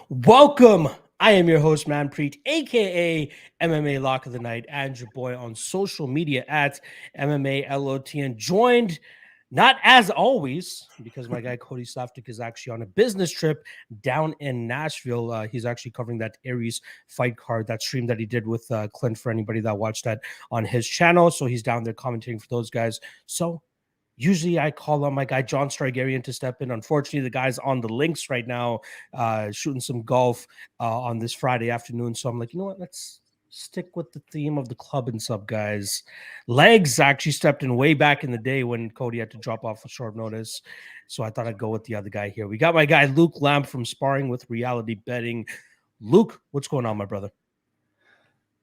Welcome. I am your host, Manpreet, aka MMA Lock of the Night, and your boy on social media at MMA LOTN. Joined, not as always, because my guy Cody Softic is actually on a business trip down in Nashville. He's actually covering that Aries fight card, that stream that he did with Clint, for anybody that watched that on his channel. So he's down there commentating for those guys. So usually I call on my guy John Strigarian to step in. Unfortunately, the guy's on the links right now, shooting some golf on this Friday afternoon. So I'm like, you know what? Let's stick with the theme of the club and sub guys. Legs actually stepped in way back in the day when Cody had to drop off a short notice. So I thought I'd go with the other guy here. We got my guy Luke Lamb from Sparring with Reality Betting. Luke, what's going on, my brother?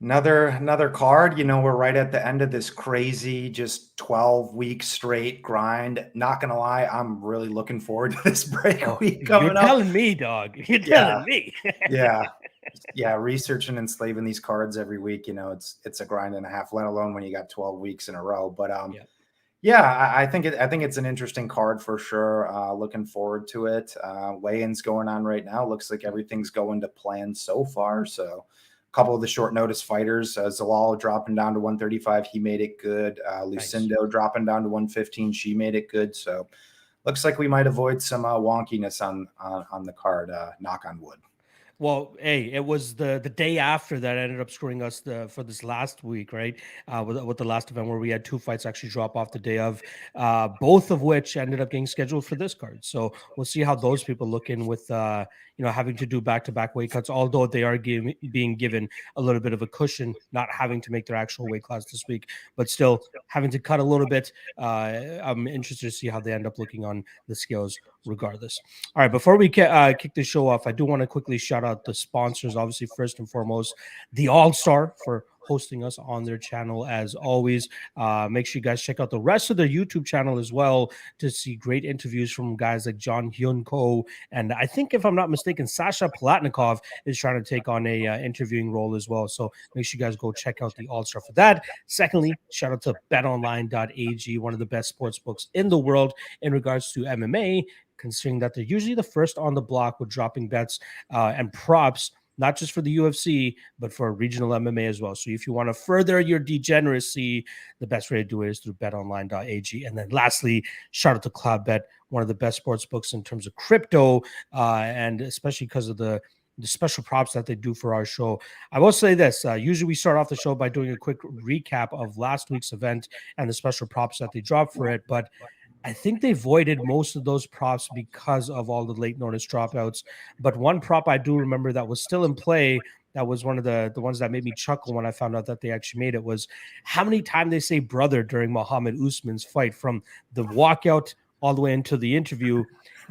Another card. We're right at the end of this crazy, just 12-week straight grind. Not gonna lie, I'm really looking forward to this break week coming up. You're telling me, dog. You're telling me. Yeah. Researching and slaving these cards every week. It's a grind and a half, let alone when you got 12 weeks in a row. But I think it's an interesting card for sure. Looking forward to it. Weigh-ins going on right now. Looks like everything's going to plan so far. So couple of the short notice fighters, Zalal dropping down to 135. He made it good. Lucindo dropping down to 115. She made it good. So looks like we might avoid some wonkiness on the card. Knock on wood. Well, hey, it was the day after that ended up screwing us for this last week, right? With the last event where we had two fights actually drop off the day of, both of which ended up getting scheduled for this card. So we'll see how those people look in with having to do back-to-back weight cuts, although they are being given a little bit of a cushion, not having to make their actual weight class this week, but still having to cut a little bit. I'm interested to see how they end up looking on the scales regardless. All right, before we kick the show off, I do want to quickly shout out the sponsors. Obviously, first and foremost, the All-Star for hosting us on their channel as always. Make sure you guys check out the rest of their YouTube channel as well to see great interviews from guys like John Hyun Ko, and I think, if I'm not mistaken, Sasha Palatnikov is trying to take on a interviewing role as well. So make sure you guys go check out the All-Star for that. Secondly, shout out to betonline.ag, one of the best sports books in the world in regards to MMA, considering that they're usually the first on the block with dropping bets and props, not just for the UFC, but for regional MMA as well. So if you want to further your degeneracy, the best way to do it is through betonline.ag. And then lastly, shout out to CloudBet, one of the best sports books in terms of crypto, and especially because of the special props that they do for our show. I will say this, usually we start off the show by doing a quick recap of last week's event and the special props that they dropped for it, but I think they voided most of those props because of all the late notice dropouts. But one prop I do remember that was still in play, that was one of the ones that made me chuckle when I found out that they actually made it, was how many times they say brother during Muhammad Usman's fight, from the walkout all the way into the interview.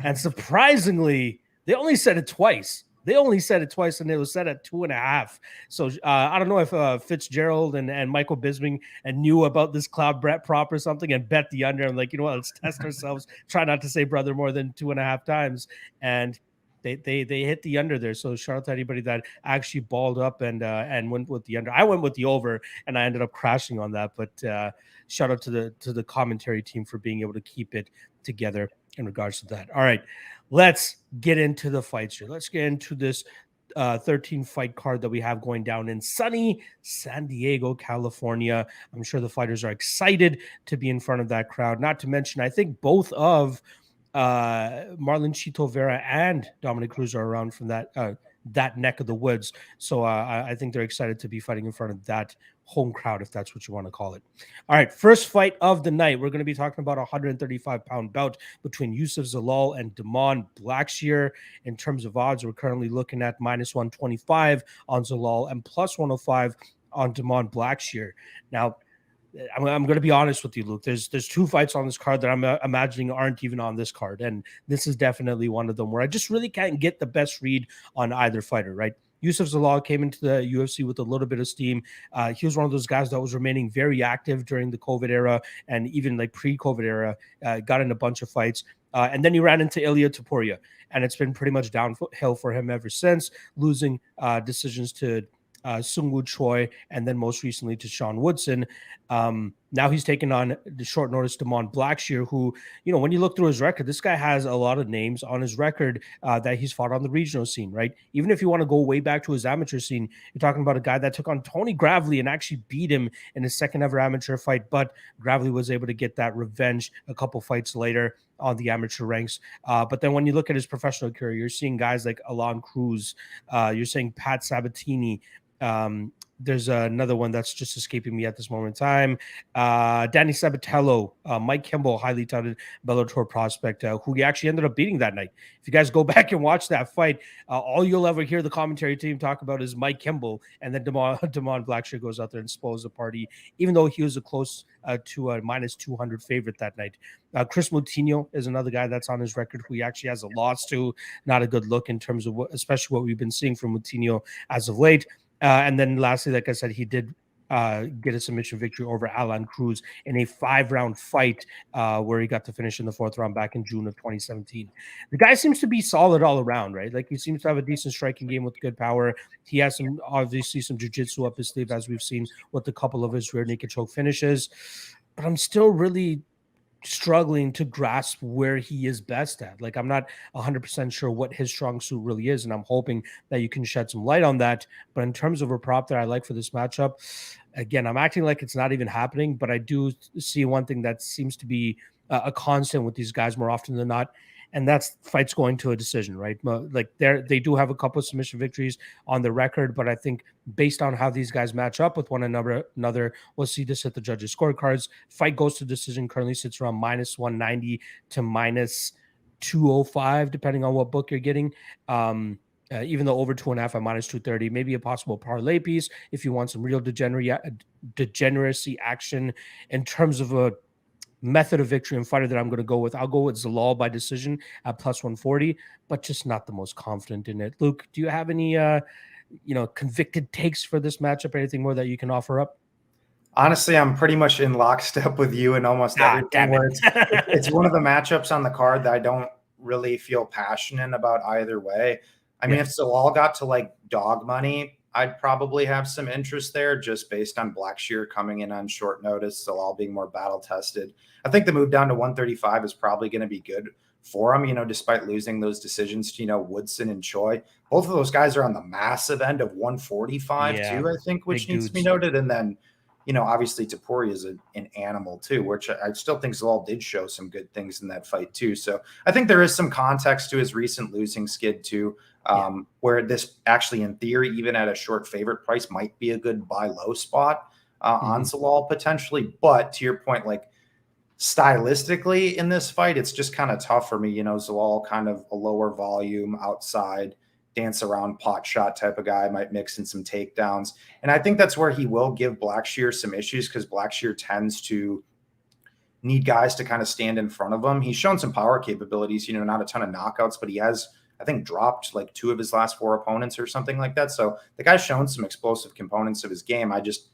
And surprisingly, they only said it twice. They only said it twice, and it was set at 2.5. So I don't know if Fitzgerald and Michael Bisping knew about this cloud bet prop or something and bet the under. I'm like, you know what? Let's test ourselves. Try not to say brother more than 2.5 times. And they hit the under there. So shout out to anybody that actually balled up and went with the under. I went with the over, and I ended up crashing on that. But shout out to the commentary team for being able to keep it together in regards to that. All right, let's get into the fights here. Let's get into this 13 fight card that we have going down in sunny San Diego, California. I'm sure the fighters are excited to be in front of that crowd. Not to mention, I think both of Marlon Chito Vera and Dominic Cruz are around from that neck of the woods. So I think they're excited to be fighting in front of that home crowd, if that's what you want to call it. All right, first fight of the night. We're going to be talking about a 135-pound bout between Youssef Zalal and Damon Blackshear. In terms of odds, we're currently looking at -125 on Zalal and +105 on Damon Blackshear. Now, I'm going to be honest with you, Luke. There's two fights on this card that I'm imagining aren't even on this card, and this is definitely one of them where I just really can't get the best read on either fighter, right? Youssef Zalal came into the UFC with a little bit of steam. He was one of those guys that was remaining very active during the COVID era and even like pre-COVID era, got in a bunch of fights. And then he ran into Ilia Topuria, and it's been pretty much downhill for him ever since, losing decisions to Sung Woo Choi and then most recently to Sean Woodson. Now he's taken on the short notice Blackshear, who, when you look through his record, this guy has a lot of names on his record that he's fought on the regional scene, right? Even if you want to go way back to his amateur scene, you're talking about a guy that took on Tony Gravely and actually beat him in his second ever amateur fight, but Gravely was able to get that revenge a couple fights later on the amateur ranks. But then when you look at his professional career, you're seeing guys like Cruz, you're saying Pat Sabatini, there's another one that's just escaping me at this moment in time. Danny Sabatello, Mike Kimball, highly touted Bellator prospect, who he actually ended up beating that night. If you guys go back and watch that fight, all you'll ever hear the commentary team talk about is Mike Kimball, and then Damon Blackshear goes out there and spoils the party, even though he was a close to a minus 200 favorite that night. Chris Moutinho is another guy that's on his record who he actually has a loss to. Not a good look in terms of especially what we've been seeing from Moutinho as of late. And then lastly, like I said, he did get a submission victory over Cruz in a 5-round fight where he got to finish in the 4th round back in June of 2017. The guy seems to be solid all around, right? Like, he seems to have a decent striking game with good power. He has obviously some jiu-jitsu up his sleeve, as we've seen with a couple of his rear naked choke finishes. But I'm still really struggling to grasp where he is best at. Like, I'm not 100% sure what his strong suit really is, and I'm hoping that you can shed some light on that. But in terms of a prop that I like for this matchup, again, I'm acting like it's not even happening, but I do see one thing that seems to be a constant with these guys more often than not, and that's fights going to a decision, right? Like, they do have a couple of submission victories on the record, but I think based on how these guys match up with one another, we'll see this at the judges' scorecards. Fight goes to decision, currently sits around minus 190 to minus 205, depending on what book you're getting. Even though over 2.5 at minus 230, maybe a possible parlay piece if you want some real degeneracy action. In terms of a method of victory and fighter that I'm going to go with, I'll go with Zalal by decision at plus 140, but just not the most confident in it. Luke, do you have any convicted takes for this matchup? Anything more that you can offer up? Honestly, I'm pretty much in lockstep with you in almost everything. Where it's one of the matchups on the card that I don't really feel passionate about either way. I mean, if Zalal got to like dog money, I'd probably have some interest there just based on Blackshear coming in on short notice, Zalal being more battle tested. I think the move down to 135 is probably going to be good for him, despite losing those decisions to, Woodson and Choi. Both of those guys are on the massive end of 145 too, I think, which needs to be noted. And then, obviously Topuria is an animal too, which I still think Zalal did show some good things in that fight too. So I think there is some context to his recent losing skid too, where this actually, in theory, even at a short favorite price, might be a good buy low spot on Zalal potentially. But to your point, like, stylistically in this fight, it's just kind of tough for me. Zalal kind of a lower volume outside, dance around pot shot type of guy, might mix in some takedowns. And I think that's where he will give Blackshear some issues, because Blackshear tends to need guys to kind of stand in front of him. He's shown some power capabilities, not a ton of knockouts, but he has, I think, dropped like 2 of his last 4 opponents or something like that. So the guy's shown some explosive components of his game. I just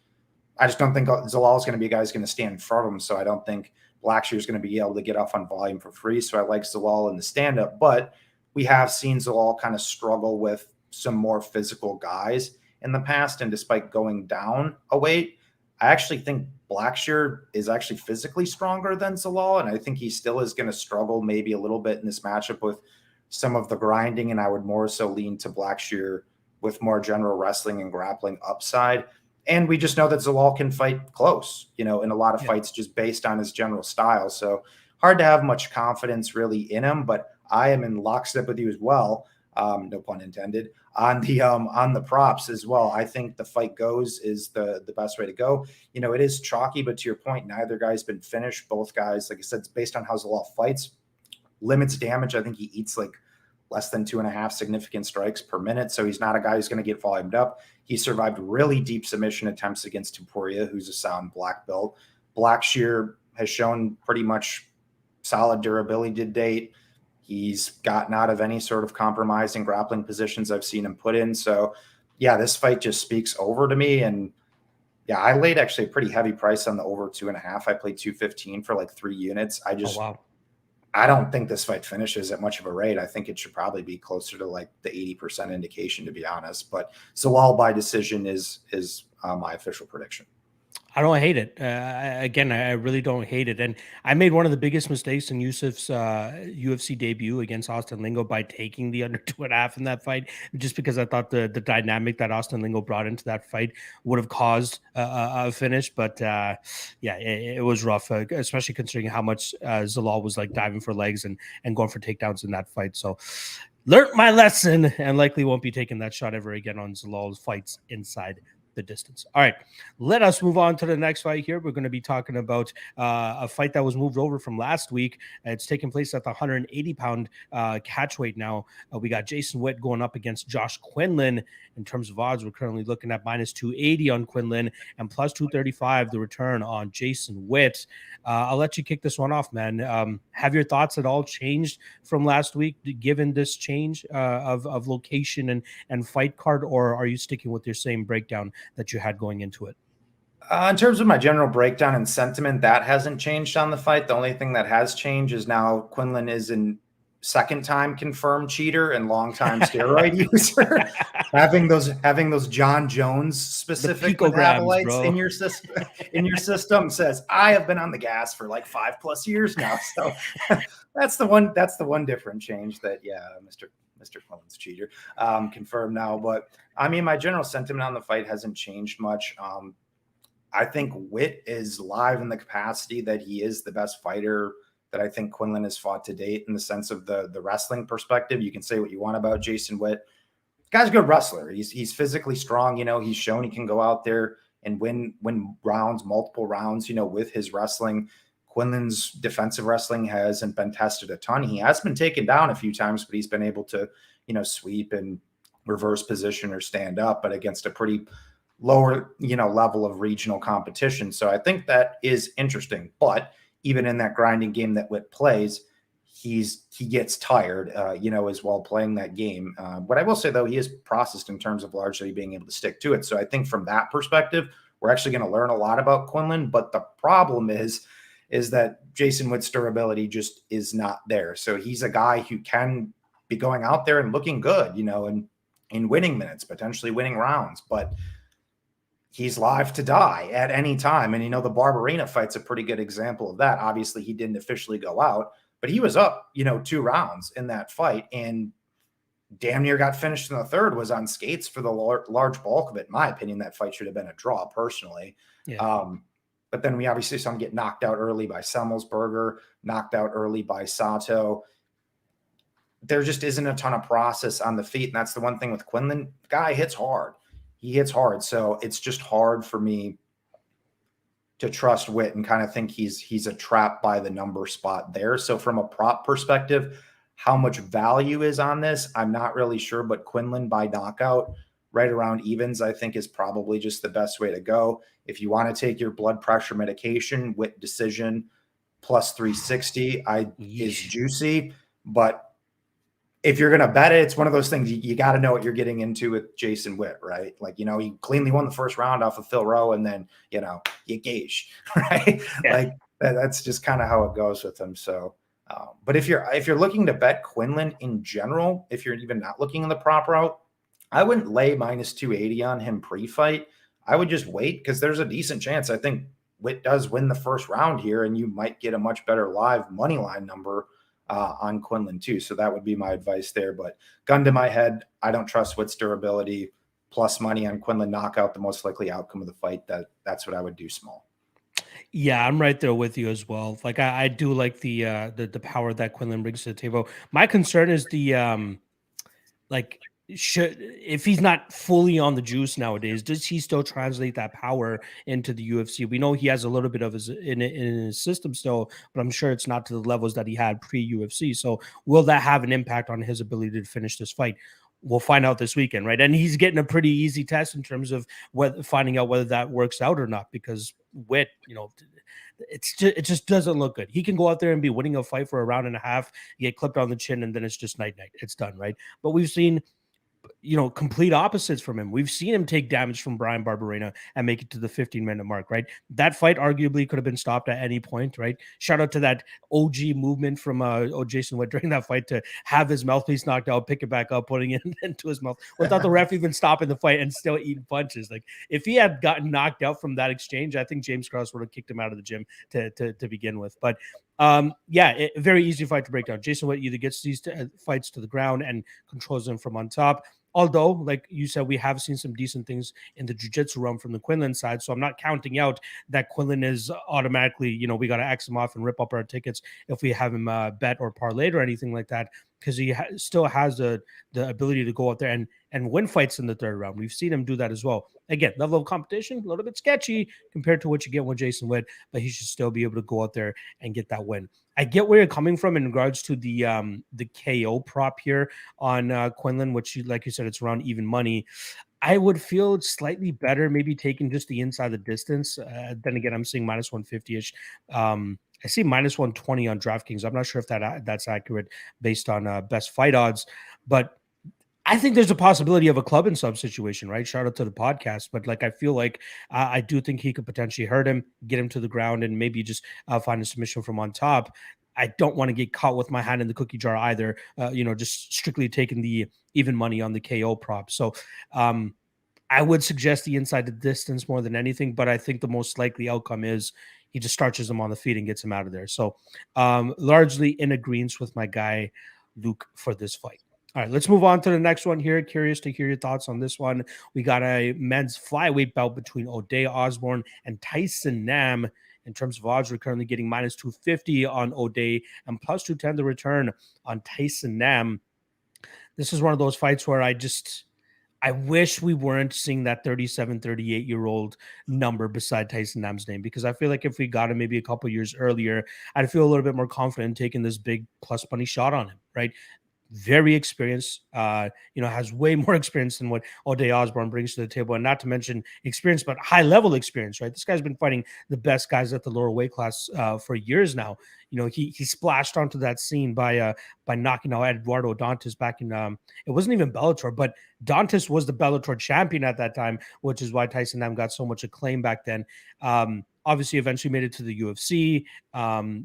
don't think Zalal is going to be a guy who's going to stand in front of him. So I don't think Blackshear is going to be able to get off on volume for free. So I like Zalal in the stand-up, but we have seen Zalal kind of struggle with some more physical guys in the past. And despite going down a weight, I actually think Blackshear is actually physically stronger than Zalal. And I think he still is going to struggle maybe a little bit in this matchup with some of the grinding. And I would more so lean to Blackshear with more general wrestling and grappling upside. And we just know that Zalal can fight close, in a lot of fights just based on his general style. So hard to have much confidence really in him, but I am in lockstep with you as well. No pun intended on the props as well. I think the fight goes is the best way to go. It is chalky, but to your point, neither guy's been finished. Both guys, like I said, it's based on how Zalal fights, limits damage. I think he eats like less than 2.5 significant strikes per minute. So he's not a guy who's going to get volumed up. He survived really deep submission attempts against Topuria, who's a sound black belt. Blackshear has shown pretty much solid durability to date. He's gotten out of any sort of compromising grappling positions I've seen him put in. So yeah, this fight just speaks over to me. And yeah, I laid actually a pretty heavy price on the over 2.5. I played 215 for like 3 units. I don't think this fight finishes at much of a rate. I think it should probably be closer to like the 80% indication, to be honest. But Zalal by decision is my official prediction. I don't hate it. Again, I really don't hate it. And I made one of the biggest mistakes in Yusuf's UFC debut against Austin Lingo by taking the under 2.5 in that fight, just because I thought the dynamic that Austin Lingo brought into that fight would have caused a finish. But yeah, it was rough, especially considering how much Zalal was like diving for legs and going for takedowns in that fight. So learned my lesson and likely won't be taking that shot ever again on Zalal's fights inside the distance. All right, let us move on to the next fight here. We're going to be talking about a fight that was moved over from last week. It's taking place at the 180-pound catch weight now. We got Jason Witt going up against Josh Quinlan. In terms of odds, we're currently looking at minus 280 on Quinlan and plus 235 the return on Jason Witt. I'll let you kick this one off, man. Have your thoughts at all changed from last week, given this change of location and fight card, or are you sticking with your same breakdown that you had going into it? In terms of my general breakdown and sentiment, that hasn't changed on the fight. The only thing that has changed is now Quinlan is an second-time confirmed cheater and long-time steroid user. having those John Jones specific metabolites in your system says I have been on the gas for like 5+ years now. So that's the one different change that Mr. Quinlan's cheater confirmed now. But I mean, my general sentiment on the fight hasn't changed much. I think Witt is live in the capacity that he is the best fighter that I think Quinlan has fought to date in the sense of the wrestling perspective. You can say what you want about Jason Witt. Guy's a good wrestler. He's physically strong. He's shown he can go out there and win rounds, multiple rounds, with his wrestling. Quinlan's defensive wrestling hasn't been tested a ton. He has been taken down a few times, but he's been able to, sweep and reverse position or stand up, but against a pretty lower, level of regional competition. So I think that is interesting. But even in that grinding game that Witt plays, he gets tired, as well playing that game. But I will say, though, he is processed in terms of largely being able to stick to it. So I think from that perspective, we're actually going to learn a lot about Quinlan. But the problem is that Jason Witt's durability just is not there. So he's a guy who can be going out there and looking good, and in winning minutes, potentially winning rounds. But he's live to die at any time. And, the Barberena fight's a pretty good example of that. Obviously, he didn't officially go out, but he was up, 2 rounds in that fight and damn near got finished in the third, was on skates for the large bulk of it. In my opinion, that fight should have been a draw personally. Yeah. But then we obviously saw him get knocked out early by Semmelsberger, knocked out early by Sato. There just isn't a ton of process on the feet. And that's the one thing with Quinlan. The guy hits hard. He hits hard. So it's just hard for me to trust Witt and kind of think he's a trap by the number spot there. So from a prop perspective, how much value is on this, I'm not really sure, but Quinlan by knockout right around evens, I think is probably just the best way to go. If you want to take your blood pressure medication, Witt decision plus 360 is juicy, but if you're going to bet it, it's one of those things you got to know what you're getting into with Jason Witt, right? Like, he cleanly won the first round off of Phil Rowe and then, you gauge, right? Yeah. Like that's just kind of how it goes with him. So, but if you're looking to bet Quinlan in general, if you're even not looking in the prop route, I wouldn't lay minus 280 on him pre-fight. I would just wait because there's a decent chance. I think Witt does win the first round here and you might get a much better live money line number on Quinlan too. So that would be my advice there. But gun to my head, I don't trust Witt's durability. Plus money on Quinlan knockout, the most likely outcome of the fight. That's what I would do small. Yeah, I'm right there with you as well. Like I do like the power that Quinlan brings to the table. My concern is the if he's not fully on the juice nowadays, does he still translate that power into the UFC? We know he has a little bit of in his system still, but I'm sure it's not to the levels that he had pre-UFC. So will that have an impact on his ability to finish this fight? We'll find out this weekend, right? And he's getting a pretty easy test in terms of finding out whether that works out or not, because Witt, it just doesn't look good. He can go out there and be winning a fight for a round and a half, get clipped on the chin, and then it's just night. It's done, right? But we've seen complete opposites from him. We've seen him take damage from Brian Barberena and make it to the 15-minute mark, right? That fight arguably could have been stopped at any point, right? Shout out to that OG movement from Jason Witt during that fight to have his mouthpiece knocked out, pick it back up, putting it into his mouth without the ref even stopping the fight and still eating punches. Like, if he had gotten knocked out from that exchange, I think James Krause would have kicked him out of the gym to begin with. But very easy fight to break down. Jason Witt either gets these fights to the ground and controls them from on top. Although, like you said, we have seen some decent things in the jiu-jitsu realm from the Quinlan side. So I'm not counting out that Quinlan is automatically, we got to X him off and rip up our tickets if we have him bet or parlayed or anything like that, because he still has the ability to go out there and win fights in the third round. We've seen him do that as well. Again, level of competition, a little bit sketchy compared to what you get with Jason Witt, but he should still be able to go out there and get that win. I get where you're coming from in regards to the KO prop here on Quinlan, which, like you said, it's around even money. I would feel slightly better maybe taking just the inside the distance. Then again, I'm seeing minus 150-ish. I see minus 120 on DraftKings. I'm not sure if that's accurate based on best fight odds, but I think there's a possibility of a club and sub situation, right? Shout out to the podcast. But I feel like I do think he could potentially hurt him, get him to the ground, and maybe just find a submission from on top. I don't want to get caught with my hand in the cookie jar either, just strictly taking the even money on the KO prop. So I would suggest the inside the distance more than anything, but I think the most likely outcome is he just starches him on the feet and gets him out of there. So largely in agreement with my guy, Luke, for this fight. All right, let's move on to the next one here. Curious to hear your thoughts on this one. We got a men's flyweight bout between Osborne and Tyson Nam. In terms of odds, we're currently getting minus 250 on O'Day and plus 210 the return on Tyson Nam. This is one of those fights where I wish we weren't seeing that 37, 38-year-old number beside Tyson Nam's name, because I feel like if we got him maybe a couple years earlier, I'd feel a little bit more confident taking this big plus money shot on him, right? Very experienced, has way more experience than what Osborne brings to the table, and not to mention experience, but high level experience, right? This guy's been fighting the best guys at the lower weight class for years now. He splashed onto that scene by knocking out Eduardo Dantas back in it wasn't even Bellator, but Dantas was the Bellator champion at that time, which is why Tyson Nam got so much acclaim back then. Obviously, eventually made it to the UFC.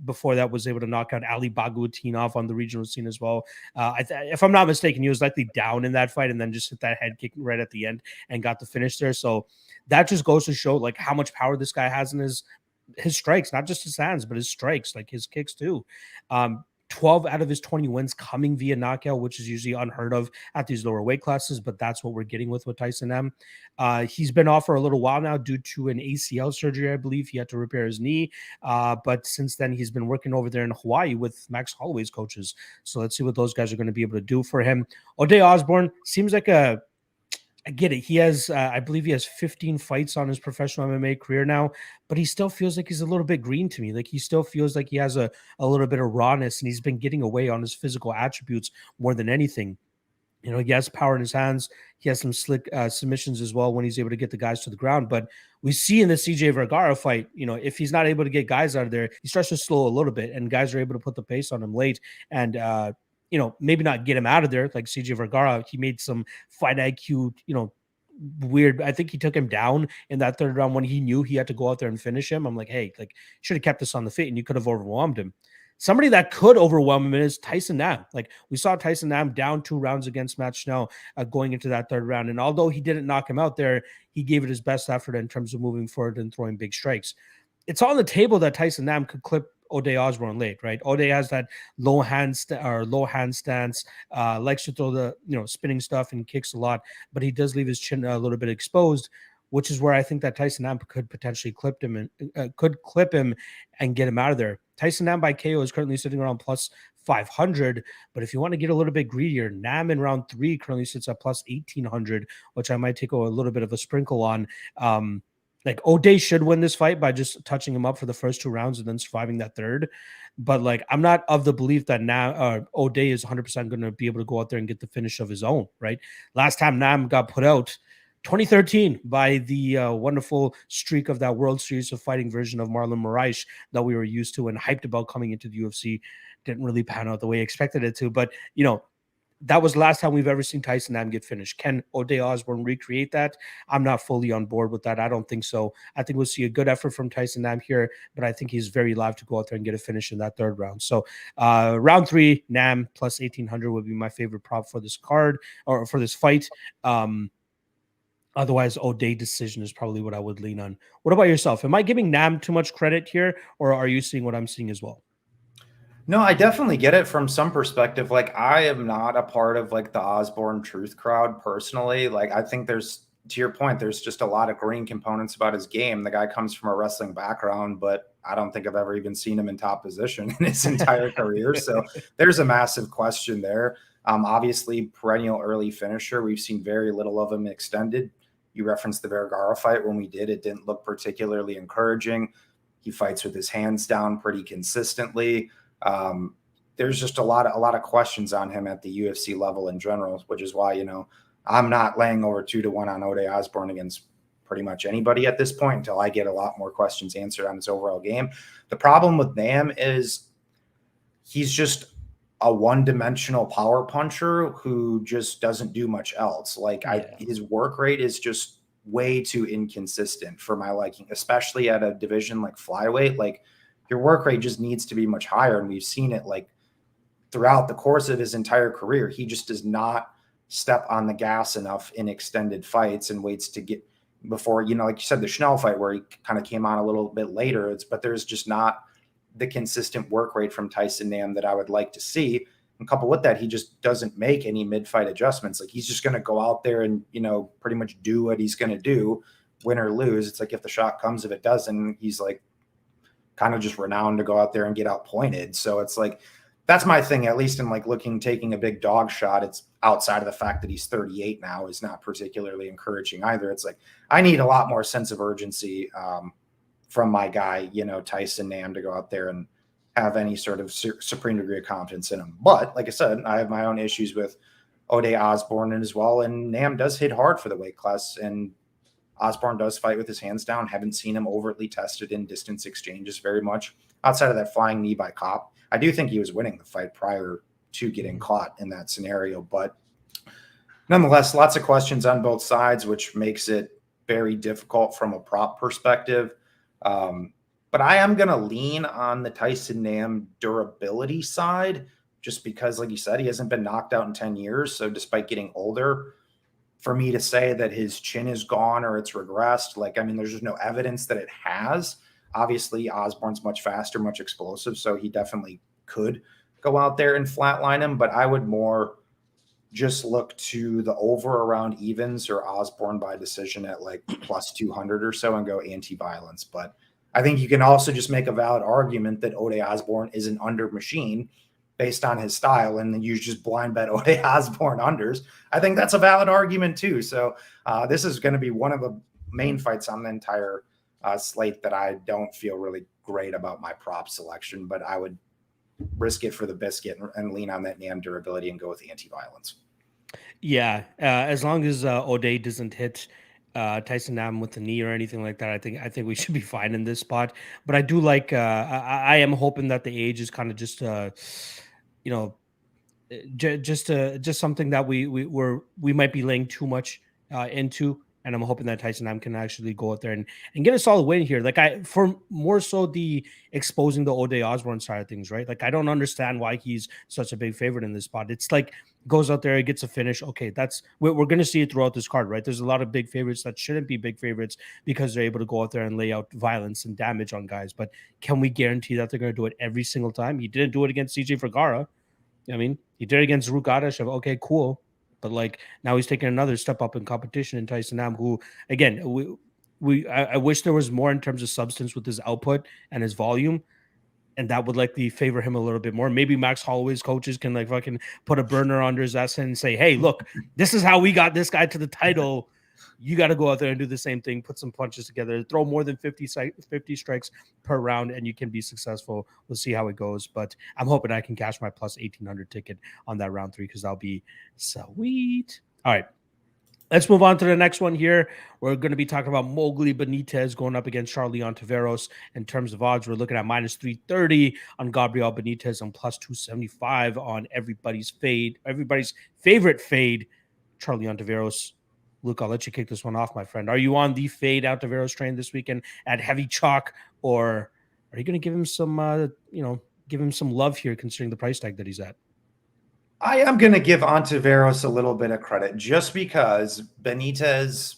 Before that, was able to knock out Ali Bagutinov on the regional scene as well. If I'm not mistaken, he was likely down in that fight and then just hit that head kick right at the end and got the finish there. So that just goes to show how much power this guy has in his strikes, not just his hands, but his strikes, his kicks too. 12 out of his 20 wins coming via knockout, which is usually unheard of at these lower weight classes, but that's what we're getting with Tyson M. He's been off for a little while now due to an ACL surgery. I believe he had to repair his knee. But since then, he's been working over there in Hawaii with Max Holloway's coaches. So let's see what those guys are going to be able to do for him. Osborne seems like I get it. He has, I believe he has 15 fights on his professional MMA career now, but he still feels like he's a little bit green to me. He still feels like he has a little bit of rawness, and he's been getting away on his physical attributes more than anything. He has power in his hands. He has some slick submissions as well when he's able to get the guys to the ground. But we see in the CJ Vergara fight, if he's not able to get guys out of there, he starts to slow a little bit, and guys are able to put the pace on him late. And, maybe not get him out of there like CJ Vergara. He made some fight IQ, weird. I think he took him down in that third round when he knew he had to go out there and finish him. I'm like, hey, should have kept this on the feet and you could have overwhelmed him. Somebody that could overwhelm him is Tyson Nam. We saw Tyson Nam down 2 rounds against Matt Schnell going into that third round. And although he didn't knock him out there, he gave it his best effort in terms of moving forward and throwing big strikes. It's on the table that Tyson Nam could clip Osborne late, right? has that low hand stance, likes to throw the spinning stuff and kicks a lot, but he does leave his chin a little bit exposed, which is where I think that Tyson Nam could potentially clip him and get him out of there. Tyson Nam by KO is currently sitting around plus 500, but if you want to get a little bit greedier, Nam in round 3 currently sits at plus 1800, which I might take a little bit of a sprinkle on. O'Day should win this fight by just touching him up for the first 2 rounds and then surviving that third. But I'm not of the belief that now O'Day is 100% going to be able to go out there and get the finish of his own, right? Last time Nam got put out, 2013, by the wonderful streak of that World Series of Fighting version of Marlon Moraes that we were used to and hyped about coming into the UFC. Didn't really pan out the way I expected it to. But, that was the last time we've ever seen Tyson Nam get finished. Can O'Day Osborne recreate that? I'm not fully on board with that. I don't think so. I think we'll see a good effort from Tyson Nam here, but I think he's very live to go out there and get a finish in that third round. So round 3, Nam plus 1,800 would be my favorite prop for this card or for this fight. Otherwise, O'Day decision is probably what I would lean on. What about yourself? Am I giving Nam too much credit here, or are you seeing what I'm seeing as well? No, I definitely get it from some perspective. Like, I am not a part of like the Osborne truth crowd personally. Like, I think there's, to your point, there's just a lot of green components about his game. The guy comes from a wrestling background, but I don't think I've ever even seen him in top position in his entire career. So there's a massive question there. Obviously, perennial early finisher. We've seen very little of him extended. You referenced the Vergara fight. When we did, it didn't look particularly encouraging. He fights with his hands down pretty consistently. There's just a lot of questions on him at the UFC level in general, which is why, I'm not laying over 2-1 on O'Day Osborne against pretty much anybody at this point until I get a lot more questions answered on his overall game. The problem with Nam is he's just a one-dimensional power puncher who just doesn't do much else. Like, his work rate is just way too inconsistent for my liking, especially at a division like flyweight. Like, your work rate just needs to be much higher. And we've seen it like throughout the course of his entire career. He just does not step on the gas enough in extended fights and waits to get before, like you said, the Schnell fight where he kind of came on a little bit later. But there's just not the consistent work rate from Tyson Nam that I would like to see. And coupled with that, he just doesn't make any mid-fight adjustments. Like, he's just going to go out there and, pretty much do what he's going to do, win or lose. It's like, if the shot comes, if it doesn't, he's like kind of just renowned to go out there and get outpointed. So it's like, that's my thing, at least in like taking a big dog shot. It's outside of the fact that he's 38 now is not particularly encouraging either. It's like, I need a lot more sense of urgency from my guy, Tyson Nam, to go out there and have any sort of supreme degree of confidence in him. But like I said, I have my own issues with O'Day Osborne as well. And Nam does hit hard for the weight class, and Osborne does fight with his hands down. Haven't seen him overtly tested in distance exchanges very much outside of that flying knee by Kopp. I do think he was winning the fight prior to getting caught in that scenario, but nonetheless, lots of questions on both sides, which makes it very difficult from a prop perspective. But I am going to lean on the Tyson Nam durability side, just because, like you said, he hasn't been knocked out in 10 years. So despite getting older, for me to say that his chin is gone or it's regressed, there's just no evidence that it has. Obviously, Osborne's much faster, much explosive, so he definitely could go out there and flatline him. But I would more just look to the over around evens or Osborne by decision at like plus 200 or so and go anti-violence. But I think you can also just make a valid argument that O'Day Osborne is an under machine based on his style, and then you just blind bet O'Day Osborne unders. I think that's a valid argument too. So this is going to be one of the main fights on the entire slate that I don't feel really great about my prop selection, but I would risk it for the biscuit and lean on that Nam durability and go with anti-violence. Yeah, as long as O'Day doesn't hit Tyson Nam with the knee or anything like that, I think we should be fine in this spot. But I do like. I am hoping that the age is kind of just, just something that we might be laying too much into. And I'm hoping that Tyson Nam can actually go out there and get a solid win here. Like, for more so the exposing the O'Day Osborne side of things, right? Like, I don't understand why he's such a big favorite in this spot. It's like, goes out there, he gets a finish. Okay, we're going to see it throughout this card, right? There's a lot of big favorites that shouldn't be big favorites because they're able to go out there and lay out violence and damage on guys. But can we guarantee that they're going to do it every single time? He didn't do it against CJ Vergara. I mean, he did it against Ruth Gadashev. Okay, cool. But like, now he's taking another step up in competition in Tyson Nam, who, again, I wish there was more in terms of substance with his output and his volume, and that would likely favor him a little bit more. Maybe Max Holloway's coaches can like fucking put a burner under his ass and say, hey, look, this is how we got this guy to the title. You got to go out there and do the same thing, put some punches together, throw more than 50 strikes per round, and you can be successful. We'll see how it goes. But I'm hoping I can cash my plus 1,800 ticket on that round 3 because that'll be sweet. All right. Let's move on to the next one here. We're going to be talking about Mowgli Benitez going up against Charlie Tavares. In terms of odds, we're looking at minus 330 on Gabriel Benitez and plus 275 on everybody's favorite fade, Charlie Tavares. Luke, I'll let you kick this one off, my friend. Are you on the fade Tavares train this weekend at heavy chalk, or are you going to give him some, give him some love here considering the price tag that he's at? I am going to give Ontiveros a little bit of credit just because Benitez,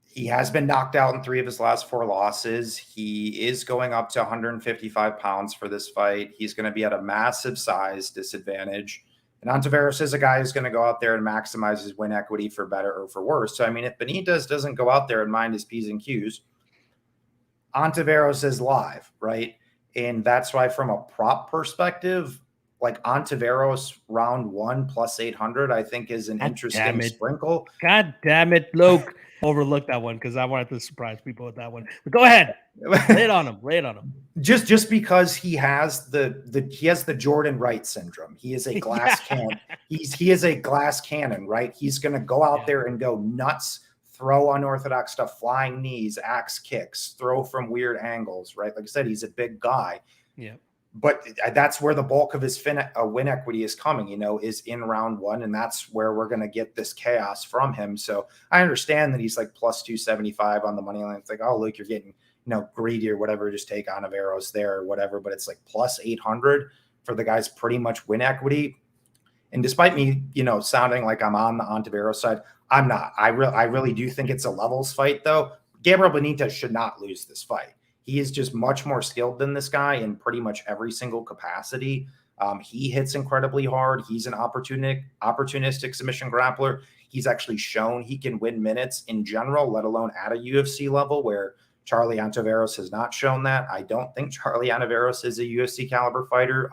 he has been knocked out in 3 of his last 4 losses. He is going up to 155 pounds for this fight. He's going to be at a massive size disadvantage. And Ontiveros is a guy who's going to go out there and maximize his win equity for better or for worse. So, I mean, if Benitez doesn't go out there and mind his P's and Q's, Ontiveros is live, right? And that's why from a prop perspective, like Ontiveros round 1 plus 800, I think is an interesting sprinkle. God damn it, Luke. Overlooked that one because I wanted to surprise people with that one. But go ahead. Lay it on him. Lay it on him. Just because he has the Jordan Wright syndrome. He is a glass cannon. He is a glass cannon, right? He's gonna go out there and go nuts, throw unorthodox stuff, flying knees, axe kicks, throw from weird angles, right? Like I said, he's a big guy. Yeah. But that's where the bulk of his win equity is coming, is in round 1. And that's where we're going to get this chaos from him. So I understand that he's like plus 275 on the money line. It's like, oh, look, you're getting, greedy or whatever. Just take Ontiveros there or whatever. But it's like plus 800 for the guy's pretty much win equity. And despite me, sounding like I'm on the Ontiveros side, I'm not. I really do think it's a levels fight, though. Gabriel Benitez should not lose this fight. He is just much more skilled than this guy in pretty much every single capacity. He hits incredibly hard. He's an opportunistic submission grappler. He's actually shown he can win minutes in general, let alone at a UFC level where Charlie Ontiveros has not shown that. I don't think Charlie Ontiveros is a UFC caliber fighter.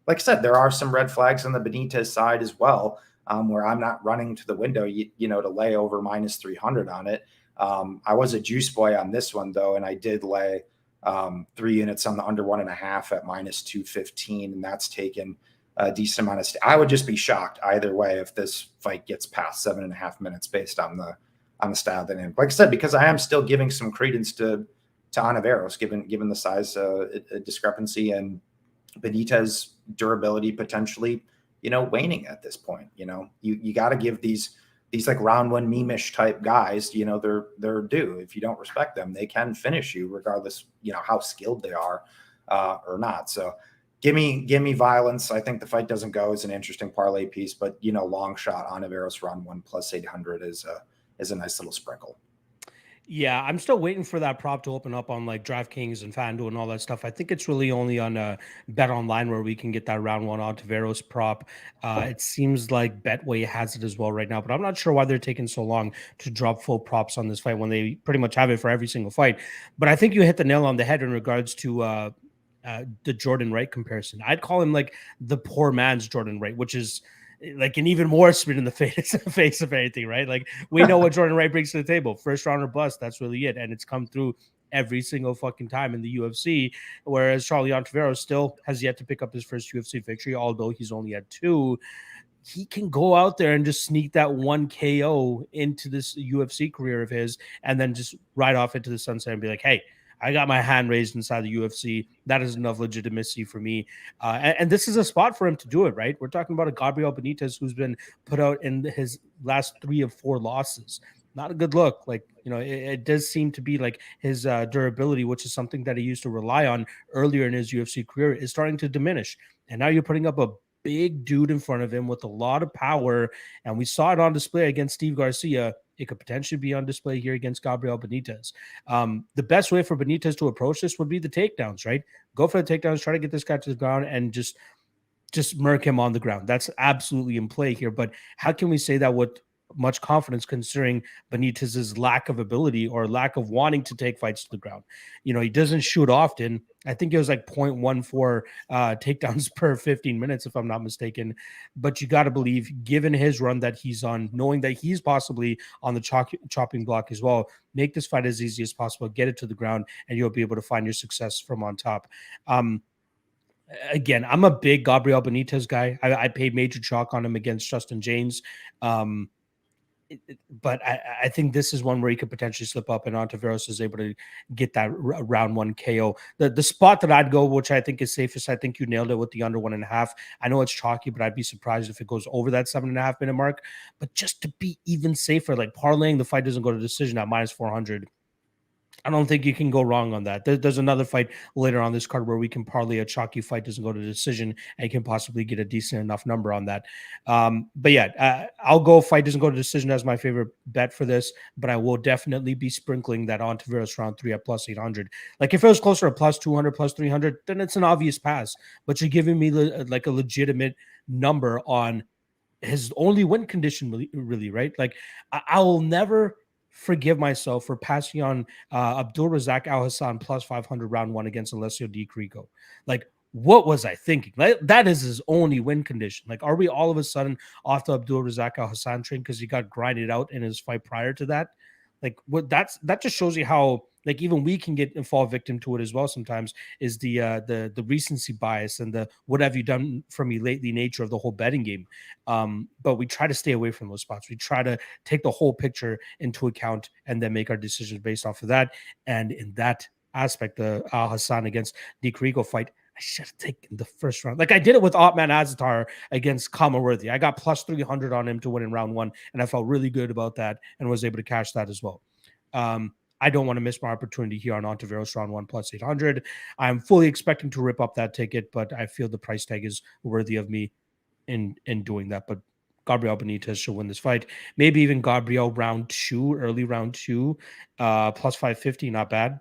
Like I said, there are some red flags on the Benitez side as well, where I'm not running to the window, to lay over minus 300 on it. I was a juice boy on this one, though, and I did lay 3 units on the under 1.5 at minus 215, and that's taken a decent amount of I would just be shocked either way if this fight gets past 7.5 minutes based on the style dynamic. Like I said, because I am still giving some credence to Ontiveros, given the size discrepancy and Benitez durability potentially, waning at this point. You got to give these like round 1 meme-ish type guys, they're due. If you don't respect them, they can finish you regardless, how skilled they are or not. So give me violence. I think the fight doesn't go as an interesting parlay piece, but long shot Ontiveros round 1 plus 800 is a nice little sprinkle. Yeah, I'm still waiting for that prop to open up on like DraftKings and FanDuel and all that stuff. I think it's really only on Bet Online where we can get that round 1 Ontiveros prop. It seems like Betway has it as well right now, but I'm not sure why they're taking so long to drop full props on this fight when they pretty much have it for every single fight. But I think you hit the nail on the head in regards to the Jordan Wright comparison. I'd call him like the poor man's Jordan Wright, which is like an even more spin in the face of anything, right? Like we know what Jordan Wright brings to the table. First round or bust, that's really it. And it's come through every single fucking time in the UFC. Whereas Charlie Ontiveros still has yet to pick up his first UFC victory, although he's only had 2. He can go out there and just sneak that 1 KO into this UFC career of his and then just ride off into the sunset and be like, hey, I got my hand raised inside the UFC. That is enough legitimacy for me. And this is a spot for him to do it, right? We're talking about a Gabriel Benitez who's been put out in his last 3 of 4 losses. Not a good look. Like, it does seem to be like his durability, which is something that he used to rely on earlier in his UFC career, is starting to diminish. And now you're putting up a big dude in front of him with a lot of power. And we saw it on display against Steve Garcia. It could potentially be on display here against Gabriel Benitez. The best way for Benitez to approach this would be the takedowns, right? Go for the takedowns, try to get this guy to the ground and just murk him on the ground. That's absolutely in play here. But how can we say that with much confidence considering Benitez's lack of ability or lack of wanting to take fights to the ground? He doesn't shoot often. I think it was like 0.14 takedowns per 15 minutes, if I'm not mistaken. But you got to believe, given his run that he's on, knowing that he's possibly on the chopping block as well, make this fight as easy as possible, get it to the ground, and you'll be able to find your success from on top. Again, I'm a big Gabriel Benitez guy. I paid major chalk on him against Justin James. but I think this is one where he could potentially slip up, and Ontiveros is able to get that round 1 KO. The spot that I'd go, which I think is safest, I think you nailed it with the under 1.5. I know it's chalky, but I'd be surprised if it goes over that 7.5 minute mark. But just to be even safer, like parlaying the fight doesn't go to decision at minus 400. I don't think you can go wrong on that. There's another fight later on this card where we can parlay a chalky fight doesn't go to decision and can possibly get a decent enough number on that. But yeah, I'll go fight doesn't go to decision as my favorite bet for this, but I will definitely be sprinkling that on Tavares round 3 at plus 800. Like if it was closer to plus 200, plus 300, then it's an obvious pass. But you're giving me like a legitimate number on his only win condition, really, right? Like I'll never forgive myself for passing on Abdulrazak Al Hassan plus 500 round 1 against Alessio Di Chirico. Like, what was I thinking? Like, that is his only win condition. Like, are we all of a sudden off the Abdulrazak Al Hassan train because he got grinded out in his fight prior to that? Like, that just shows you how, like, even we can fall victim to it as well sometimes, is the recency bias and the what have you done for me lately nature of the whole betting game. But we try to stay away from those spots. We try to take the whole picture into account and then make our decisions based off of that. And in that aspect, the Al Hassan against Di Chirico fight, I should have taken the first round. Like I did it with Otman Azatar against Kamaworthy. I got plus 300 on him to win in round 1, and I felt really good about that and was able to cash that as well. I don't want to miss my opportunity here on Ontiveros round 1 plus 800. I'm fully expecting to rip up that ticket, but I feel the price tag is worthy of me in doing that. But Gabriel Benitez should win this fight. Maybe even Gabriel round 2, early round 2, plus 550, not bad.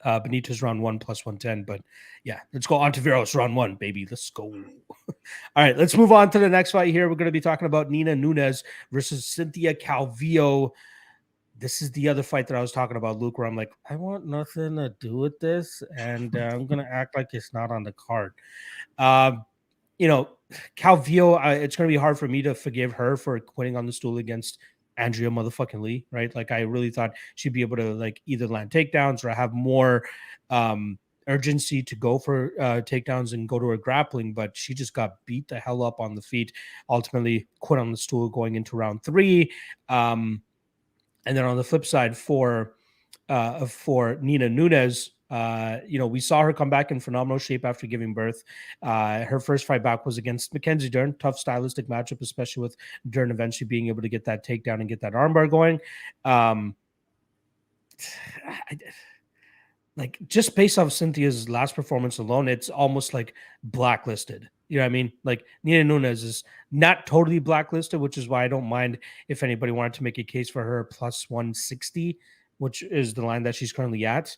Benitez round 1 plus 110, but yeah, let's go Ontiveros round 1, baby. Let's go. All right, let's move on to the next fight here. We're going to be talking about Nina Nunes versus Cynthia Calvillo. This is the other fight that I was talking about, Luke, where I'm like, I want nothing to do with this, and I'm going to act like it's not on the card. Calvillo, it's going to be hard for me to forgive her for quitting on the stool against Andrea motherfucking Lee, right? Like, I really thought she'd be able to, like, either land takedowns or have more urgency to go for takedowns and go to her grappling, but she just got beat the hell up on the feet, ultimately quit on the stool going into round 3. And then on the flip side for Nina Nunes, we saw her come back in phenomenal shape after giving birth. Her first fight back was against Mackenzie Dern. Tough stylistic matchup, especially with Dern eventually being able to get that takedown and get that armbar going. Like, just based off Cynthia's last performance alone, it's almost like blacklisted. You know what I mean? Like, Nina Nunes is not totally blacklisted, which is why I don't mind if anybody wanted to make a case for her plus 160, which is the line that she's currently at.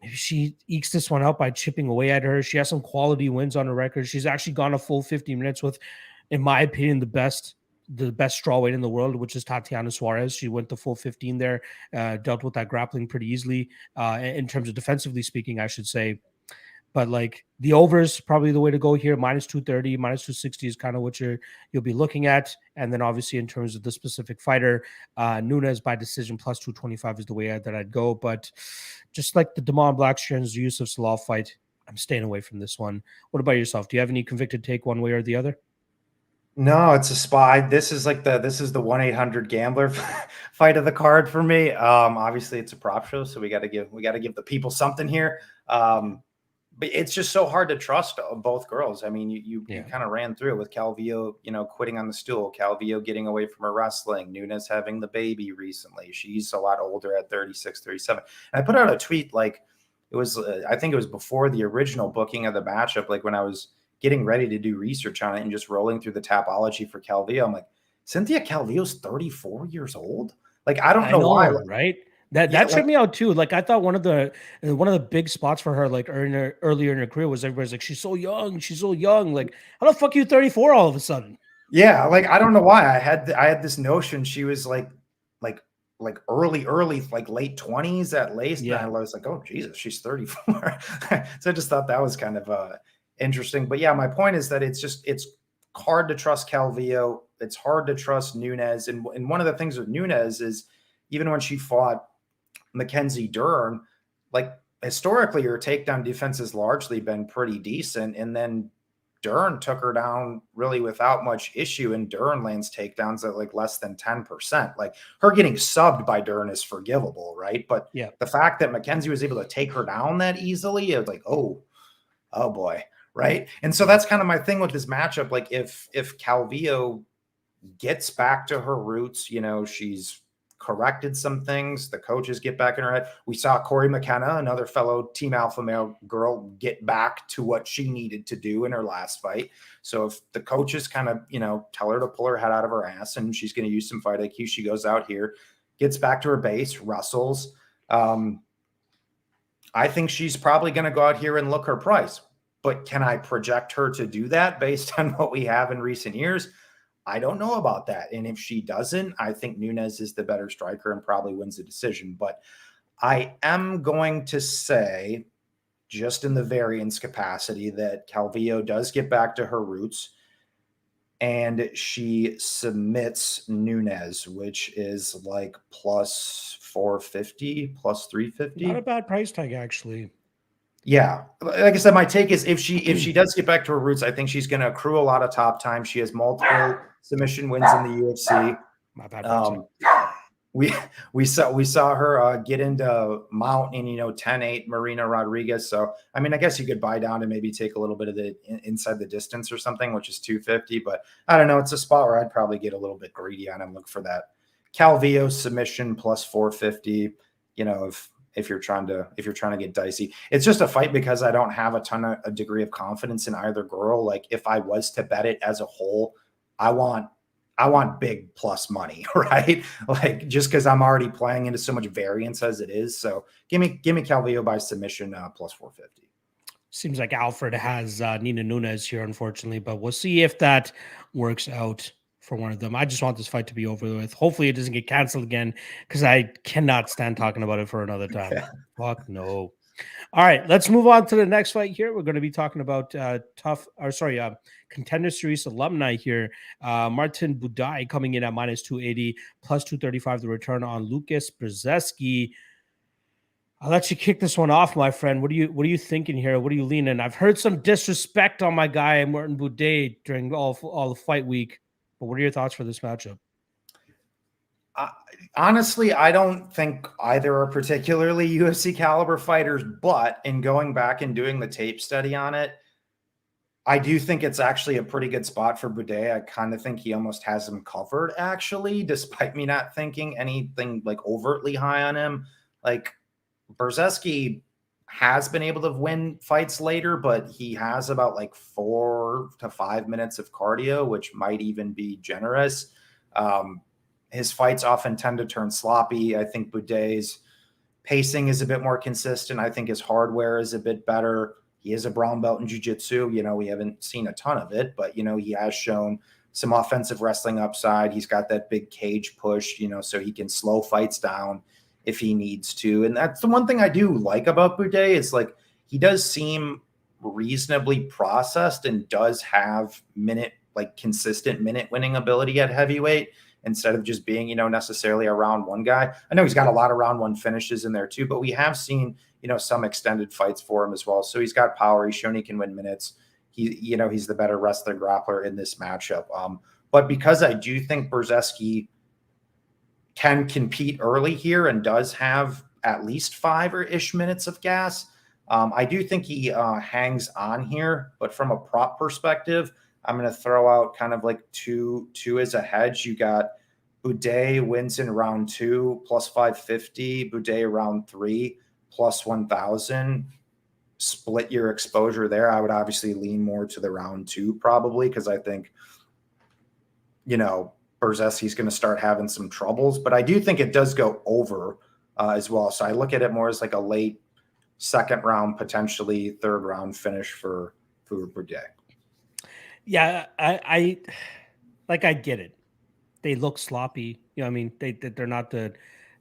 Maybe she ekes this one out by chipping away at her. She has some quality wins on her record. She's actually gone a full 50 minutes with, in my opinion, the best strawweight in the world, which is Tatiana Suarez. She went the full 15 there, dealt with that grappling pretty easily in terms of defensively speaking, I should say. But like, the over is probably the way to go here. Minus 230, minus 260 is kind of what you'll be looking at. And then obviously in terms of the specific fighter, Nunes by decision plus 225 is the way that I'd go. But just like the Damon Blackshear's use of Zalal fight, I'm staying away from this one. What about yourself? Do you have any convicted take one way or the other? No, it's a spy. This is the 1-800 gambler fight of the card for me. Obviously it's a prop show, so we got to give the people something here. But it's just so hard to trust both girls. I mean, you kind of ran through it with Calvillo, quitting on the stool, Calvillo getting away from her wrestling, Nunes having the baby recently. She's a lot older at 36, 37. And I put out a tweet, like, it was, I think it was before the original booking of the matchup, like when I was getting ready to do research on it and just rolling through the Tapology for Calvillo. I'm like, Cynthia Calvillo's 34 years old. Like, I don't know why. Right? That tripped me out too. Like, I thought one of the big spots for her, like earlier in her career, was everybody's like, she's so young. Like, how the fuck are you 34 all of a sudden? Yeah, like, I don't know why. I had this notion she was like early, like late 20s at least. Yeah. And I was like, oh Jesus, she's 34. So I just thought that was kind of interesting. But yeah, my point is that it's hard to trust Calvillo. It's hard to trust Nunes. And one of the things with Nunes is, even when she fought Mackenzie Dern, like, historically her takedown defense has largely been pretty decent. And then Dern took her down really without much issue, and Dern lands takedowns at like less than 10%. Like her getting subbed by Dern is forgivable, right? But the fact that Mackenzie was able to take her down that easily, it was like, oh boy, right? And so that's kind of my thing with this matchup. Like if Calvillo gets back to her roots, you know, she's corrected some things. The coaches get back in her head. We saw Corey McKenna, another fellow Team Alpha Male girl, get back to what she needed to do in her last fight. So if the coaches kind of, you know, tell her to pull her head out of her ass and she's going to use some fight IQ, she goes out here, gets back to her base, wrestles. I think she's probably going to go out here and look her price. But can I project her to do that based on what we have in recent years? I don't know about that. And if she doesn't, I think Nunes is the better striker and probably wins the decision. But I am going to say, just in the variance capacity, that Calvillo does get back to her roots and she submits Nunes, which is like plus 450, plus 350. Not a bad price tag, actually. Yeah. Like I said, my take is if she does get back to her roots, I think she's going to accrue a lot of top time. She has multiple submission wins in the UFC. Not bad. We saw her get into mount in, you know, 10-8 Marina Rodriguez. So, I mean, I guess you could buy down and maybe take a little bit of the inside the distance or something, which is 250. But I don't know. It's a spot where I'd probably get a little bit greedy on and look for that Calvillo submission plus 450. You know, if you're trying to get dicey. It's just a fight because I don't have a degree of confidence in either girl. Like if I was to bet it as a whole, I want big plus money, right? Like just because I'm already playing into so much variance as it is. So give me Calvillo by submission plus 450. Seems like Alfred has Nina Nunes here, unfortunately, but we'll see if that works out for one of them. I just want this fight to be over with. Hopefully it doesn't get canceled again because I cannot stand talking about it for another time. Fuck no. All right, let's move on to the next fight here. We're going to be talking about Contender Series alumni here. Martin Buday coming in at minus 280, plus 235 the return on Lucas Brzezky. I'll let you kick this one off, my friend. What are you thinking here? What are you leaning? I've heard some disrespect on my guy Martin Buday during all the fight week. But what are your thoughts for this matchup? Honestly, I don't think either are particularly UFC caliber fighters, but in going back and doing the tape study on it, I do think it's actually a pretty good spot for Buday. I kind of think he almost has him covered, actually, despite me not thinking anything like overtly high on him. Like Brzezky has been able to win fights later, but he has about like 4 to 5 minutes of cardio, which might even be generous. His fights often tend to turn sloppy. I think Buday's pacing is a bit more consistent. I think his hardware is a bit better. He is a brown belt in jiu-jitsu. You know, we haven't seen a ton of it, but, you know, he has shown some offensive wrestling upside. He's got that big cage push, you know, so he can slow fights down if he needs to. And that's the one thing I do like about Buday is like he does seem reasonably processed and does have consistent minute winning ability at heavyweight instead of just being, you know, necessarily a round one guy. I know he's got a lot of round one finishes in there too, but we have seen, you know, some extended fights for him as well. So he's got power. He's shown he can win minutes. He's the better wrestler grappler in this matchup. But because I do think Brzezky can compete early here and does have at least 5-ish minutes of gas, I do think he hangs on here. But from a prop perspective, I'm going to throw out kind of like two as a hedge. You got Buday wins in round 2 plus 550, Buday round 3 plus 1,000. Split your exposure there. I would obviously lean more to the round 2 probably because I think, you know, Brzezky's going to start having some troubles, but I do think it does go over as well. So I look at it more as like a late second round, potentially third round finish for Buday. Yeah, I get it. They look sloppy. You know, I mean, they're not the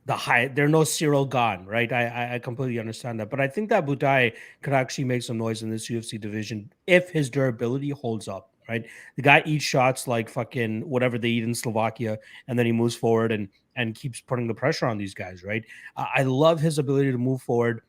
high. They're no Cyril Gane, right? I completely understand that, but I think that Buday could actually make some noise in this UFC division if his durability holds up. Right, the guy eats shots like fucking whatever they eat in Slovakia, and then he moves forward and keeps putting the pressure on these guys. Right, I love his ability to move forward,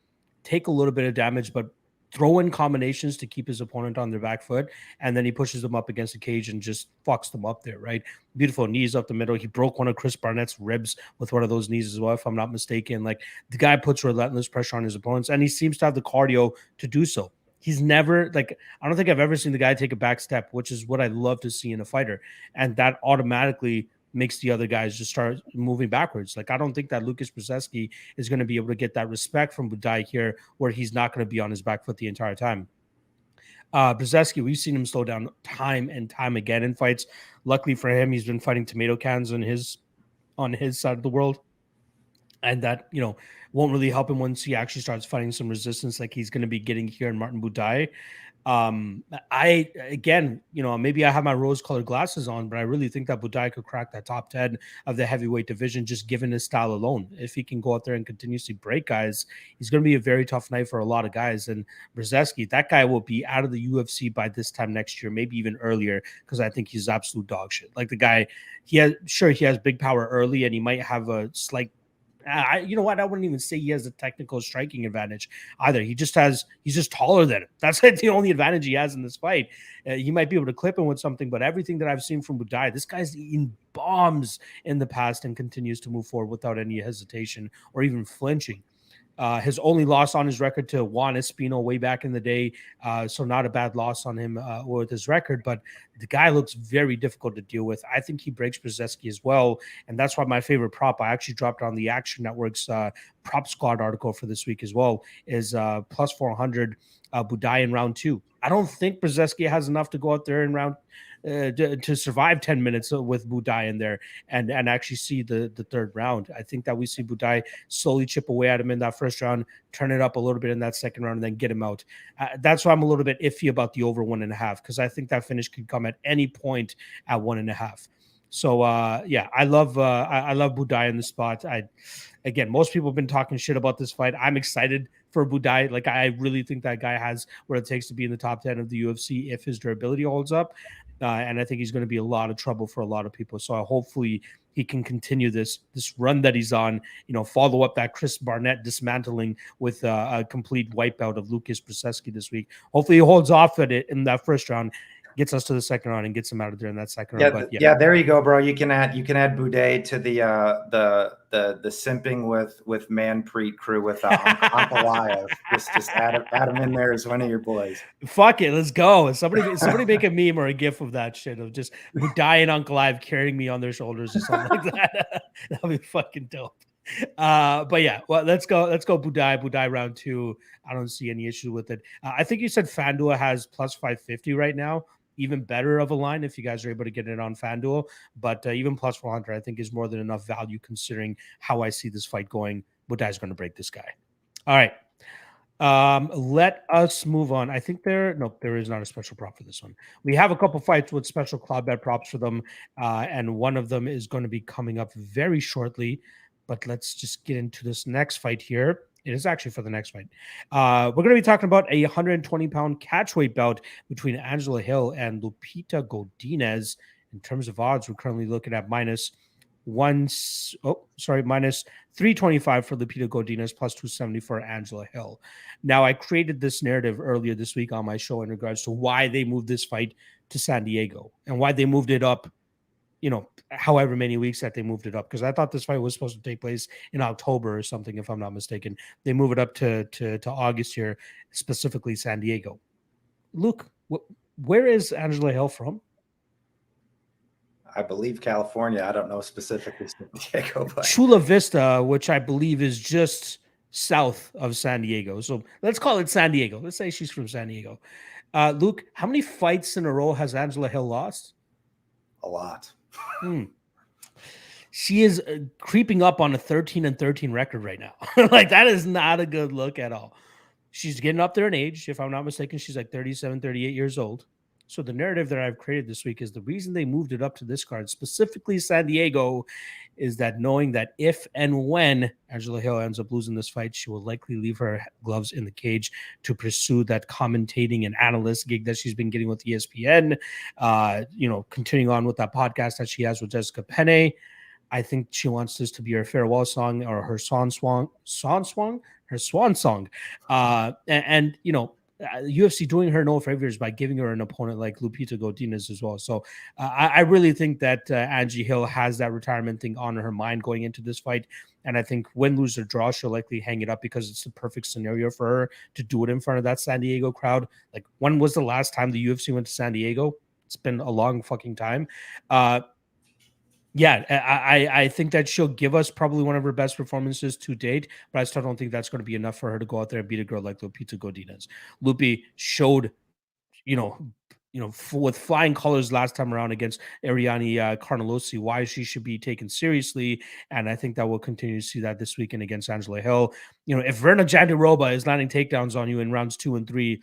take a little bit of damage, but throw in combinations to keep his opponent on their back foot, and then he pushes them up against the cage and just fucks them up there, right? Beautiful knees up the middle. He broke one of Chris Barnett's ribs with one of those knees as well, if I'm not mistaken. Like, the guy puts relentless pressure on his opponents, and he seems to have the cardio to do so. He's never, like, I don't think I've ever seen the guy take a back step, which is what I love to see in a fighter. And that automatically makes the other guys just start moving backwards. Like, I don't think that Lucas Brzezky is going to be able to get that respect from Buday here, where he's not going to be on his back foot the entire time. Brzezky, we've seen him slow down time and time again in fights. Luckily for him, he's been fighting tomato cans on his side of the world, and that, you know, won't really help him once he actually starts fighting some resistance like he's going to be getting here in Martin Buday. I, again, you know, maybe I have my rose-colored glasses on, but I really think that Buday could crack that top 10 of the heavyweight division just given his style alone. If he can go out there and continuously break guys, he's going to be a very tough night for a lot of guys. And Brzezky, that guy will be out of the UFC by this time next year, maybe even earlier, because I think he's absolute dog shit. Like, the guy, he has big power early, and he might have a slight, you know what? I wouldn't even say he has a technical striking advantage either. He's just taller than him. That's like the only advantage he has in this fight. He might be able to clip him with something, but everything that I've seen from Buday, this guy's eaten bombs in the past and continues to move forward without any hesitation or even flinching. His only loss on his record to Juan Espino way back in the day. So not a bad loss on him with his record, but the guy looks very difficult to deal with. I think he breaks Brzezky as well. And that's why my favorite prop, I actually dropped on the Action Network's prop squad article for this week as well, is plus 400 Buday in round 2. I don't think Brzezky has enough to go out there in round to survive 10 minutes with Buday in there and actually see the third round. I think that we see Buday slowly chip away at him in that first round, turn it up a little bit in that second round, and then get him out. That's why I'm a little bit iffy about the over 1.5, because I think that finish could come at any point at 1.5. So yeah, I love Buday in the spot. Again, most people have been talking shit about this fight. I'm excited for Buday. Like, I really think that guy has what it takes to be in the top 10 of the UFC if his durability holds up. And I think he's going to be a lot of trouble for a lot of people. So hopefully he can continue this run that he's on, you know, follow up that Chris Barnett dismantling with a complete wipeout of Lucas Brzezky this week. Hopefully he holds off at it in that first round, gets us to the second round, and gets him out of there in that second round. But yeah, there you go, bro. You can add Buday to the simping with Manpreet crew with Uncle Live. Just add him in there as one of your boys. Fuck it, let's go. Somebody make a meme or a gif of that shit of just Buday and Uncle Live carrying me on their shoulders or something like that. That'll be fucking dope. But yeah, well, let's go Buday round 2. I don't see any issue with it. I think you said FanDuel has plus 550 right now. Even better of a line if you guys are able to get it on FanDuel. But even plus 400, I think, is more than enough value considering how I see this fight going. Buday's going to break this guy. All right. Let us move on. I think there is not a special prop for this one. We have a couple fights with special cloud bet props for them. And one of them is going to be coming up very shortly. But let's just get into this next fight here. It is actually for the next fight. We're going to be talking about a 120-pound catchweight bout between Angela Hill and Lupita Godinez. In terms of odds, we're currently looking at minus 325 for Lupita Godinez, plus 270 for Angela Hill. Now, I created this narrative earlier this week on my show in regards to why they moved this fight to San Diego and why they moved it up, you know, however many weeks that they moved it up, because I thought this fight was supposed to take place in October or something, if I'm not mistaken. They move it up to August here, specifically San Diego. Luke, where is Angela Hill from? I believe California. I don't know specifically San Diego, but Chula Vista, which I believe is just south of San Diego. So let's call it San Diego. Let's say she's from San Diego. Luke, how many fights in a row has Angela Hill lost? A lot. She is creeping up on a 13-13 record right now. Like, that is not a good look at all. She's getting up there in age. If I'm not mistaken, she's like 37, 38 years old. So the narrative that I've created this week is the reason they moved it up to this card, specifically San Diego, is that knowing that if and when Angela Hill ends up losing this fight, she will likely leave her gloves in the cage to pursue that commentating and analyst gig that she's been getting with ESPN, you know, continuing on with that podcast that she has with Jessica Penne. I think she wants this to be her farewell song or her swan song. And you know, UFC doing her no favors by giving her an opponent like Lupita Godinez as well. So I really think that Angie Hill has that retirement thing on her mind going into this fight. And I think win, lose, or draw, she'll likely hang it up because it's the perfect scenario for her to do it in front of that San Diego crowd. Like, when was the last time the UFC went to San Diego? It's been a long fucking time. Yeah, I think that she'll give us probably one of her best performances to date, but I still don't think that's going to be enough for her to go out there and beat a girl like Lupita Godinez. Lupi showed, with flying colors last time around against Ariane Carnelosi, why she should be taken seriously, and I think that we'll continue to see that this weekend against Angela Hill. If Verna Jandiroba is landing takedowns on you in rounds 2 and 3,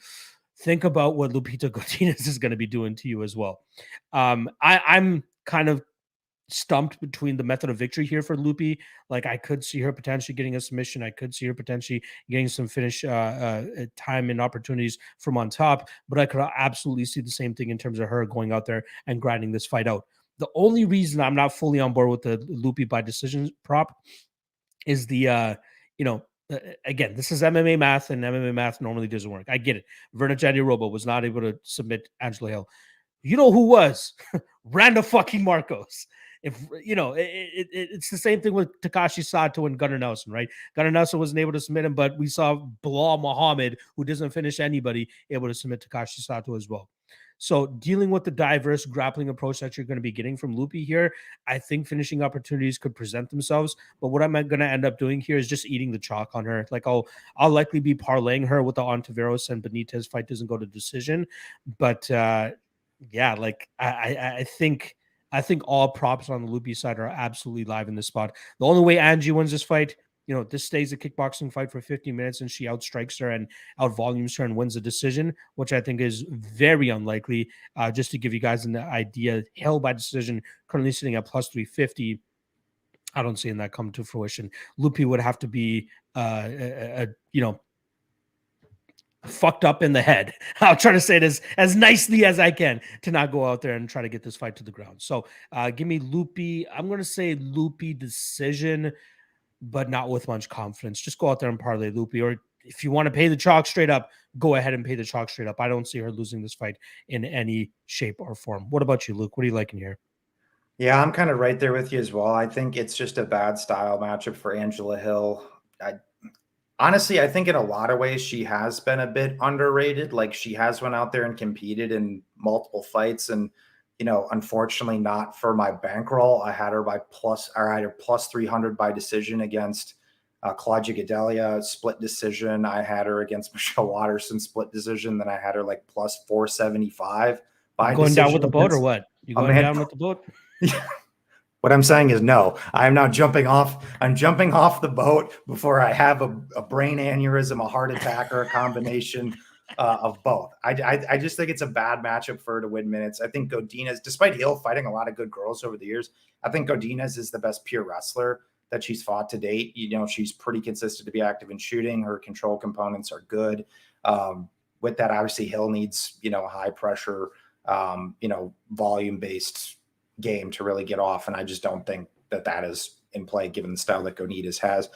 think about what Lupita Godinez is going to be doing to you as well. I'm kind of stumped between the method of victory here for Lupi. Like, I could see her potentially getting a submission. I could see her potentially getting some finish time and opportunities from on top, but I could absolutely see the same thing in terms of her going out there and grinding this fight out. The only reason I'm not fully on board with the Lupi by decision prop is the, again, this is MMA math, and MMA math normally doesn't work. I get it. Verna Jandiroba was not able to submit Angela Hill. You know who was? Randa fucking Marcos. If it's the same thing with Takashi Sato and Gunnar Nelson, right? Gunnar Nelson wasn't able to submit him, but we saw Bilal Muhammad, who doesn't finish anybody, able to submit Takashi Sato as well. So dealing with the diverse grappling approach that you're going to be getting from Lupi here, I think finishing opportunities could present themselves. But what I'm going to end up doing here is just eating the chalk on her. Like, I'll likely be parlaying her with the Tavares and Benitez fight doesn't go to decision. But yeah, like I think all props on the Lupi side are absolutely live in this spot. The only way Angie wins this fight, this stays a kickboxing fight for 50 minutes and she outstrikes her and outvolumes her and wins a decision, which I think is very unlikely. Just to give you guys an idea, Hill by decision currently sitting at plus 350. I don't see that come to fruition. Lupi would have to be, fucked up in the head. I'll try to say it as nicely as I can to not go out there and try to get this fight to the ground. So give me Lupi. I'm going to say Lupi decision, but not with much confidence. Just go out there and parlay Lupi. Or if you want to pay the chalk straight up, go ahead and pay the chalk straight up. I don't see her losing this fight in any shape or form. What about you, Luke? What are you liking here? Yeah, I'm kind of right there with you as well. I think it's just a bad style matchup for Angela Hill. Honestly, I think in a lot of ways she has been a bit underrated. Like, she has went out there and competed in multiple fights, and unfortunately not for my bankroll. I had her plus 300 by decision against Claudia Gadelia, split decision. I had her against Michelle Watterson, split decision. Then I had her like plus 475 by going decision. Down with the boat or what? You going down with the boat? Yeah. What I'm saying is no, I'm not jumping off. I'm jumping off the boat before I have a brain aneurysm, a heart attack, or a combination of both. I just think it's a bad matchup for her to win minutes. I think Godinez, despite Hill fighting a lot of good girls over the years, I think Godinez is the best pure wrestler that she's fought to date. She's pretty consistent to be active in shooting. Her control components are good. With that, obviously Hill needs, high pressure, volume based game to really get off. And I just don't think that is in play given the style that Godinez has.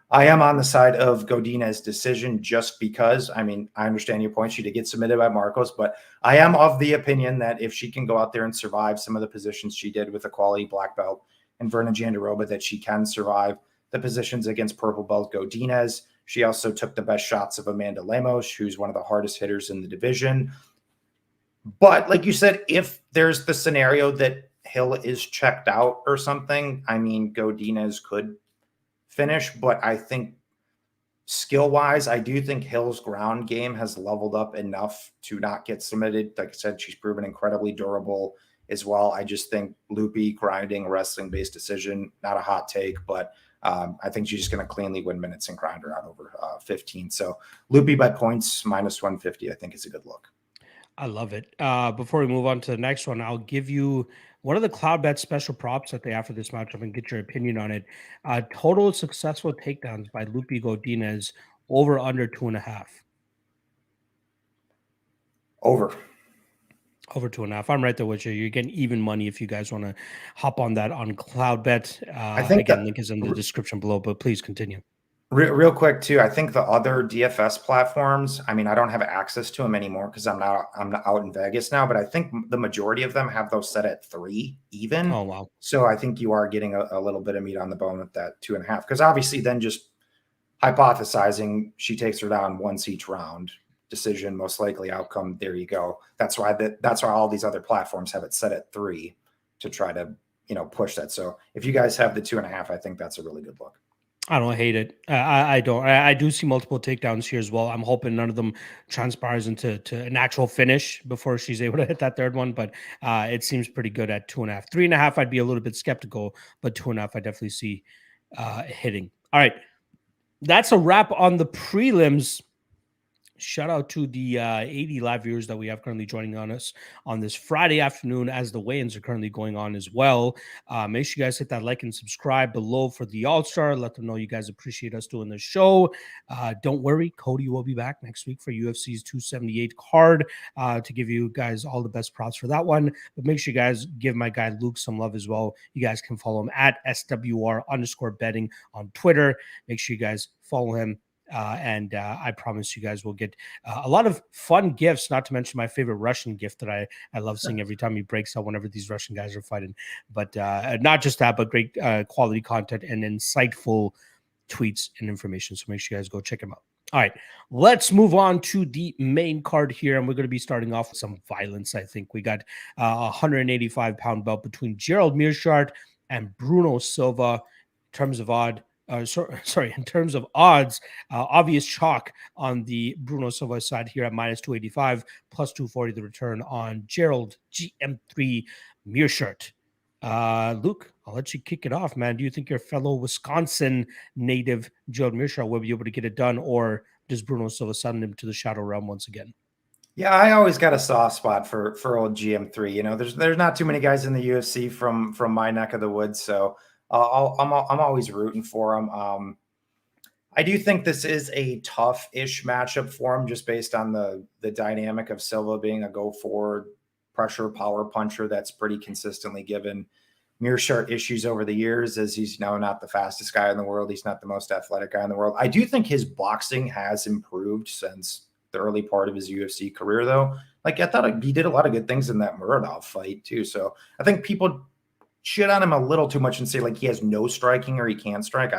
I am on the side of Godinez's decision just because, I understand your point. She did get submitted by Marcos, but I am of the opinion that if she can go out there and survive some of the positions she did with a quality black belt and Verna Jandiroba, that she can survive the positions against purple belt Godinez. She also took the best shots of Amanda Lemos, who's one of the hardest hitters in the division. But like you said, if there's the scenario that Hill is checked out or something, Godinez could finish, but I think skill-wise, I do think Hill's ground game has leveled up enough to not get submitted. Like I said, she's proven incredibly durable as well. I just think Lupi grinding, wrestling-based decision, not a hot take, but I think she's just going to cleanly win minutes and grind her out over 15. So Lupi by points, minus 150, I think is a good look. I love it. Before we move on to the next one, I'll give you one of the CloudBet special props that they have for this matchup and get your opinion on it. Total successful takedowns by Lupi Godinez over under 2.5. Over 2.5. I'm right there with you. You're getting even money if you guys want to hop on that on CloudBet. I think again, link is in the description below, but please continue. Real quick too, I think the other DFS platforms, I mean, I don't have access to them anymore because I'm not out in Vegas now, but I think the majority of them have those set at 3 even. Oh, wow. So I think you are getting a little bit of meat on the bone with that 2.5, because obviously then just hypothesizing she takes her down once each round, decision, most likely outcome. There you go. That's why all these other platforms have it set at 3 to try to, push that. So if you guys have the 2.5, I think that's a really good look. I don't hate it. I don't. I do see multiple takedowns here as well. I'm hoping none of them transpires into an actual finish before she's able to hit that third one. But it seems pretty good at 2.5. 3.5, I'd be a little bit skeptical, but 2.5, I definitely see hitting. All right. That's a wrap on the prelims. Shout out to the 80 live viewers that we have currently joining on us on this Friday afternoon as the weigh-ins are currently going on as well. Make sure you guys hit that like and subscribe below for the All-Star. Let them know you guys appreciate us doing the show. Don't worry, Cody will be back next week for UFC's 278 card to give you guys all the best props for that one. But make sure you guys give my guy Luke some love as well. You guys can follow him at SWR_betting on Twitter. Make sure you guys follow him. And I promise you guys will get a lot of fun gifts, not to mention my favorite Russian gift that I love seeing every time he breaks out whenever these Russian guys are fighting. But not just that, but great quality content and insightful tweets and information. So make sure you guys go check him out. All right, let's move on to the main card here. And we're going to be starting off with some violence, I think. We got a 185-pound belt between Gerald Meerschaert and Bruno Silva. In terms of in terms of odds, obvious chalk on the Bruno Silva side here at -285, plus 240 the return on Gerald GM3 Meerschaert. Luke, I'll let you kick it off, man. Do you think your fellow Wisconsin native Gerald Meerschaert will be able to get it done, or does Bruno Silva send him to the shadow realm once again? Yeah, I always got a soft spot for old GM3. There's not too many guys in the UFC from my neck of the woods, so I'm always rooting for him. I do think this is a tough-ish matchup for him, just based on the dynamic of Silva being a go-forward pressure power puncher that's pretty consistently given Meerschaert issues over the years, as he's now not the fastest guy in the world. He's not the most athletic guy in the world. I do think his boxing has improved since the early part of his UFC career, though. Like, I thought he did a lot of good things in that Muradov fight, too. So I think people shit on him a little too much and say like he has no striking or he can't strike.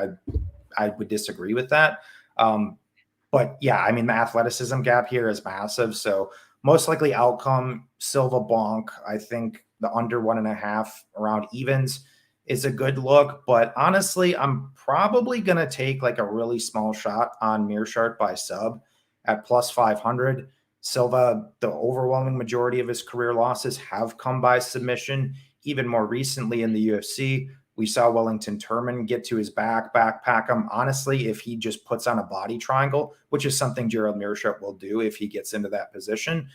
I would disagree with that. But yeah, I mean, the athleticism gap here is massive. So most likely outcome, Silva bonk. I think the under 1.5 around evens is a good look. But honestly, I'm probably going to take like a really small shot on Meerschaert by sub at plus 500. Silva, the overwhelming majority of his career losses have come by submission. Even more recently in the UFC, we saw Wellington Turman get to his backpack him. Honestly, if he just puts on a body triangle, which is something Gerald Meerschaert will do if he gets into that position,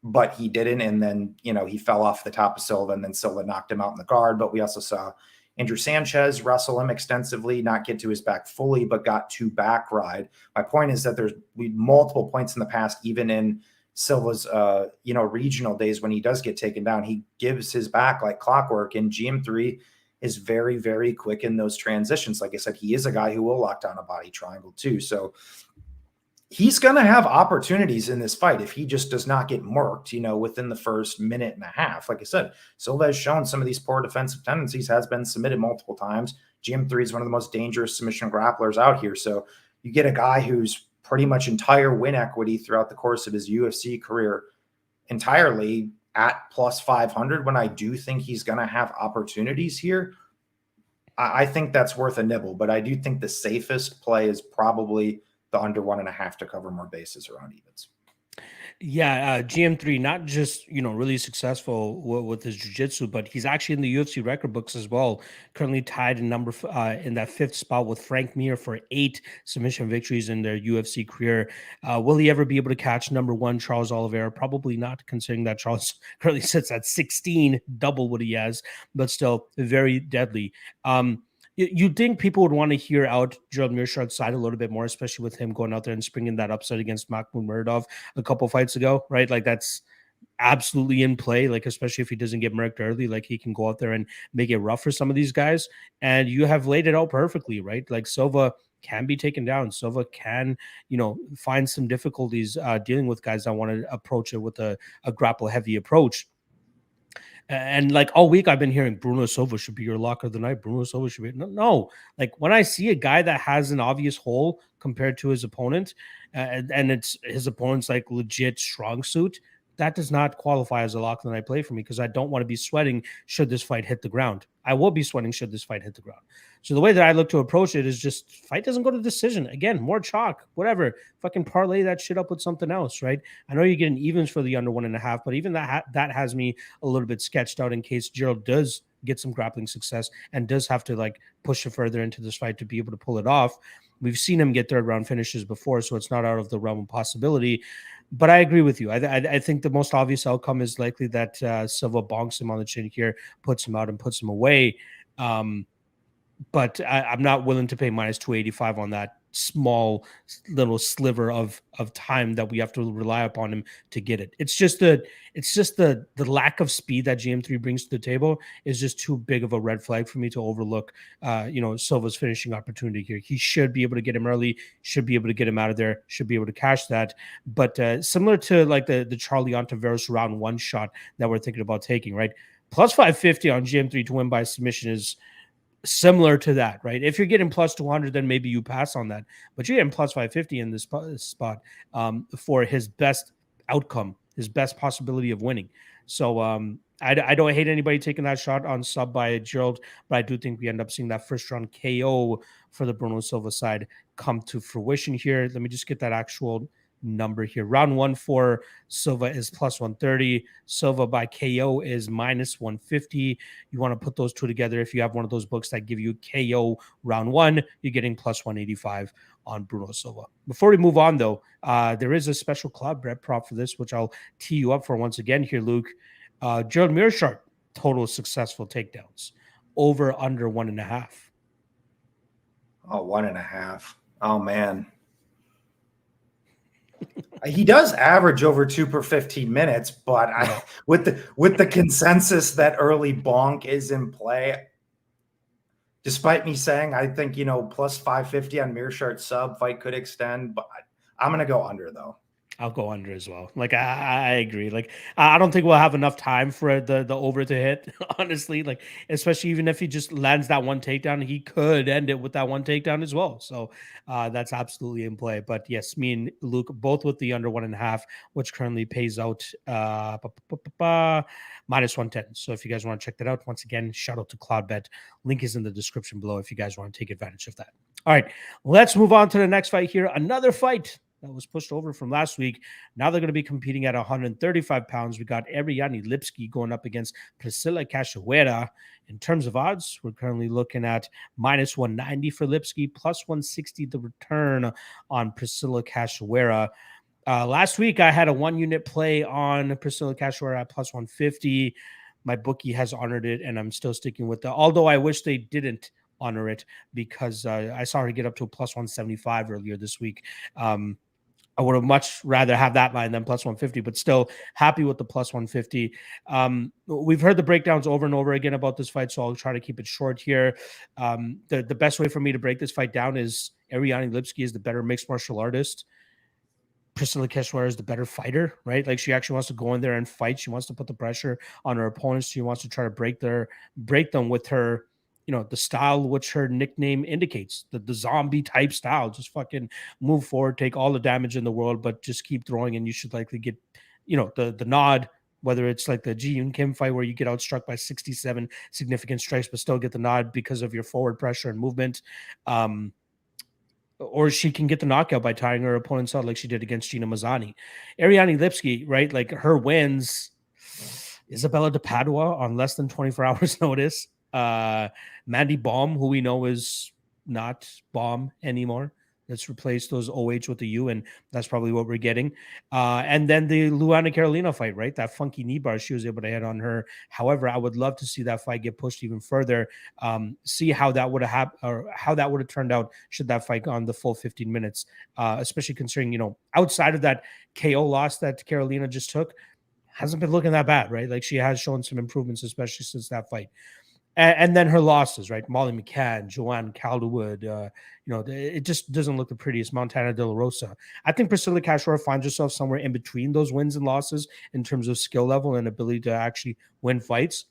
but he didn't. And then, he fell off the top of Silva, and then Silva knocked him out in the guard. But we also saw Andrew Sanchez wrestle him extensively, not get to his back fully, but got to back ride. My point is that there's multiple points in the past, even in Silva's, regional days when he does get taken down, he gives his back like clockwork, and GM3 is very, very quick in those transitions. Like I said, he is a guy who will lock down a body triangle too. So he's going to have opportunities in this fight if he just does not get murked, within the first minute and a half. Like I said, Silva has shown some of these poor defensive tendencies, has been submitted multiple times. GM3 is one of the most dangerous submission grapplers out here. So you get a guy who's pretty much entire win equity throughout the course of his UFC career entirely at plus 500, when I do think he's going to have opportunities here. I think that's worth a nibble, but I do think the safest play is probably the under 1.5 to cover more bases around evens. Yeah, GM3, not just, really successful with his jiu-jitsu, but he's actually in the UFC record books as well. Currently tied in in that 5th spot with Frank Mir for 8 submission victories in their UFC career. Will he ever be able to catch number 1 Charles Oliveira? Probably not, considering that Charles currently sits at 16, double what he has, but still very deadly. You'd think people would want to hear out Gerald Meerschaert's side a little bit more, especially with him going out there and springing that upset against Mahmoud Muradov a couple fights ago, right? Like, that's absolutely in play, like, especially if he doesn't get murked early, like, he can go out there and make it rough for some of these guys. And you have laid it out perfectly, right? Like, Silva can be taken down. Silva can, find some difficulties dealing with guys that want to approach it with a grapple heavy approach. And like all week, I've been hearing Bruno Silva should be your lock of the night. Bruno Silva should be no. Like when I see a guy that has an obvious hole compared to his opponent, and it's his opponent's like legit strong suit, that does not qualify as a lock of the night play for me because I don't want to be sweating should this fight hit the ground. I will be sweating should this fight hit the ground. So the way that I look to approach it is just fight doesn't go to decision. Again, more chalk, whatever. Fucking parlay that shit up with something else, right? I know you're getting evens for the under 1.5, but even that has me a little bit sketched out in case Gerald does get some grappling success and does have to like push it further into this fight to be able to pull it off. We've seen him get third round finishes before, so it's not out of the realm of possibility. But I agree with you. I think the most obvious outcome is likely that Silva bonks him on the chin here, puts him out, and puts him away. But I'm not willing to pay minus 285 on that small little sliver of time that we have to rely upon him to get it. It's just the lack of speed that GM3 brings to the table is just too big of a red flag for me to overlook. Silva's finishing opportunity here. He should be able to get him early, should be able to get him out of there, should be able to cash that. But similar to like the Charlie on Tavares round one shot that we're thinking about taking, right? Plus 550 on GM3 to win by submission is similar to that, right? If you're getting plus 200, then maybe you pass on that. But you're getting plus 550 in this spot for his best outcome, his best possibility of winning. So I don't hate anybody taking that shot on sub by Gerald, but I do think we end up seeing that first round KO for the Bruno Silva side come to fruition here. Let me just get that actual number here. Round one for Silva is plus 130. Silva by KO is minus 150. You want to put those two together. If you have one of those books that give you KO round one, you're getting plus 185 on Bruno Silva. Before we move on, though, there is a special club bet prop for this, which I'll tee you up for once again here, Luke. Gerald Meerschaert, total successful takedowns. Over under 1.5. Oh, 1.5. Oh, man. He does average over 2 per 15 minutes, but with the consensus that early bonk is in play, despite me saying I think plus 550 on Meerschaert sub fight could extend, but I'm gonna go under though. I'll go under as well. Like I agree. Like I don't think we'll have enough time for the over to hit. Honestly, like especially even if he just lands that one takedown, he could end it with that one takedown as well. So that's absolutely in play. But yes, me and Luke both with the under 1.5, which currently pays out minus 110. So if you guys want to check that out, once again, shout out to CloudBet. Link is in the description below if you guys want to take advantage of that. All right, let's move on to the next fight here. Another fight that was pushed over from last week. Now they're going to be competing at 135 pounds. We got Ariane Lipski going up against Priscilla Cachoeira. In terms of odds, we're currently looking at minus 190 for Lipski, plus 160 the return on Priscilla Cachoeira. Last week, I had a 1-unit play on Priscilla Cachoeira at plus 150. My bookie has honored it, and I'm still sticking with it. Although I wish they didn't honor it because I saw her get up to a plus 175 earlier this week. I would have much rather have that line than plus 150, but still happy with the plus 150. We've heard the breakdowns over and over again about this fight, so I'll try to keep it short here. The best way for me to break this fight down is Ariane Lipski is the better mixed martial artist. Priscilla Cachoeira is the better fighter, right? Like she actually wants to go in there and fight. She wants to put the pressure on her opponents. She wants to try to break them with her, the style which her nickname indicates, the zombie type style. Just fucking move forward, take all the damage in the world, but just keep throwing, and you should likely get, the nod, whether it's like the Ji Yoon Kim fight where you get outstruck by 67 significant strikes, but still get the nod because of your forward pressure and movement. Or she can get the knockout by tying her opponents out like she did against Gina Mazzani. Ariane Lipski, right? Like her wins, Isabella de Padua on less than 24 hours notice. Mandy Baum, who we know is not Baum anymore. Let's replace those OH with the U, and that's probably what we're getting. And then the Luana Carolina fight, right? That funky knee bar she was able to hit on her. However, I would love to see that fight get pushed even further. See how that would have happened, or how that would have turned out should that fight gone the full 15 minutes. Especially considering, outside of that KO loss that Carolina just took, hasn't been looking that bad, right? Like she has shown some improvements, especially since that fight. And then her losses, right? Molly McCann, Joanne Calderwood, it just doesn't look the prettiest. Montana De La Rosa. I think Priscilla Cachoeira finds herself somewhere in between those wins and losses in terms of skill level and ability to actually win fights.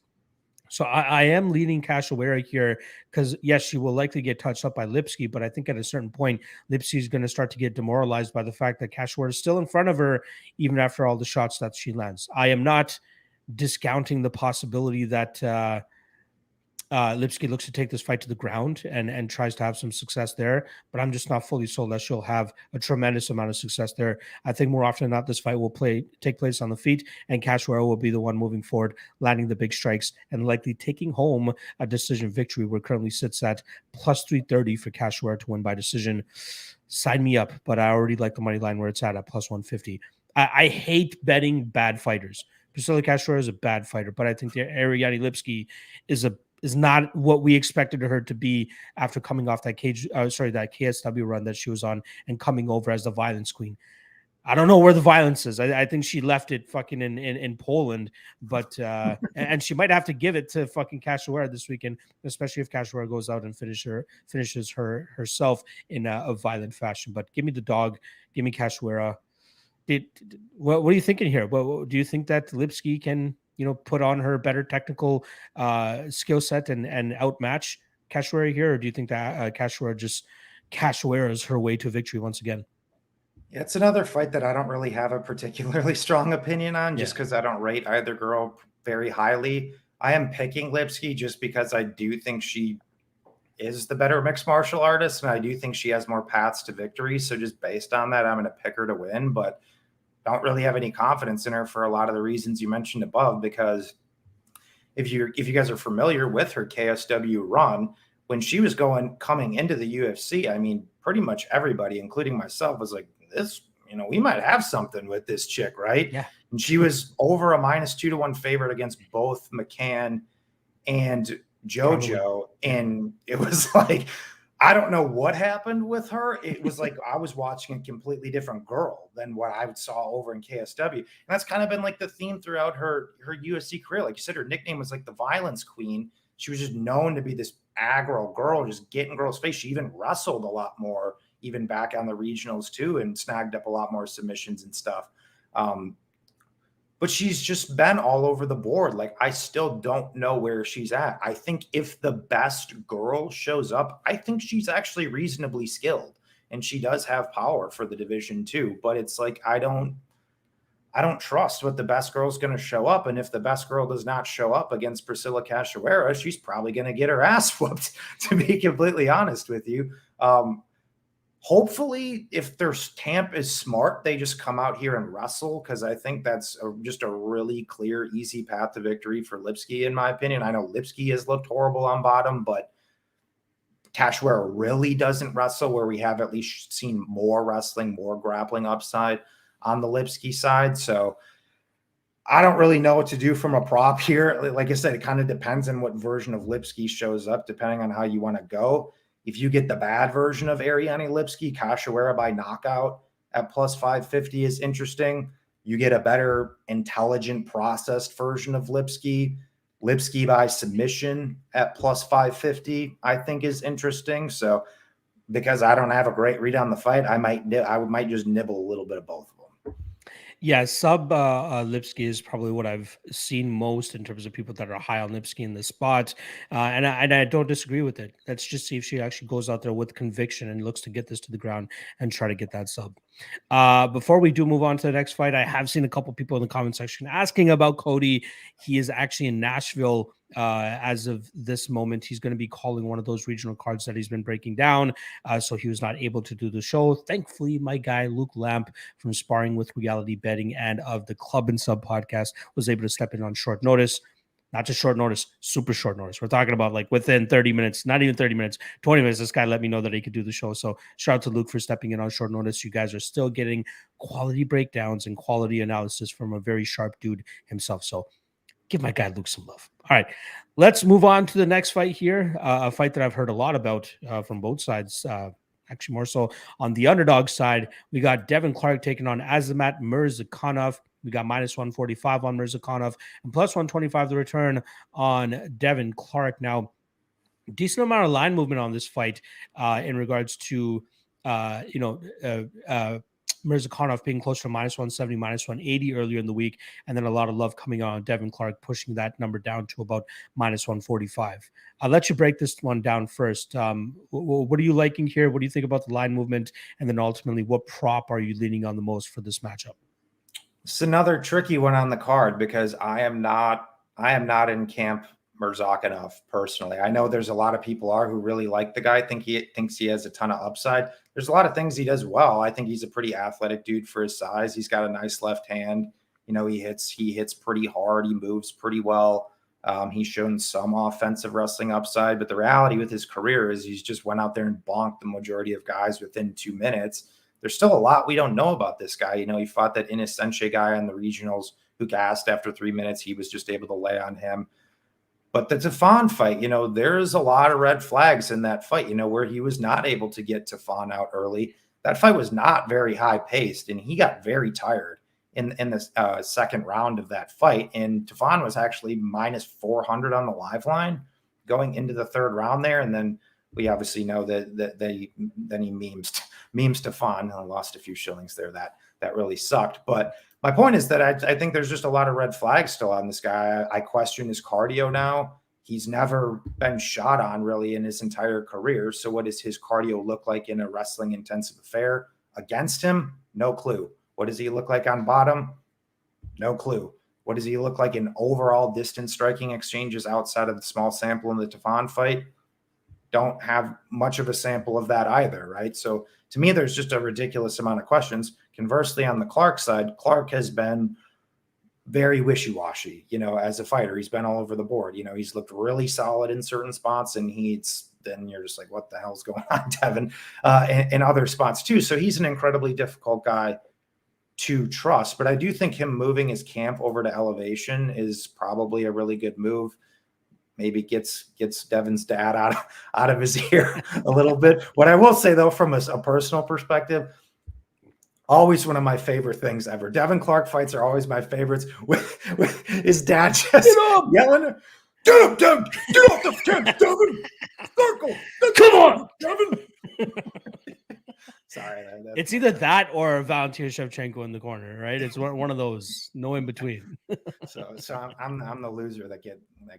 So I am leaning Cachoeira here because, yes, she will likely get touched up by Lipski, but I think at a certain point, Lipski is going to start to get demoralized by the fact that Cachoeira is still in front of her, even after all the shots that she lands. I am not discounting the possibility that Lipski looks to take this fight to the ground and tries to have some success there, but I'm just not fully sold that she'll have a tremendous amount of success there. I think more often than not, this fight will take place on the feet, and Cachoeira will be the one moving forward, landing the big strikes, and likely taking home a decision victory, where it currently sits at plus 330 for Cachoeira to win by decision. Sign me up, but I already like the money line where it's at plus 150. I hate betting bad fighters. Priscilla Cachoeira is a bad fighter, but I think Ariane Lipski is not what we expected her to be after coming off that that KSW run that she was on and coming over as the violence queen. I don't know where the violence is. I think she left it fucking in Poland, but and she might have to give it to fucking Cachoeira this weekend, especially if Cachoeira goes out and finishes herself in a violent fashion. But give me the dog, give me Cachoeira. What are you thinking here? What do you think that Lipski can put on her better technical skill set and outmatch Cachoeira here, or do you think that Cachoeira is her way to victory once again? Yeah, it's another fight that I don't really have a particularly strong opinion on, just because I don't rate either girl very highly. I am picking Lipski just because I do think she is the better mixed martial artist, and I do think she has more paths to victory. So just based on that, I'm going to pick her to win, but don't really have any confidence in her for a lot of the reasons you mentioned above, because if you guys are familiar with her KSW run, when she was coming into the UFC, I mean, pretty much everybody, including myself, was like, this, we might have something with this chick, right? Yeah. And she was over a -2-1 favorite against both McCann and JoJo. And it was like, I don't know what happened with her. It was like I was watching a completely different girl than what I saw over in KSW. And that's kind of been like the theme throughout her UFC career. Like you said, her nickname was like the violence queen. She was just known to be this aggro girl, just getting girls' face. She even wrestled a lot more, even back on the regionals too, and snagged up a lot more submissions and stuff. But she's just been all over the board. Like, I still don't know where she's at. I think if the best girl shows up, I think she's actually reasonably skilled, and she does have power for the division too. But it's like, I don't trust what the best girl's going to show up. And if the best girl does not show up against Priscilla Cachoeira, she's probably going to get her ass whooped, to be completely honest with you. Hopefully, if their camp is smart, they just come out here and wrestle, because I think that's just a really clear, easy path to victory for Lipski, in my opinion. I know Lipski has looked horrible on bottom, but Cachoeira really doesn't wrestle, where we have at least seen more wrestling, more grappling upside on the Lipski side. So I don't really know what to do from a prop here. Like I said, it kind of depends on what version of Lipski shows up, depending on how you want to go. If you get the bad version of Ariane Lipski, Cachoeira by knockout at plus 550 is interesting. You get a better, intelligent, processed version of Lipski by submission at plus 550, I think is interesting. So because I don't have a great read on the fight, I might just nibble a little bit of both of them. Yeah, sub Lipski is probably what I've seen most in terms of people that are high on Lipski in this spot. And I don't disagree with it. Let's just see if she actually goes out there with conviction and looks to get this to the ground and try to get that sub. Before we do move on to the next fight, I have seen a couple people in the comment section asking about Cody. He is actually in Nashville as of this moment. He's going to be calling one of those regional cards that he's been breaking down. So he was not able to do the show. Thankfully, my guy Luke Lamp from Sparring with Reality Betting and of the Club and Sub podcast was able to step in on short notice. Not just short notice, super short notice. We're talking about like within 30 minutes, not even 30 minutes, 20 minutes. This guy let me know that he could do the show. So shout out to Luke for stepping in on short notice. You guys are still getting quality breakdowns and quality analysis from a very sharp dude himself. So give my guy Luke some love. All right, let's move on to the next fight here. A fight that I've heard a lot about from both sides. Actually, more so on the underdog side. We got Devin Clark taking on Azamat Mirzakanov. We got minus 145 on Mirzakanov and plus 125 the return on Devin Clark. Now, decent amount of line movement on this fight in regards to Mirzakanov being closer to minus 170, minus 180 earlier in the week, and then a lot of love coming on Devin Clark, pushing that number down to about minus 145. I'll let you break this one down first. What are you liking here? What do you think about the line movement? And then ultimately, what prop are you leaning on the most for this matchup? It's another tricky one on the card because I am not in camp Mirzakanov personally. I know there's a lot of people who really like the guy, thinks he has a ton of upside. There's a lot of things he does well. I think he's a pretty athletic dude for his size. He's got a nice left hand. You know, he hits pretty hard. He moves pretty well. He's shown some offensive wrestling upside, but the reality with his career is he's just went out there and bonked the majority of guys within 2 minutes. There's still a lot we don't know about this guy. You know, he fought that Inocencio guy on the regionals who gassed after 3 minutes. He was just able to lay on him. But the Tafon fight, you know, there's a lot of red flags in that fight, you know, where he was not able to get Tafon out early. That fight was not very high paced, and he got very tired in the second round of that fight. And Tafon was actually minus 400 on the live line going into the third round there. And then we obviously know that he memes Tafon and lost a few shillings there. That really sucked. But my point is that I think there's just a lot of red flags still on this guy. I question his cardio now. He's never been shot on really in his entire career. So what does his cardio look like in a wrestling intensive affair against him? No clue. What does he look like on bottom? No clue. What does he look like in overall distance striking exchanges outside of the small sample in the Tafon fight? Don't have much of a sample of that either, right? So to me, there's just a ridiculous amount of questions. Conversely, on the Clark side, Clark has been very wishy-washy, you know, as a fighter. He's been all over the board. You know, he's looked really solid in certain spots, and then you're just like, what the hell's going on, Devin? In other spots too. So he's an incredibly difficult guy to trust. But I do think him moving his camp over to elevation is probably a really good move. Maybe gets Devin's dad out of his ear a little bit. What I will say, though, from a personal perspective, always one of my favorite things ever. Devin Clark fights are always my favorites. With his dad just yelling, "Get up, Devin! Get off the fence, Devin! Circle! Come on, Devin!" Sorry, it's either that or Valentina Shevchenko in the corner, right? It's one of those, no in between. So I'm the loser that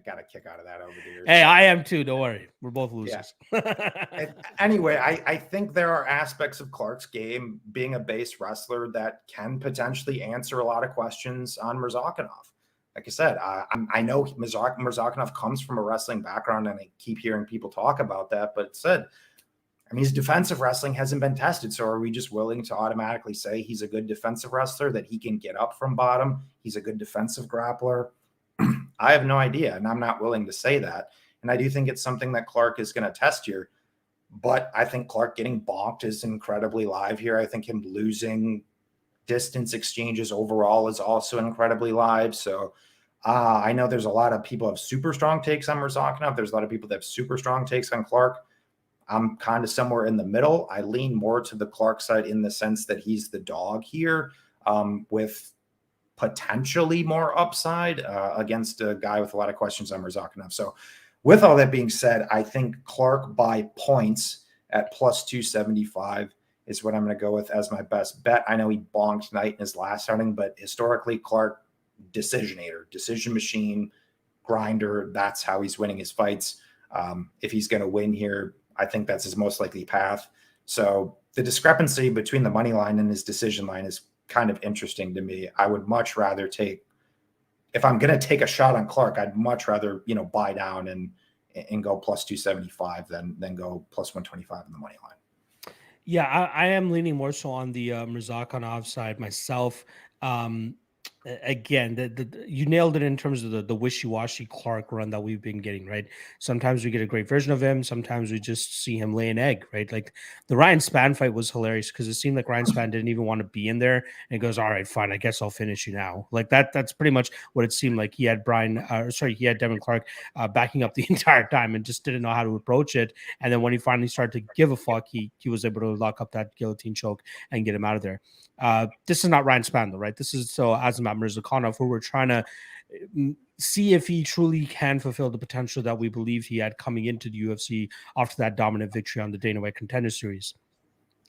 got a kick out of that over the years. Hey, I am too. Don't worry, we're both losers. Yeah. Anyway, I think there are aspects of Clark's game, being a base wrestler, that can potentially answer a lot of questions on Mirzakanov. Like I said, I know Mirzakanov comes from a wrestling background, and I keep hearing people talk about that. But his defensive wrestling hasn't been tested. So are we just willing to automatically say he's a good defensive wrestler, that he can get up from bottom? He's a good defensive grappler? I have no idea, and I'm not willing to say that. And I do think it's something that Clark is going to test here. But I think Clark getting bonked is incredibly live here. I think him losing distance exchanges overall is also incredibly live. So I know there's a lot of people have super strong takes on Mirzakanov. There's a lot of people that have super strong takes on Clark. I'm kind of somewhere in the middle. I lean more to the Clark side in the sense that he's the dog here, with potentially more upside against a guy with a lot of questions on Mirzakanov. So with all that being said, I think Clark by points at plus 275 is what I'm going to go with as my best bet. I know he bonked Knight in his last outing, but historically, Clark, decisionator, decision machine, grinder. That's how he's winning his fights. If he's going to win here, I think that's his most likely path. So the discrepancy between the money line and his decision line is kind of interesting to me. I would much rather if I'm going to take a shot on Clark, I'd much rather, buy down and go plus 275 than go plus 125 in the money line. Yeah, I am leaning more so on the Mirzakanov side myself. Again, you nailed it in terms of the wishy-washy Clark run that we've been getting, right? Sometimes we get a great version of him. Sometimes we just see him lay an egg, right? Like the Ryan Spann fight was hilarious because it seemed like Ryan Spann didn't even want to be in there. And he goes, all right, fine, I guess I'll finish you now. Like that's pretty much what it seemed like. He had Devin Clark backing up the entire time and just didn't know how to approach it. And then when he finally started to give a fuck, he was able to lock up that guillotine choke and get him out of there. This is not Ryan Spann though, right? This is so Azamat Azamat Mirzakanov, who we're trying to see if he truly can fulfill the potential that we believe he had coming into the UFC after that dominant victory on the Dana White Contender Series.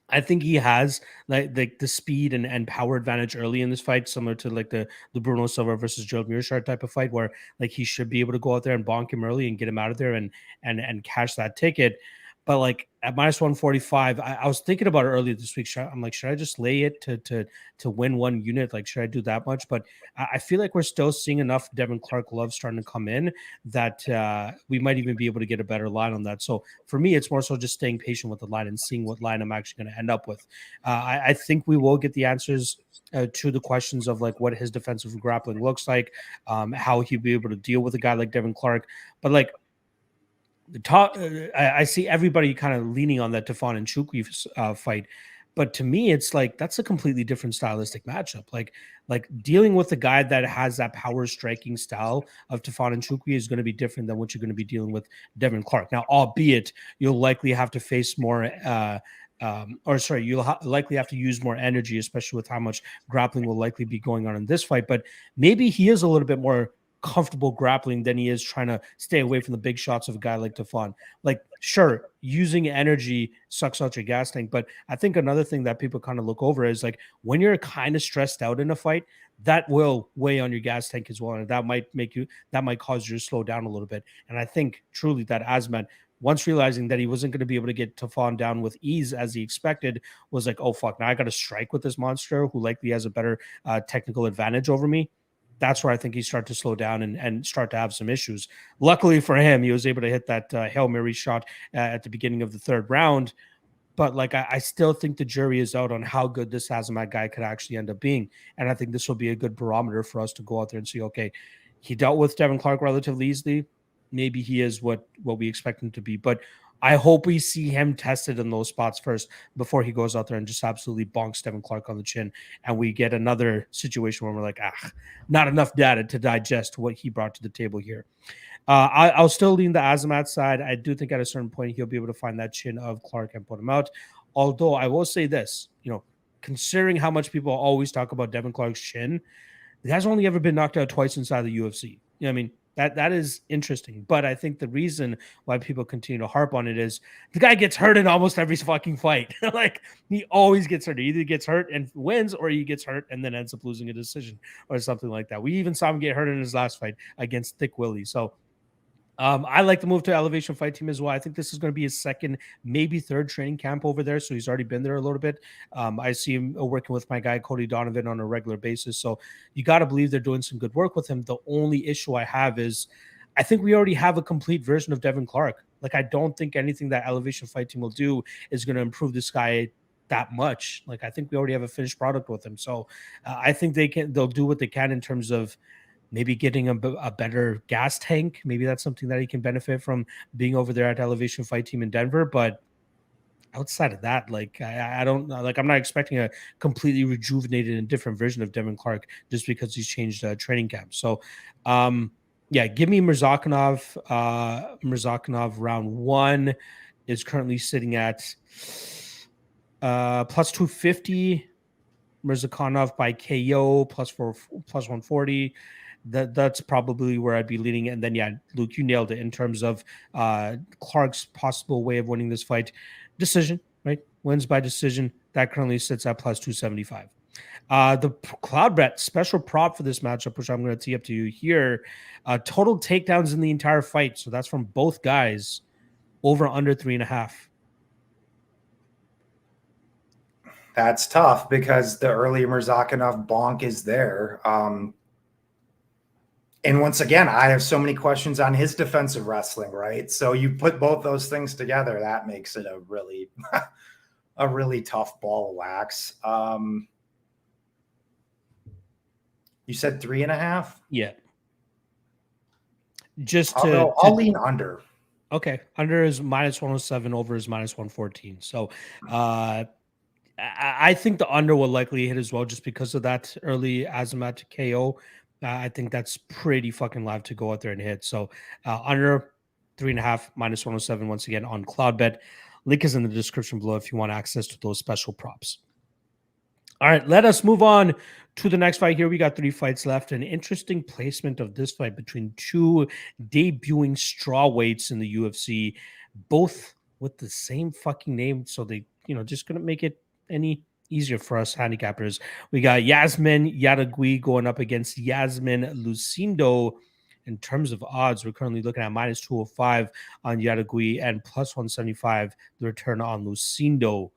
I think he has like the speed and power advantage early in this fight, similar to like the Bruno Silva versus Joe Meerschaert type of fight, where like he should be able to go out there and bonk him early and get him out of there and cash that ticket. But like at minus 145, I was thinking about it earlier this week. I'm like, should I just lay it to win one unit? Like, should I do that much? But I feel like we're still seeing enough Devin Clark love starting to come in that we might even be able to get a better line on that. So for me, it's more so just staying patient with the line and seeing what line I'm actually going to end up with. I think we will get the answers to the questions of like what his defensive grappling looks like, how he'll be able to deal with a guy like Devin Clark. But like, the top, I see everybody kind of leaning on that Tafon and Chukwi fight, but to me, it's like that's a completely different stylistic matchup. Like dealing with a guy that has that power striking style of Tafon and Chukwi is going to be different than what you're going to be dealing with Devin Clark. Now, albeit you'll likely have to face more. You'll likely have to use more energy, especially with how much grappling will likely be going on in this fight. But maybe he is a little bit more comfortable grappling than he is trying to stay away from the big shots of a guy like Tafon. Like, sure, using energy sucks out your gas tank, but I think another thing that people kind of look over is like when you're kind of stressed out in a fight, that will weigh on your gas tank as well, and that might cause you to slow down a little bit. And I think truly that Azamat, once realizing that he wasn't going to be able to get Tafon down with ease as he expected, was like, oh fuck, now I got to strike with this monster who likely has a better technical advantage over me. That's where I think he started to slow down and start to have some issues. Luckily for him, he was able to hit that Hail Mary shot at the beginning of the third round. But like, I still think the jury is out on how good this Azamat guy could actually end up being. And I think this will be a good barometer for us to go out there and see, okay, he dealt with Devin Clark relatively easily. Maybe he is what we expect him to be. But I hope we see him tested in those spots first before he goes out there and just absolutely bonks Devin Clark on the chin. And we get another situation where we're like, not enough data to digest what he brought to the table here. I'll still lean the Azamat side. I do think at a certain point he'll be able to find that chin of Clark and put him out. Although I will say this, considering how much people always talk about Devin Clark's chin, he has only ever been knocked out twice inside the UFC. You know what I mean? That is interesting. But I think the reason why people continue to harp on it is the guy gets hurt in almost every fucking fight. Like, he always gets hurt. He either gets hurt and wins, or he gets hurt and then ends up losing a decision or something like that. We even saw him get hurt in his last fight against Thick Willie. So I like to move to Elevation Fight Team as well. I think this is going to be his second, maybe third training camp over there. So he's already been there a little bit. I see him working with my guy, Cody Donovan, on a regular basis. So you got to believe they're doing some good work with him. The only issue I have is I think we already have a complete version of Devin Clark. Like, I don't think anything that Elevation Fight Team will do is going to improve this guy that much. Like, I think we already have a finished product with him. So I think they'll do what they can in terms of maybe getting a better gas tank. Maybe that's something that he can benefit from being over there at Elevation Fight Team in Denver. But outside of that, like, I don't like, I'm not expecting a completely rejuvenated and different version of Devin Clark just because he's changed training camp. So, yeah, give me Mirzakanov. Mirzakanov round one is currently sitting at plus 250. Mirzakanov by KO plus 140. That's probably where I'd be leaning. And then, yeah, Luke, you nailed it in terms of Clark's possible way of winning this fight. Decision, right? Wins by decision. That currently sits at plus 275. The CloudBet special prop for this matchup, which I'm going to tee up to you here, total takedowns in the entire fight. So that's from both guys, over under 3.5. That's tough because the early Mirzakanov bonk is there. And once again, I have so many questions on his defensive wrestling, right? So you put both those things together, that makes it a really, a really tough ball of wax. You said 3.5? Yeah. I'll lean under. Okay. Under is minus 107, over is minus 114. So I think the under will likely hit as well just because of that early Azamat KO. I think that's pretty fucking live to go out there and hit. So under 3.5, minus 107 once again on CloudBet. Link is in the description below if you want access to those special props. All right, let us move on to the next fight here. We got 3 fights left. An interesting placement of this fight between 2 debuting strawweights in the UFC, both with the same fucking name. So they, just couldn't make it any easier for us handicappers. We got Yasmin Yadagui going up against Yasmin Lucindo. In terms of odds, we're currently looking at minus 205 on Yadagui and plus 175 the return on Lucindo.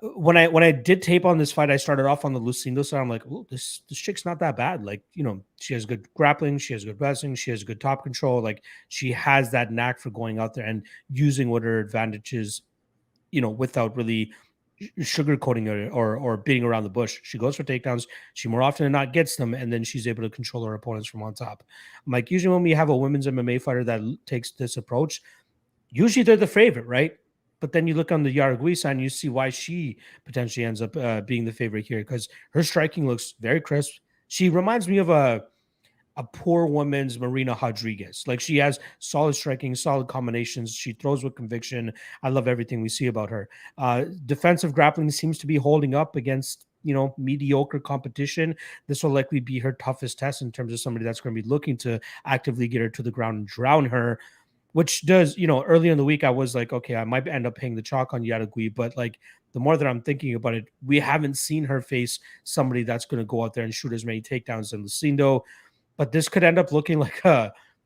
When I did tape on this fight, I started off on the Lucindo side. I'm like, oh, this chick's not that bad. Like, she has good grappling, she has good wrestling, she has good top control. Like, she has that knack for going out there and using what her advantages, without really sugarcoating it or beating around the bush. She goes for takedowns. She more often than not gets them, and then she's able to control her opponents from on top. I'm like, usually when we have a women's MMA fighter that takes this approach, usually they're the favorite, right? But then you look on the Yaragui side and you see why she potentially ends up being the favorite here, because her striking looks very crisp. She reminds me of a poor woman's Marina Rodriguez. Like, she has solid striking, solid combinations. She throws with conviction. I love everything we see about her. Defensive grappling seems to be holding up against, mediocre competition. This will likely be her toughest test in terms of somebody that's going to be looking to actively get her to the ground and drown her. Which does, early in the week, I was like, okay, I might end up paying the chalk on Yadagui, but like, the more that I'm thinking about it, we haven't seen her face somebody that's going to go out there and shoot as many takedowns as Lucindo. But this could end up looking like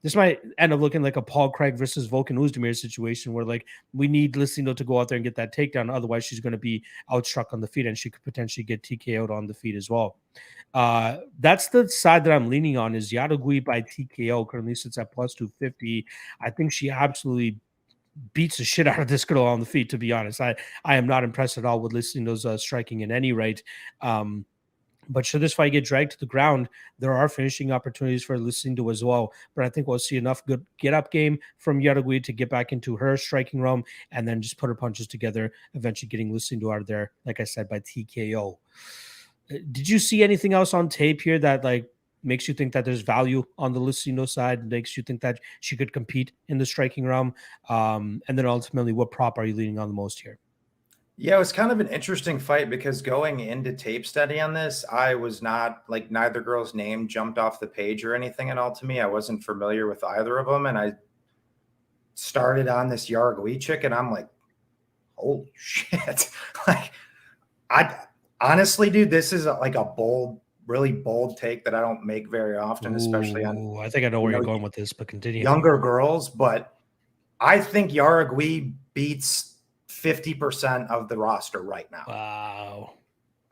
this might end up looking like a Paul Craig versus Volkan Oezdemir situation, where like we need Lucindo to go out there and get that takedown. Otherwise, she's going to be outstruck on the feet, and she could potentially get TKO'd on the feet as well. That's the side that I'm leaning on, is Yadagui by TKO. Currently sits at plus 250. I think she absolutely beats the shit out of this girl on the feet, to be honest. I am not impressed at all with Lucindo's striking in any rate. But should this fight get dragged to the ground, there are finishing opportunities for Lucindo as well. But I think we'll see enough good get-up game from Yadagui to get back into her striking realm and then just put her punches together, eventually getting Lucindo out of there, like I said, by TKO. Did you see anything else on tape here that like makes you think that there's value on the Lucindo side, makes you think that she could compete in the striking realm? And then ultimately, what prop are you leaning on the most here? Yeah, it was kind of an interesting fight because going into tape study on this, I was not like, neither girl's name jumped off the page or anything at all to me. I wasn't familiar with either of them. And I started on this Yaragui chick and I'm like, holy shit. Like, I honestly, dude, this is like a bold, really bold take that I don't make very often, especially on, I think I know where you're going with this, but continue. Younger girls. But I think Yaragui beats 50% of the roster right now. Wow.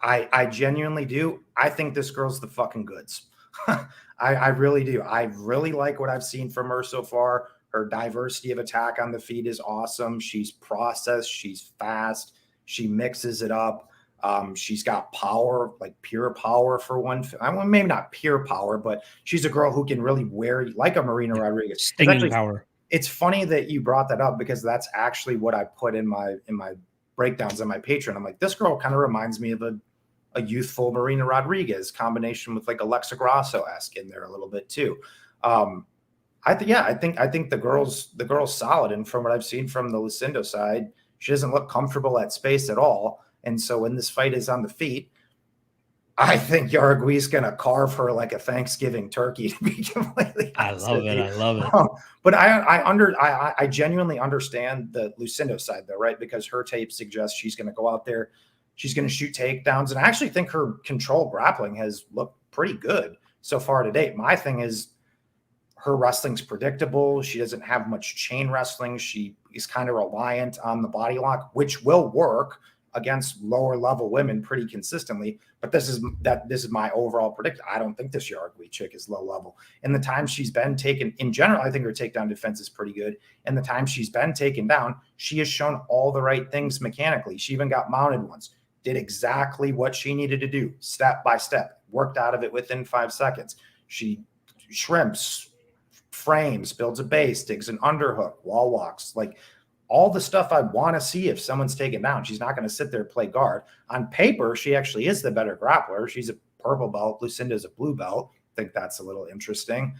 I genuinely do. I think this girl's the fucking goods. I really do. I really like what I've seen from her so far. Her diversity of attack on the feet is awesome. She's processed. She's fast. She mixes it up. She's got power, like pure power for one. Maybe not pure power, but she's a girl who can really wear like a Marina Rodriguez. Stinging power. It's funny that you brought that up because that's actually what I put in my breakdowns on my Patreon. I'm like, this girl kind of reminds me of a youthful Marina Rodriguez combination with like Alexa Grasso-esque in there a little bit too. I think the girl's solid. And from what I've seen from the Lucindo side, she doesn't look comfortable at space at all. And so when this fight is on the feet, I think Yaragui's going to carve her like a Thanksgiving turkey, to be completely honest. I love it. But I genuinely understand the Lucindo side though, right? Because her tape suggests she's going to go out there, she's going to shoot takedowns. And I actually think her control grappling has looked pretty good so far to date. My thing is her wrestling's predictable. She doesn't have much chain wrestling. She is kind of reliant on the body lock, which will work against lower level women pretty consistently. But this is my overall prediction. I don't think this Yaragui chick is low level. In the time she's been taken, in general, I think her takedown defense is pretty good. And the time she's been taken down, she has shown all the right things mechanically. She even got mounted once, did exactly what she needed to do, step by step, worked out of it within 5 seconds. She shrimps, frames, builds a base, digs an underhook, wall walks, like all the stuff I want to see if someone's taken down. She's not going to sit there and play guard. On paper, she actually is the better grappler. She's a purple belt. Lucinda's a blue belt. I think that's a little interesting.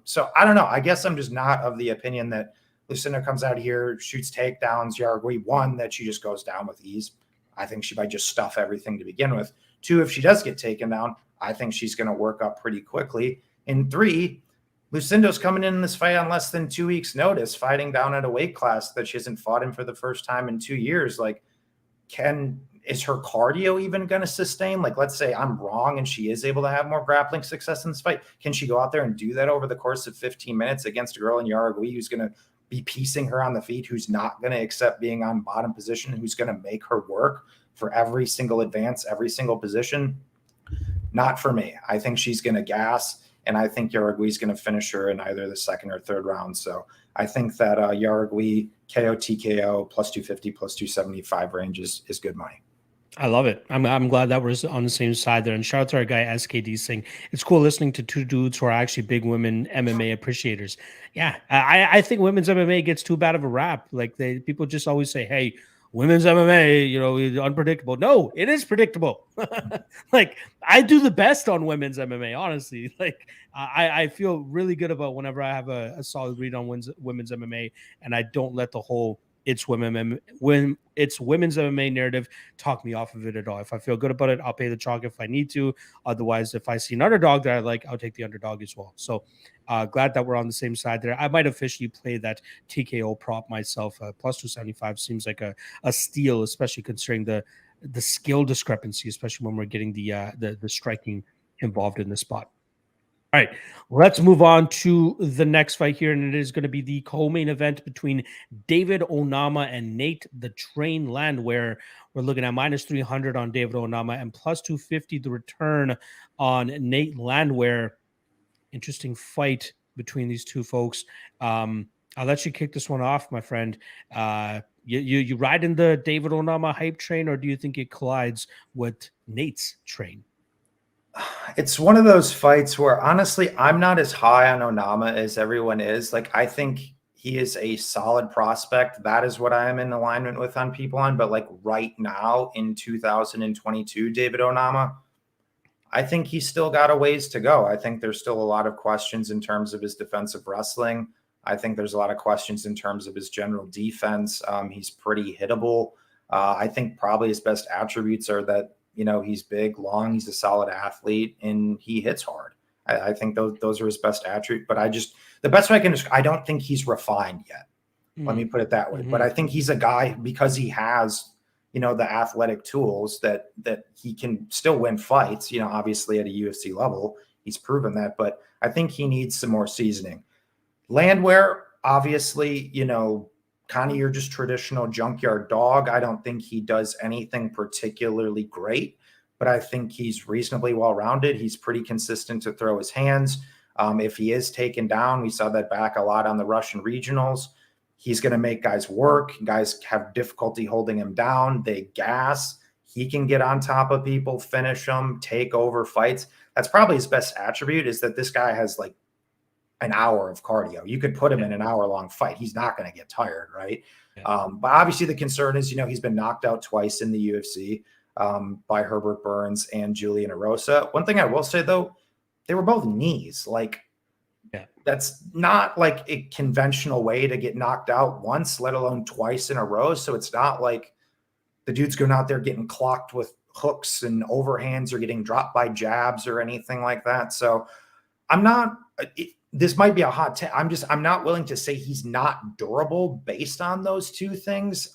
So I don't know. I guess I'm just not of the opinion that Lucinda comes out here, shoots takedowns. Yaragui one, that she just goes down with ease. I think she might just stuff everything to begin with. 2, if she does get taken down, I think she's going to work up pretty quickly. And 3, Lucindo's coming in this fight on less than 2 weeks' notice, fighting down at a weight class that she hasn't fought in for the first time in 2 years. Like, is her cardio even going to sustain? Like, let's say I'm wrong and she is able to have more grappling success in this fight. Can she go out there and do that over the course of 15 minutes against a girl in Yaragui who's going to be piecing her on the feet, who's not going to accept being on bottom position, who's going to make her work for every single advance, every single position? Not for me. I think she's going to gas, and I think Yaragui's going to finish her in either the second or third round. So I think that Yaragui KO TKO plus 250 plus 275 range is good money. I love it. I'm glad that we're on the same side there. And shout out to our guy SKD saying it's cool listening to 2 dudes who are actually big women MMA appreciators. Yeah, I think women's MMA gets too bad of a rap. Like people just always say, "Hey, women's MMA, you know, is unpredictable." No, it is predictable. Like I do the best on women's MMA, honestly. Like I feel really good about whenever I have a solid read on women's MMA, and I don't let the whole when it's women's MMA narrative talk me off of it at all. If I feel good about it, I'll pay the chalk if I need to. Otherwise, if I see an underdog that I like, I'll take the underdog as well. So glad that we're on the same side there. I might officially play that TKO prop myself. Plus 275 seems like a steal, especially considering the skill discrepancy, especially when we're getting the striking involved in the spot. All right, let's move on to the next fight here, and it is going to be the co-main event between David Onama and Nate the Train Landwehr. We're looking at minus 300 on David Onama and plus 250 the return on Nate Landwehr. Interesting fight between these two folks. I'll let you kick this one off, my friend. You ride in the David Onama hype train, or do you think it collides with Nate's train? It's one of those fights where honestly, I'm not as high on Onama as everyone is. Like, I think he is a solid prospect. That is what I am in alignment with on people on. But like right now in 2022, David Onama, I think he's still got a ways to go. I think there's still a lot of questions in terms of his defensive wrestling. I think there's a lot of questions in terms of his general defense. He's pretty hittable. I think probably his best attributes are that, you know, he's big, long, he's a solid athlete, and he hits hard. I think those are his best attributes. But the best way I can describe, I don't think he's refined yet. Let me put it that way. But I think he's a guy, because he has, you know, the athletic tools that he can still win fights, you know, obviously at a UFC level, he's proven that. But I think he needs some more seasoning. Landwehr, obviously, you know, kind of your just traditional junkyard dog. I don't think he does anything particularly great, but I think he's reasonably well-rounded. He's pretty consistent to throw his hands. If he is taken down, we saw that back a lot on the Russian regionals. He's going to make guys work. Guys have difficulty holding him down. They gas. He can get on top of people, finish them, take over fights. That's probably his best attribute, is that this guy has like an hour of cardio. You could put him in an hour-long fight. He's not going to get tired, right? Yeah. But obviously the concern is, you know, he's been knocked out twice in the UFC by Herbert Burns and Julian Erosa. One thing I will say, though, they were both knees. Like, that's not like a conventional way to get knocked out once, let alone twice in a row. So it's not like the dude's going out there getting clocked with hooks and overhands or getting dropped by jabs or anything like that. So I'm not this might be a hot take. I'm not willing to say he's not durable based on those two things.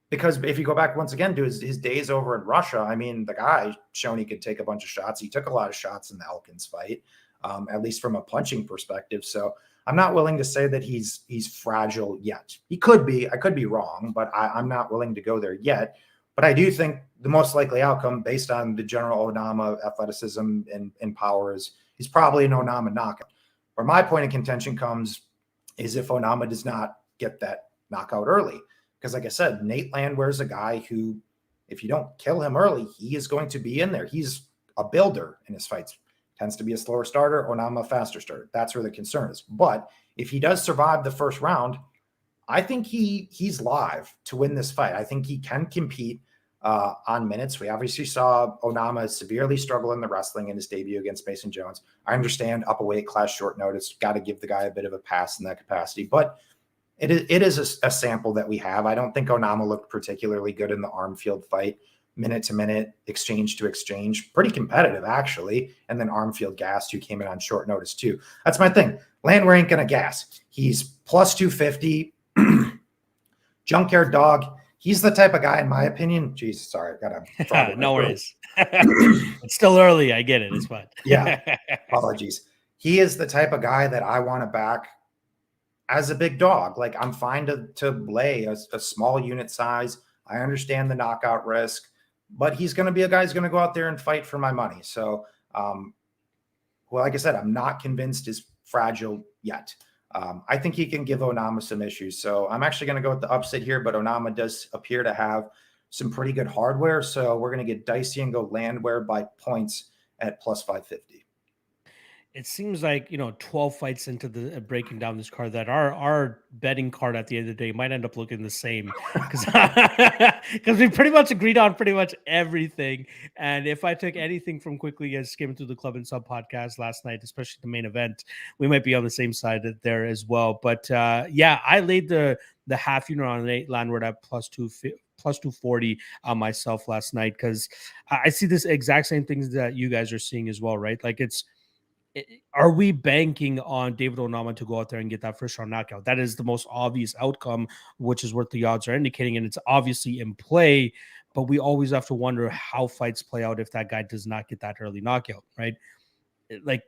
Because if you go back once again to his days over in Russia, I mean, the guy shown he could take a bunch of shots. He took a lot of shots in the Elkins fight, at least from a punching perspective. So I'm not willing to say that he's fragile yet. He could be. I could be wrong, but I'm not willing to go there yet. But I do think the most likely outcome, based on the general Onama athleticism and power, is he's probably an Onama knockout. Where my point of contention comes is if Onama does not get that knockout early. Because like I said, Nate Landwehr is a guy who, if you don't kill him early, he is going to be in there. He's a builder in his fights. Tends to be a slower starter, Onama a faster starter. That's where the concern is. But if he does survive the first round, I think he's live to win this fight. I think he can compete on minutes. We obviously saw Onama severely struggle in the wrestling in his debut against Mason Jones. I understand up a weight class, short notice, got to give the guy a bit of a pass in that capacity. But It is a sample that we have. I don't think Onama looked particularly good in the Armfield fight. Minute to minute, exchange to exchange, pretty competitive actually. And then Armfield gassed, who came in on short notice too. That's my thing. Landwehr ain't gonna gas. He's plus 250. Junkyard dog. He's the type of guy, in my opinion. Jesus, sorry, I got no worries. It's still early. I get it. It's fine. Yeah, apologies. He is the type of guy that I want to back as a big dog. Like, I'm fine to lay a small unit size. I understand the knockout risk, but he's going to be a guy who's going to go out there and fight for my money. So, well, like I said, I'm not convinced he's fragile yet. I think he can give Onama some issues. So I'm actually going to go with the upset here, but Onama does appear to have some pretty good hardware. So we're going to get dicey and go Landwehr by points at plus 550. It seems like, 12 fights into the breaking down this card that our betting card at the end of the day might end up looking the same because we pretty much agreed on pretty much everything. And if I took anything from quickly as skimming through the Club and Sub podcast last night, especially the main event, we might be on the same side there as well. But yeah, I laid the half unit on Landwehr at plus 240 on myself last night because I see this exact same things that you guys are seeing as well, right? Like, are we banking on David Onama to go out there and get that first round knockout? That is the most obvious outcome, which is what the odds are indicating, and it's obviously in play. But we always have to wonder how fights play out if that guy does not get that early knockout, right? Like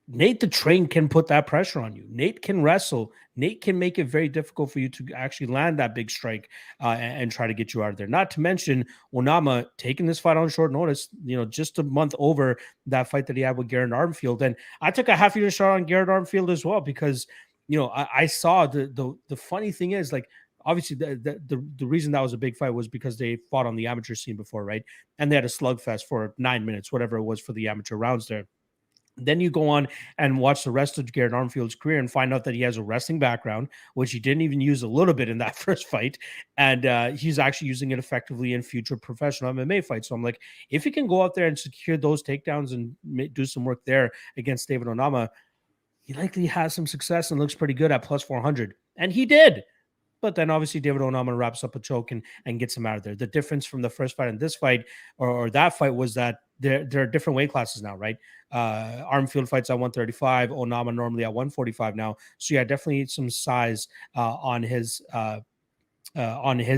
Nate the Train can put that pressure on you. Nate can wrestle. Nate can make it very difficult for you to actually land that big strike and try to get you out of there. Not to mention Onama taking this fight on short notice, just a month over that fight that he had with Garrett Armfield. And I took a half year shot on Garrett Armfield as well because, I saw the funny thing is, like, obviously the reason that was a big fight was because they fought on the amateur scene before, right? And they had a slugfest for 9 minutes, whatever it was for the amateur rounds there. Then you go on and watch the rest of Garrett Armfield's career and find out that he has a wrestling background, which he didn't even use a little bit in that first fight. And he's actually using it effectively in future professional MMA fights. So I'm like, if he can go out there and secure those takedowns and do some work there against David Onama, he likely has some success and looks pretty good at plus 400. And he did. But then obviously David Onama wraps up a choke and gets him out of there. The difference from the first fight and this fight or that fight was that there are different weight classes now, right? Armfield fights at 135, Onama normally at 145 now. So yeah, definitely some size on his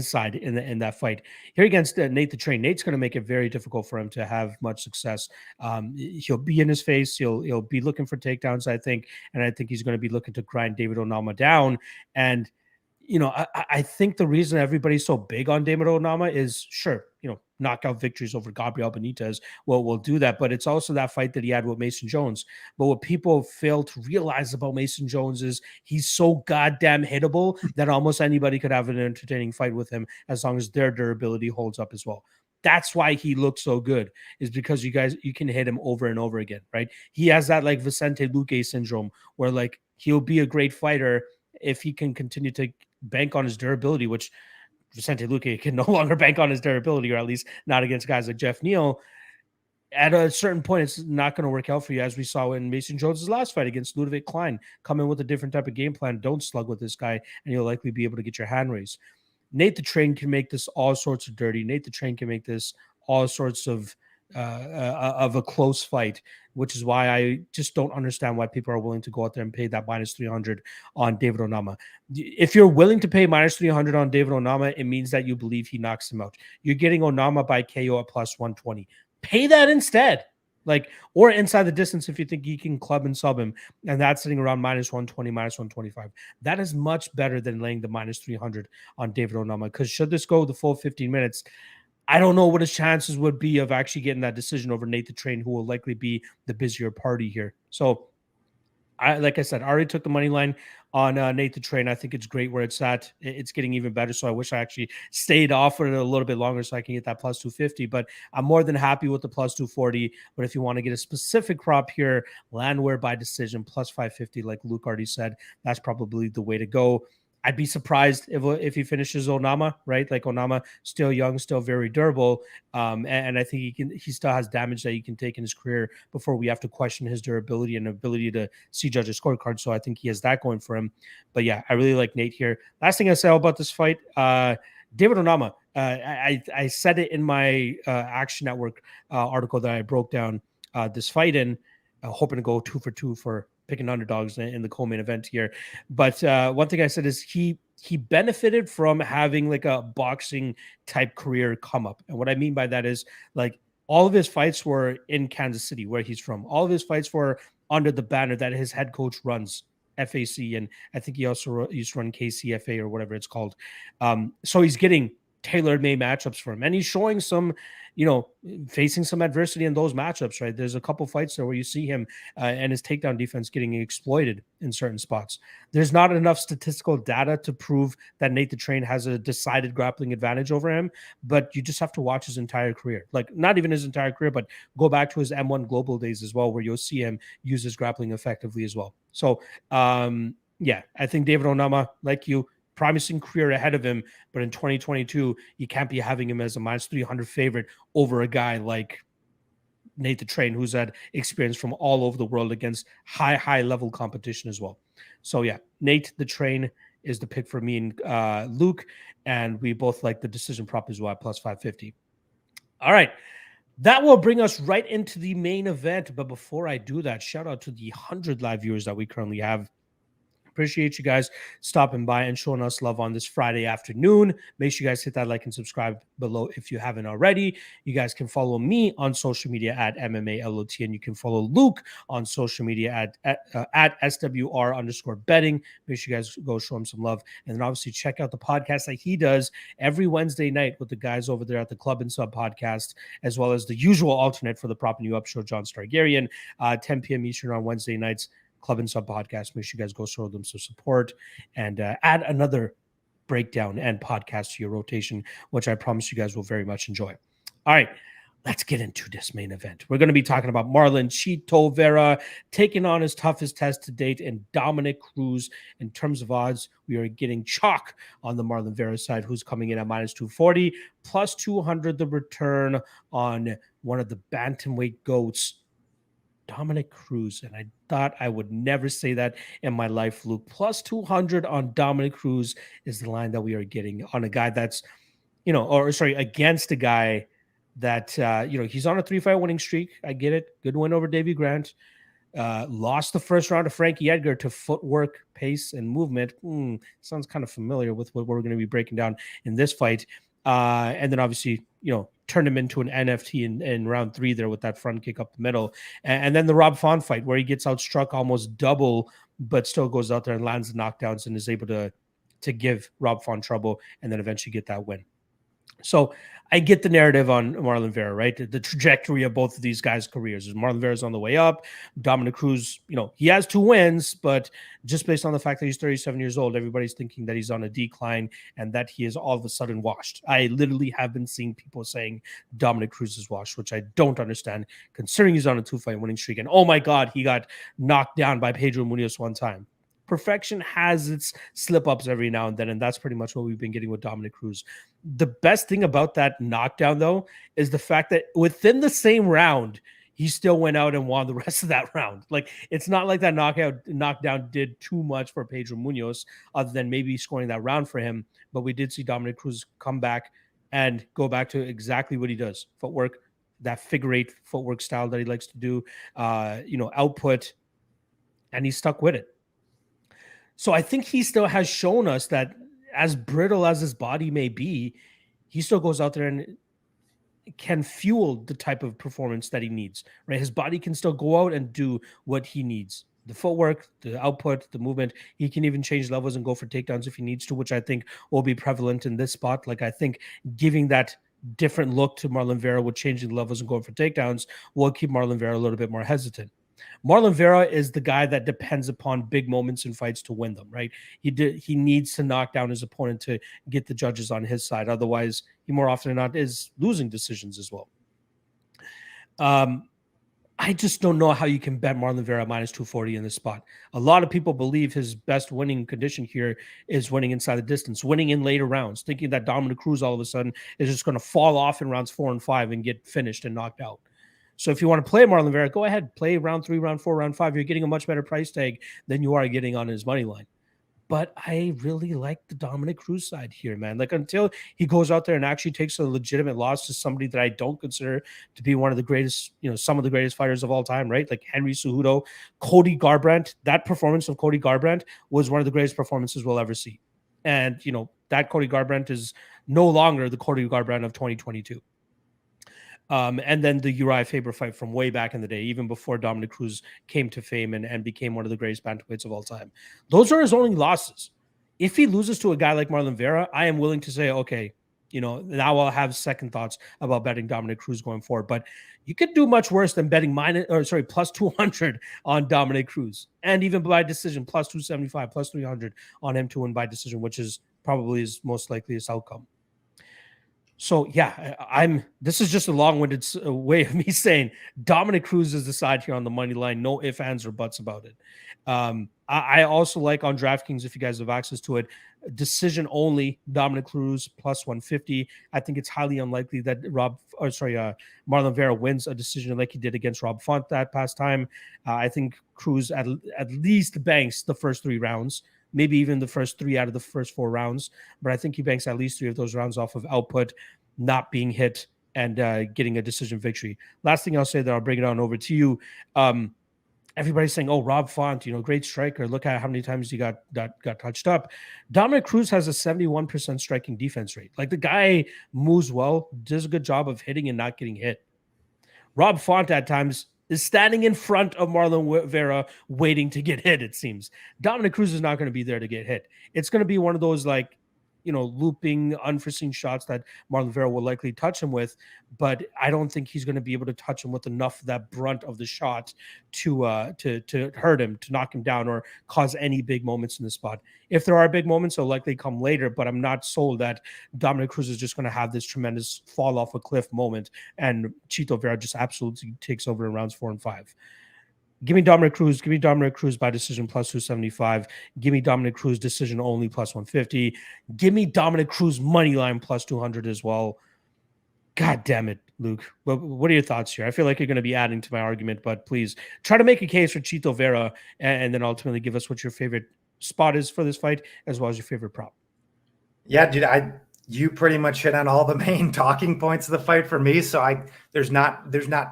side in that fight. Here against Nate the Train, Nate's going to make it very difficult for him to have much success. He'll be in his face. He'll be looking for takedowns, I think, and I think he's going to be looking to grind David Onama down. And I think the reason everybody's so big on David Onama is, sure, knockout victories over Gabriel Benitez will do that. But it's also that fight that he had with Mason Jones. But what people fail to realize about Mason Jones is he's so goddamn hittable that almost anybody could have an entertaining fight with him as long as their durability holds up as well. That's why he looks so good, is because you can hit him over and over again, right? He has that like Vicente Luque syndrome where like he'll be a great fighter if he can continue to bank on his durability, which Vicente Luque can no longer bank on his durability, or at least not against guys like Jeff Neal. At a certain point, it's not going to work out for you, as we saw in Mason Jones' last fight against Ludwig Klein. Come in with a different type of game plan. Don't slug with this guy, and you'll likely be able to get your hand raised. Nate the Train can make this all sorts of dirty. Nate the Train can make this all sorts of a close fight, which is why I just don't understand why people are willing to go out there and pay that minus 300 on David Onama. If you're willing to pay minus 300 on David Onama, it means that you believe he knocks him out. You're getting Onama by KO at plus 120. Pay that instead. Or inside the distance if you think you can club and sub him, and that's sitting around minus 120, minus 125. That is much better than laying the minus 300 on David Onama, because should this go the full 15 minutes, I don't know what his chances would be of actually getting that decision over Nate the Train, who will likely be the busier party here. So, like I said, I already took the money line on Nate the Train. I think it's great where it's at. It's getting even better. So I wish I actually stayed off for it a little bit longer so I can get that plus 250. But I'm more than happy with the plus 240. But if you want to get a specific prop here, Landwehr by decision plus 550, like Luke already said, that's probably the way to go. I'd be surprised if he finishes Onama, right? Like Onama, still young, still very durable, and I think he still has damage that he can take in his career before we have to question his durability and ability to see judges' scorecard. So I think he has that going for him. But yeah, I really like Nate here. Last thing I say about this fight, David Onama. I said it in my Action Network article that I broke down this fight in, hoping to go 2 for 2 for picking underdogs in the co-main event here. But one thing I said is he benefited from having like a boxing type career come up. And what I mean by that is like all of his fights were in Kansas City, where he's from. All of his fights were under the banner that his head coach runs, FAC, and I think he also used to run KCFA or whatever it's called. So he's getting tailor-made matchups for him, and he's showing some, facing some adversity in those matchups, right? There's a couple fights there where you see him and his takedown defense getting exploited in certain spots. There's not enough statistical data to prove that Nate the Train has a decided grappling advantage over him, but you just have to watch his entire career. Like, not even his entire career, but go back to his M1 Global days as well, where you'll see him use his grappling effectively as well. So, yeah, I think David Onama, like you, promising career ahead of him, but in 2022, you can't be having him as a minus 300 favorite over a guy like Nate the Train, who's had experience from all over the world against high level competition as well. So yeah, Nate the Train is the pick for me and Luke, and we both like the decision prop as well at plus 550. All right. That will bring us right into the main event. But before I do that, shout out to the 100 live viewers that we currently have. Appreciate you guys stopping by and showing us love on this Friday afternoon. Make sure you guys hit that like and subscribe below if you haven't already. You guys can follow me on social media at MMALOT, and you can follow Luke on social media at SWR_betting. Make sure you guys go show him some love. And then obviously check out the podcast that he does every Wednesday night with the guys over there at the Club and Sub podcast, as well as the usual alternate for the Prop and You Up show, John Stargarian, 10 p.m. Eastern on Wednesday nights. Club and Sub podcast. Make sure you guys go show them some support and add another breakdown and podcast to your rotation, which I promise you guys will very much enjoy. All right, let's get into this main event. We're going to be talking about Marlon Chito Vera taking on his toughest test to date and Dominick Cruz. In terms of odds, we are getting chalk on the Marlon Vera side, who's coming in at minus 240, plus 200 the return on one of the bantamweight goats, Dominick Cruz. And I thought I would never say that in my life, Luke. Plus 200 on Dominick Cruz is the line that we are getting on a guy that's, against a guy that, he's on a 3-fight winning streak. I get it. Good win over Davey Grant. Lost the first round to Frankie Edgar to footwork, pace, and movement. Sounds kind of familiar with what we're going to be breaking down in this fight. And then obviously, turned him into an NFT in round 3 there with that front kick up the middle. And then the Rob Font fight where he gets outstruck almost double, but still goes out there and lands the knockdowns and is able to give Rob Font trouble and then eventually get that win. So I get the narrative on Marlon Vera, right? The trajectory of both of these guys' careers is Marlon Vera's on the way up. Dominick Cruz, he has 2 wins, but just based on the fact that he's 37 years old, everybody's thinking that he's on a decline and that he is all of a sudden washed. I literally have been seeing people saying Dominick Cruz is washed, which I don't understand, considering he's on a 2-fight winning streak. And oh my God, he got knocked down by Pedro Munoz one time. Perfection has its slip-ups every now and then, and that's pretty much what we've been getting with Dominick Cruz. The best thing about that knockdown, though, is the fact that within the same round, he still went out and won the rest of that round. Like, it's not like that knockdown did too much for Pedro Munoz, other than maybe scoring that round for him. But we did see Dominick Cruz come back and go back to exactly what he does. Footwork, that figure 8 footwork style that he likes to do, output, and he stuck with it. So I think he still has shown us that as brittle as his body may be, he still goes out there and can fuel the type of performance that he needs, right? His body can still go out and do what he needs. The footwork, the output, the movement. He can even change levels and go for takedowns if he needs to, which I think will be prevalent in this spot. Like, I think giving that different look to Marlon Vera with changing levels and going for takedowns will keep Marlon Vera a little bit more hesitant. Marlon Vera is the guy that depends upon big moments in fights to win them, right? He needs to knock down his opponent to get the judges on his side. Otherwise, he more often than not is losing decisions as well. I just don't know how you can bet Marlon Vera minus 240 in this spot. A lot of people believe his best winning condition here is winning inside the distance, winning in later rounds, thinking that Dominic Cruz all of a sudden is just going to fall off in rounds 4 and 5 and get finished and knocked out. So if you want to play Marlon Vera, go ahead, play round 3, round 4, round 5. You're getting a much better price tag than you are getting on his money line. But I really like the Dominic Cruz side here, man. Like, until he goes out there and actually takes a legitimate loss to somebody that I don't consider to be one of the greatest, some of the greatest fighters of all time, right? Like Henry Cejudo, Cody Garbrandt. That performance of Cody Garbrandt was one of the greatest performances we'll ever see. And, that Cody Garbrandt is no longer the Cody Garbrandt of 2022. And then the Uriah Faber fight from way back in the day, even before Dominic Cruz came to fame and became one of the greatest bantamweights of all time. Those are his only losses. If he loses to a guy like Marlon Vera, I am willing to say, okay, now I'll have second thoughts about betting Dominic Cruz going forward. But you could do much worse than betting plus 200 on Dominic Cruz, and even by decision, plus 275, plus 300 on him to win by decision, which is probably his most likeliest outcome. So yeah, this is just a long-winded way of me saying Dominic Cruz is the side here on the money line. No ifs, ands, or buts about it. I also like on DraftKings, if you guys have access to it, decision only Dominic Cruz plus 150. I think it's highly unlikely that Marlon Vera wins a decision like he did against Rob Font that past time. I think Cruz at least banks the first 3 rounds. Maybe even the first 3 out of the first 4 rounds. But I think he banks at least 3 of those rounds off of output, not being hit, and getting a decision victory. Last thing I'll say, that I'll bring it on over to you. Everybody's saying, oh, Rob Font, great striker. Look at how many times he got touched up. Dominic Cruz has a 71% striking defense rate. Like, the guy moves well, does a good job of hitting and not getting hit. Rob Font at times is standing in front of Marlon Vera waiting to get hit, it seems. Dominic Cruz is not going to be there to get hit. It's going to be one of those, like, looping, unforeseen shots that Marlon Vera will likely touch him with, but I don't think he's going to be able to touch him with enough of that brunt of the shot to hurt him, to knock him down, or cause any big moments in the spot. If there are big moments, they'll likely come later, but I'm not sold that Dominic Cruz is just going to have this tremendous fall off a cliff moment and Chito Vera just absolutely takes over in rounds 4 and 5. Give me Dominic Cruz. Give me Dominic Cruz by decision plus 275. Give me Dominic Cruz decision only plus 150. Give me Dominic Cruz money line plus 200 as well. God damn it, Luke. What are your thoughts here? I feel like you're going to be adding to my argument, but please try to make a case for Chito Vera and then ultimately give us what your favorite spot is for this fight, as well as your favorite prop. Yeah, dude, you pretty much hit on all the main talking points of the fight for me. So there's not.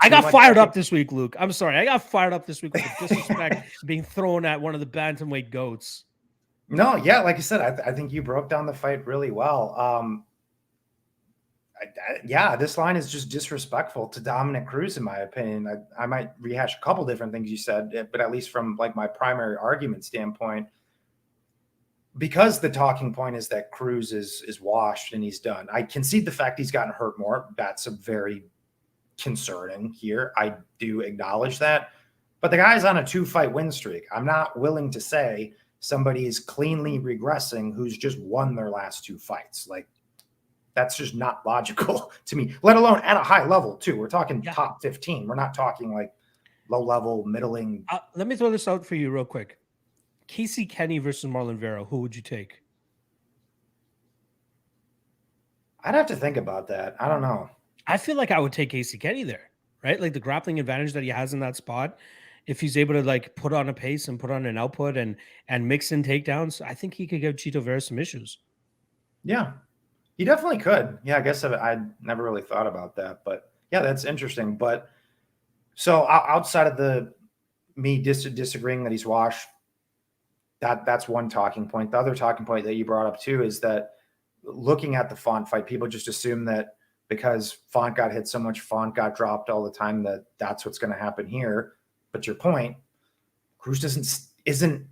I got fired up this week, Luke. I'm sorry. I got fired up this week with the disrespect being thrown at one of the bantamweight goats. No, yeah, like I said, I think you broke down the fight really well. This line is just disrespectful to Dominic Cruz, in my opinion. I might rehash a couple different things you said, but at least from like my primary argument standpoint, because the talking point is that Cruz is washed and he's done. I concede the fact he's gotten hurt more. That's a very concerning here. I do acknowledge that. But the guy's on a 2-fight win streak. I'm not willing to say somebody is cleanly regressing who's just won their last 2 fights. Like, that's just not logical to me, let alone at a high level too. We're talking top 15. We're not talking like low level, middling. Let me throw this out for you real quick. Casey Kenny versus Marlon Vera, who would you take? I'd have to think about that. I don't know. I feel like I would take Casey Kenny there, right? Like, the grappling advantage that he has in that spot, if he's able to like put on a pace and put on an output and mix in takedowns, I think he could give Chito Vera some issues. Yeah, he definitely could. Yeah, I guess I'd never really thought about that, but yeah, that's interesting. But so outside of me disagreeing that he's washed, that's one talking point. The other talking point that you brought up too is that looking at the Font fight, people just assume that because Font got hit so much, Font got dropped all the time, that's what's going to happen here. But your point, Cruz isn't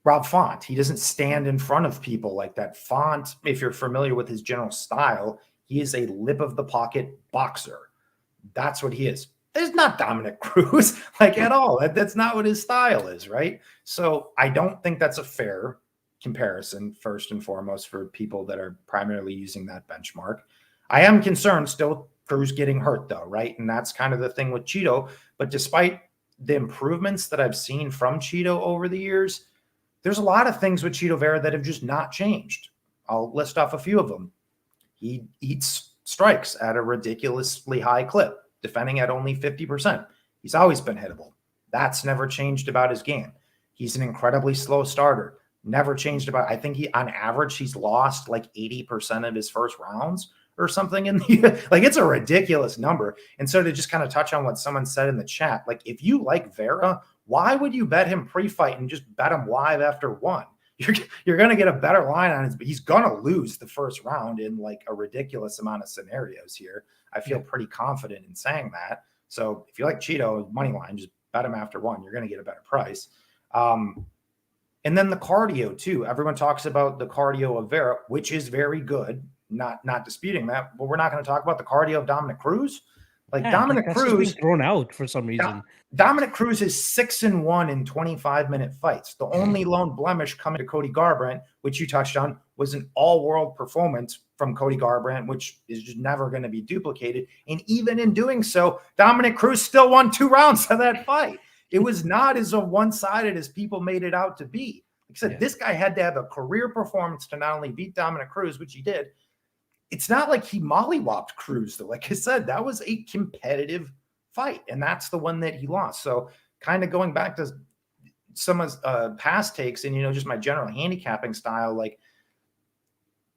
Rob Font. He doesn't stand in front of people like that. Font, if you're familiar with his general style, he is a lip of the pocket boxer. That's what he is. It's not Dominic Cruz, like, at all. That's not what his style is, right? So I don't think that's a fair comparison, first and foremost, for people that are primarily using that benchmark. I am concerned still Cruz getting hurt though, right? And that's kind of the thing with Cheeto. But despite the improvements that I've seen from Cheeto over the years, there's a lot of things with Cheeto Vera that have just not changed. I'll list off a few of them. He eats strikes at a ridiculously high clip, defending at only 50%. He's always been hittable. That's never changed about his game. He's an incredibly slow starter. Never changed about, I think on average, he's lost like 80% of his first rounds or something in the, like, it's a ridiculous number. And so to just kind of touch on what someone said in the chat, like, if you like Vera, why would you bet him pre-fight and just bet him live after one? You're going to get a better line on his, but he's going to lose the first round in like a ridiculous amount of scenarios here. I feel pretty confident in saying that. So if you like Cheeto money line, just bet him after one. You're going to get a better price. And then the cardio too. Everyone talks about the cardio of Vera, which is very good. Not disputing that, but we're not going to talk about the cardio of Dominic Cruz. Like Dominic Cruz thrown out for some reason. Dominic Cruz is 6-1 in 25-minute fights. The only lone blemish coming to Cody Garbrandt, which you touched on, was an all-world performance from Cody Garbrandt, which is just never going to be duplicated. And even in doing so, Dominic Cruz still won 2 rounds of that fight. It was not as one-sided as people made it out to be. Like I said, this guy had to have a career performance to not only beat Dominic Cruz, which he did. It's not like he mollywopped Cruz, though. Like I said, that was a competitive fight, and that's the one that he lost. So kind of going back to some of past takes and, just my general handicapping style, like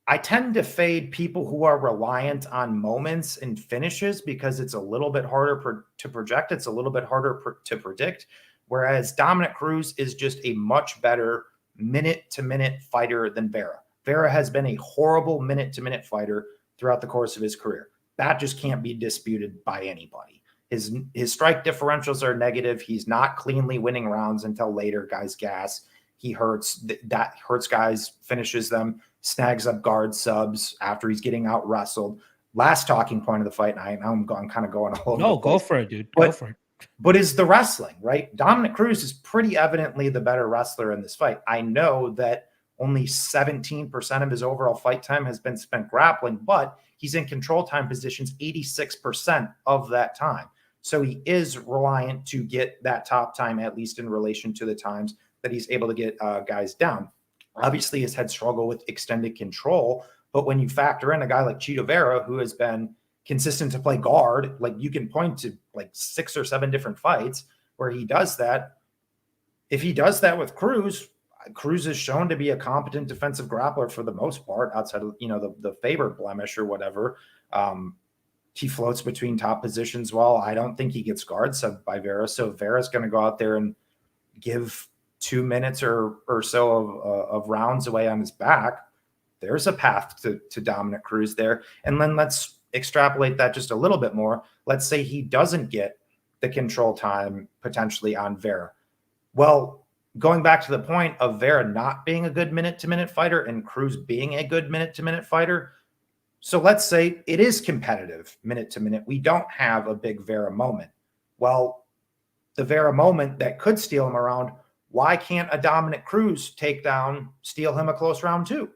I tend to fade people who are reliant on moments and finishes because it's a little bit harder to project. It's a little bit harder to predict, whereas Dominic Cruz is just a much better minute-to-minute fighter than Vera. Vera has been a horrible minute-to-minute fighter throughout the course of his career. That just can't be disputed by anybody. His strike differentials are negative. He's not cleanly winning rounds until later. Guys gas. He hurts. That hurts guys, finishes them, snags up guard subs after he's getting out wrestled. Last talking point of the fight, and I'm kind of going all over. No, go for it, dude. Go for it. But is the wrestling, right? Dominic Cruz is pretty evidently the better wrestler in this fight. I know that only 17% of his overall fight time has been spent grappling, but he's in control time positions 86% of that time. So he is reliant to get that top time, at least in relation to the times that he's able to get guys down. Obviously, he's had struggle with extended control, but when you factor in a guy like Cheeto Vera, who has been consistent to play guard, like you can point to like 6 or 7 different fights where he does that. If he does that with Cruz, Cruz is shown to be a competent defensive grappler for the most part, outside of the favored blemish or whatever. He floats between top positions well. I don't think he gets guard subbed by Vera. So Vera's going to go out there and give 2 minutes or so of rounds away on his back. There's a path to Dominic Cruz there. And then let's extrapolate that just a little bit more. Let's say he doesn't get the control time potentially on Vera. Well, going back to the point of Vera not being a good minute-to-minute fighter and Cruz being a good minute-to-minute fighter. So let's say it is competitive minute-to-minute. We don't have a big Vera moment. Well, the Vera moment that could steal him around, why can't a Dominic Cruz takedown steal him a close round 2?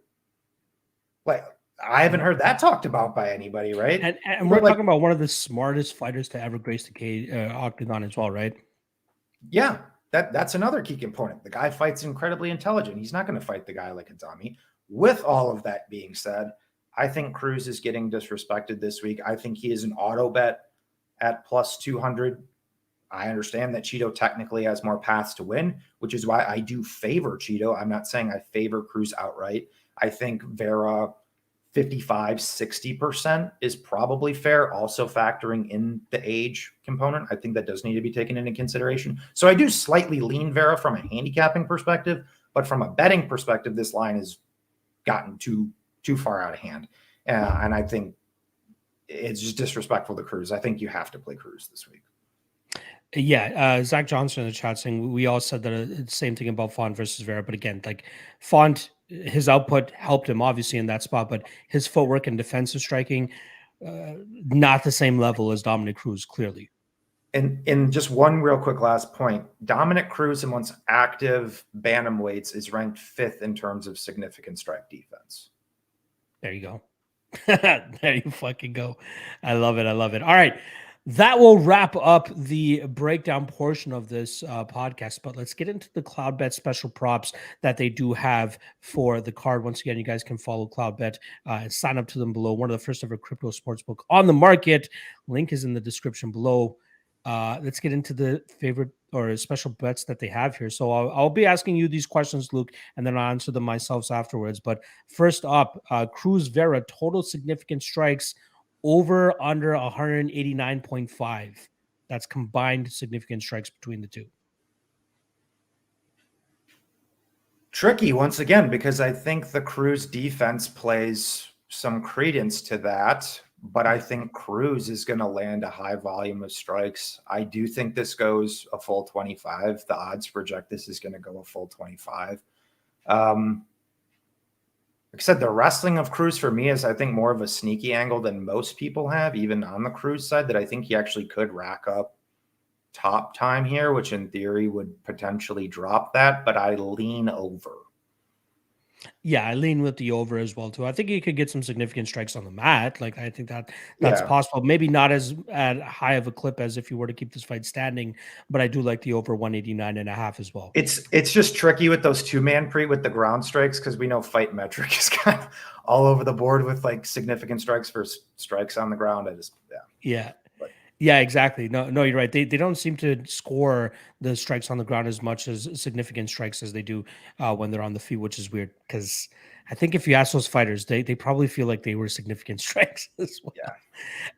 Like, I haven't heard that talked about by anybody, right? And we're talking about one of the smartest fighters to ever grace the octagon as well, right? Yeah. That's another key component. The guy fights incredibly intelligent. He's not going to fight the guy like a dummy. With all of that being said, I think Cruz is getting disrespected this week. I think he is an auto bet at plus 200. I understand that Cheeto technically has more paths to win, which is why I do favor Cheeto. I'm not saying I favor Cruz outright. I think Vera 55-60% is probably fair, also factoring in the age component. I think that does need to be taken into consideration. So I do slightly lean Vera from a handicapping perspective, but from a betting perspective, this line has gotten too far out of hand. And I think it's just disrespectful to Cruz. I think you have to play Cruz this week. Yeah, Zach Johnson in the chat saying we all said the same thing about Font versus Vera, but again, like Font, his output helped him obviously in that spot, but his footwork and defensive striking, not the same level as Dominic Cruz, clearly. And in just one real quick last point, Dominic Cruz amongst active bantamweights is ranked 5th in terms of significant strike defense. There you go. There you fucking go. I love it. I love it. All right. That will wrap up the breakdown portion of this podcast. But let's get into the CloudBet special props that they do have for the card. Once again, you guys can follow CloudBet and sign up to them below. One of the first ever crypto sportsbook on the market. Link is in the description below. Let's get into the favorite or special bets that they have here. So I'll be asking you these questions, Luke, and then I'll answer them myself afterwards. But first up, Cruz Vera, total significant strikes over under 189.5. That's combined significant strikes between the two. Tricky once again, because I think the Cruz defense plays some credence to that, but I think Cruz is going to land a high volume of strikes. I do think this goes a full 25. The odds project this is going to go a full 25. Like I said, the wrestling of Cruz for me is, I think, more of a sneaky angle than most people have, even on the Cruz side, that I think he actually could rack up top time here, which in theory would potentially drop that, but I lean over. Yeah, I lean with the over as well too. I think he could get some significant strikes on the mat. Like I think that's possible. Maybe not as at high of a clip as if you were to keep this fight standing, but I do like the over 189.5 as well. It's just tricky with those two-man with the ground strikes, because we know Fight Metric is kind of all over the board with like significant strikes versus strikes on the ground. Yeah, exactly. No, you're right. They don't seem to score the strikes on the ground as much as significant strikes as they do when they're on the feet, which is weird because I think if you ask those fighters, they probably feel like they were significant strikes as well.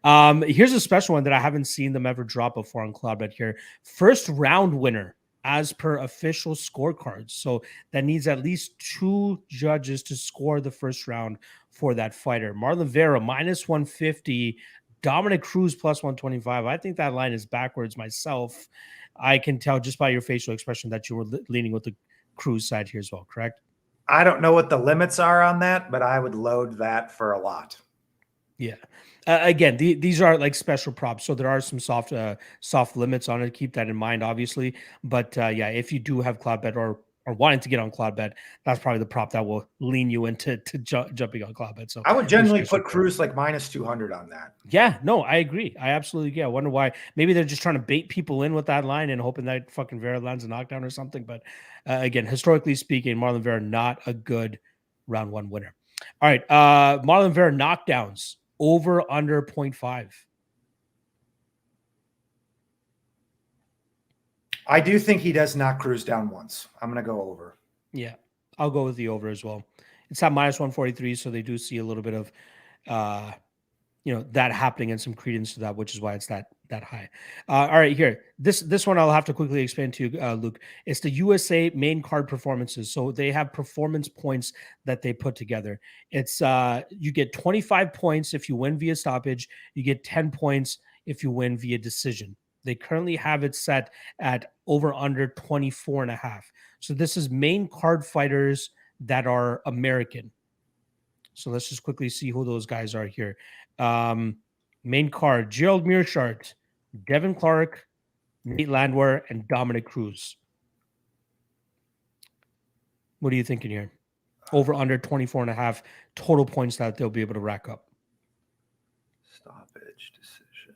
Yeah. Here's a special one that I haven't seen them ever drop before on CloudBet here. First round winner as per official scorecards. So that needs at least 2 judges to score the first round for that fighter. Marlon Vera minus 150. Dominic Cruz plus 125. I think that line is backwards myself. I can tell just by your facial expression that you were leaning with the Cruz side here as well, correct? I don't know what the limits are on that, but I would load that for a lot. Yeah. Again, these are like special props, so there are some soft limits on it. Keep that in mind, obviously. But yeah, if you do have CloudBet or wanting to get on CloudBet, that's probably the prop that will lean you into jumping on CloudBet. So I would generally put Cruz like minus 200 on that. Yeah, no, I agree. I absolutely agree. I wonder why. Maybe they're just trying to bait people in with that line and hoping that fucking Vera lands a knockdown or something. But again, historically speaking, Marlon Vera not a good round 1 winner. All right, Marlon Vera knockdowns over under 0.5. I do think he does knock Cruz down once. I'm going to go over. Yeah, I'll go with the over as well. It's at minus 143, so they do see a little bit of, that happening and some credence to that, which is why it's that high. All right, here. This one I'll have to quickly explain to you, Luke. It's the USA main card performances. So they have performance points that they put together. It's you get 25 points if you win via stoppage. You get 10 points if you win via decision. They currently have it set at over under 24.5. So this is main card fighters that are American. So let's just quickly see who those guys are here. Main card, Gerald Meerschaert, Devin Clark, Nate Landwehr, and Dominic Cruz. What are you thinking here? Over under 24.5 total points that they'll be able to rack up. Stoppage decision.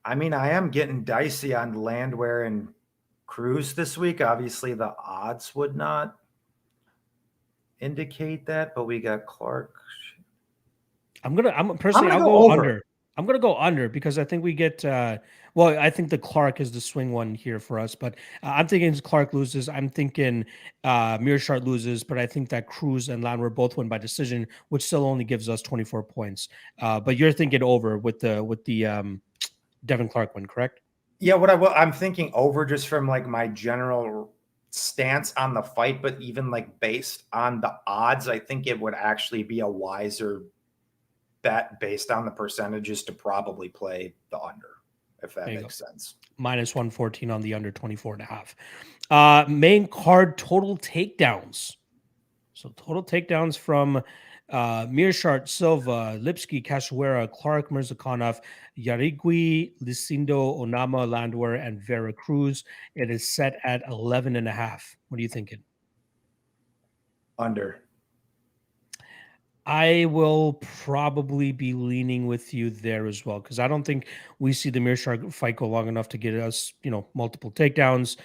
I mean, I am getting dicey on Landwehr and Cruz this week. Obviously, the odds would not indicate that, but we got Clark. I'll go under. I'm gonna go under because I think we get I think the Clark is the swing one here for us, but I'm thinking Clark loses. I'm thinking Meerschaert loses, but I think that Cruz and Landwehr both win by decision, which still only gives us 24 points. But you're thinking over with the Devin Clark one, correct? Yeah, I'm thinking over just from like my general stance on the fight, but even like based on the odds, I think it would actually be a wiser bet based on the percentages to probably play the under, if that makes sense. Minus 114 on the under 24.5. Main card total takedowns. So total takedowns from Meerschaert, Silva, Lipski, Cachoeira, Clark, Mirzakanov, Yarigui, Lucindo, Onama, Landwehr, and Vera Cruz. It is set at 11.5. What are you thinking? Under. I will probably be leaning with you there as well, because I don't think we see the Meerschaert fight go long enough to get us, multiple takedowns.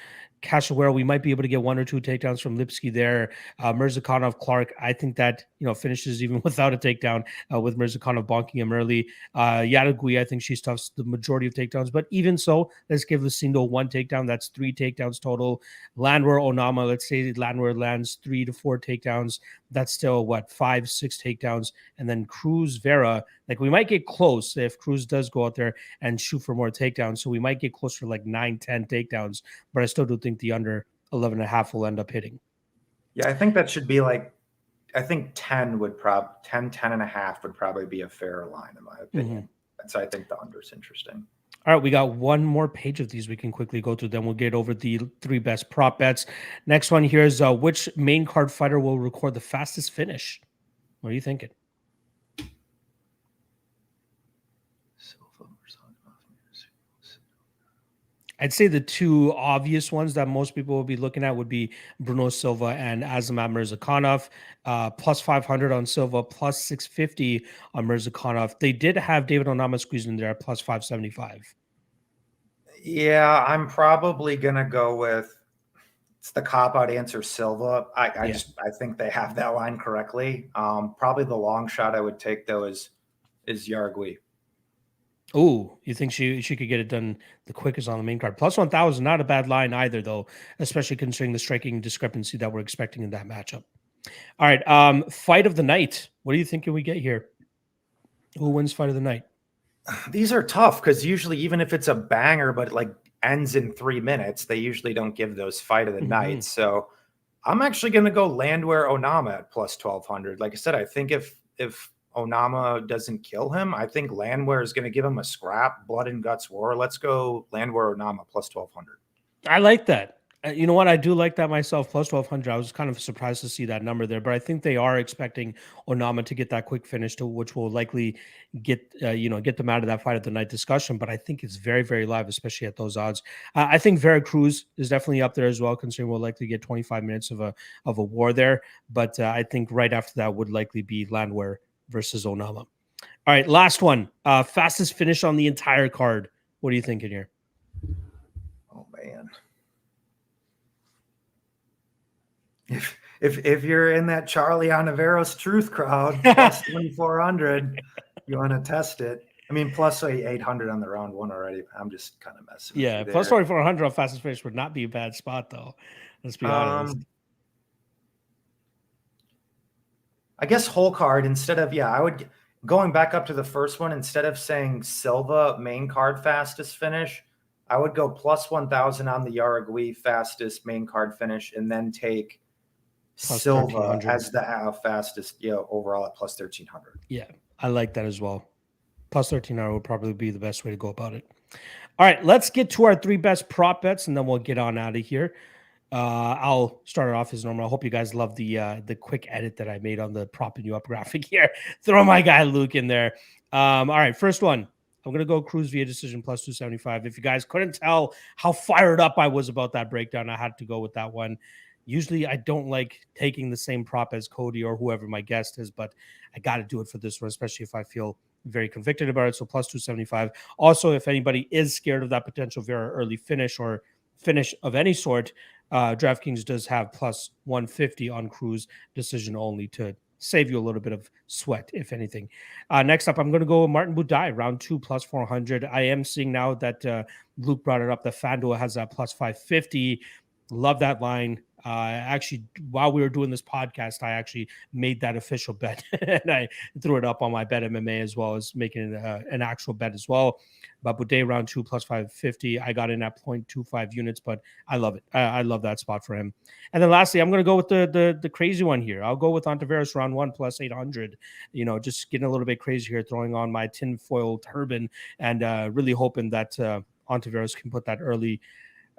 Cachoeira, we might be able to get 1 or 2 takedowns from Lipski there. Mirzakanov, Clark, I think that finishes even without a takedown, with Mirzakanov bonking him early. Yadong, I think she stuffs the majority of takedowns, but even so, let's give Lucindo 1 takedown. That's 3 takedowns total. Landwehr, Onama, let's say Landwehr lands 3 to 4 takedowns. That's still 5, 6 takedowns. And then Cruz, Vera, like we might get close if Cruz does go out there and shoot for more takedowns. So we might get closer to like 9, 10 takedowns, but I still do think the under 11.5 will end up hitting. Yeah, I think that should be I think 10 would 10.5 would probably be a fair line in my opinion. So I think the under is interesting. All right, we got one more page of these we can quickly go through. Then we'll get over the 3 best prop bets. Next one here is which main card fighter will record the fastest finish? What are you thinking? I'd say the 2 obvious ones that most people will be looking at would be Bruno Silva and Azamat Mirzakanov. Plus 500 on Silva, plus 650 on Mirzakanov. They did have David Onama squeezed in there at plus 575. Yeah, I'm probably gonna go with it's the cop-out answer, Silva. I think they have that line correctly. Probably the long shot I would take though is Yargui. Oh, you think she could get it done the quickest on the main card? Plus 1,000, not a bad line either, though, especially considering the striking discrepancy that we're expecting in that matchup. All right, fight of the night. What are you thinking we get here? Who wins fight of the night? These are tough because usually, even if it's a banger, but ends in 3 minutes, they usually don't give those fight of the night. So I'm actually going to go Landwehr Onama at plus 1,200. Like I said, I think if Onama doesn't kill him, I think Landwehr is going to give him a scrap, blood and guts war. Let's go Landwehr Onama plus 1,200. I like that. You know what? I do like that myself, plus 1,200. I was kind of surprised to see that number there, but I think they are expecting Onama to get that quick finish, which will likely get them out of that fight of the night discussion. But I think it's very, very live, especially at those odds. I think Vera Cruz is definitely up there as well, considering we'll likely get 25 minutes of a war there. But I think right after that would likely be Landwehr versus Onama. All right, last one. Fastest finish on the entire card. What are you thinking here? Oh man. If you're in that Charlie Ontiveros truth crowd, plus 2,400, you want to test it. I mean, plus 800 on the round 1 already. I'm just kind of messing. Yeah, plus 2,400 on fastest finish would not be a bad spot, though. Let's be honest. I guess whole card instead of I would going back up to the first one instead of saying Silva main card fastest finish, I would go plus 1,000 on the Yargui fastest main card finish, and then take plus Silva as the fastest, overall at plus 1,300. Yeah, I like that as well. Plus 1,300 would probably be the best way to go about it. All right, let's get to our 3 best prop bets, and then we'll get on out of here. I'll start it off as normal. I hope you guys love the quick edit that I made on the propping you up graphic here. Throw my guy Luke in there. All right, first one. I'm going to go Cruz via decision plus 275. If you guys couldn't tell how fired up I was about that breakdown, I had to go with that one. Usually I don't like taking the same prop as Cody or whoever my guest is, but I got to do it for this one, especially if I feel very convicted about it. So plus 275. Also, if anybody is scared of that potential Vera early finish or finish of any sort, DraftKings does have plus 150 on Cruz decision only to save you a little bit of sweat, if anything. Next up, I'm going to go Martin Buday, round 2 plus 400. I am seeing now that Luke brought it up, the FanDuel has that plus 550. Love that line. Actually, while we were doing this podcast, I actually made that official bet and I threw it up on my Bet MMA as well as making it an actual bet as well. But Buday round 2 plus 550, I got in at 0.25 units, but I love it. I love that spot for him. And then lastly, I'm going to go with the crazy one here. I'll go with Tavares round 1 plus 800. Just getting a little bit crazy here, throwing on my tinfoil turban and really hoping that Tavares can put that early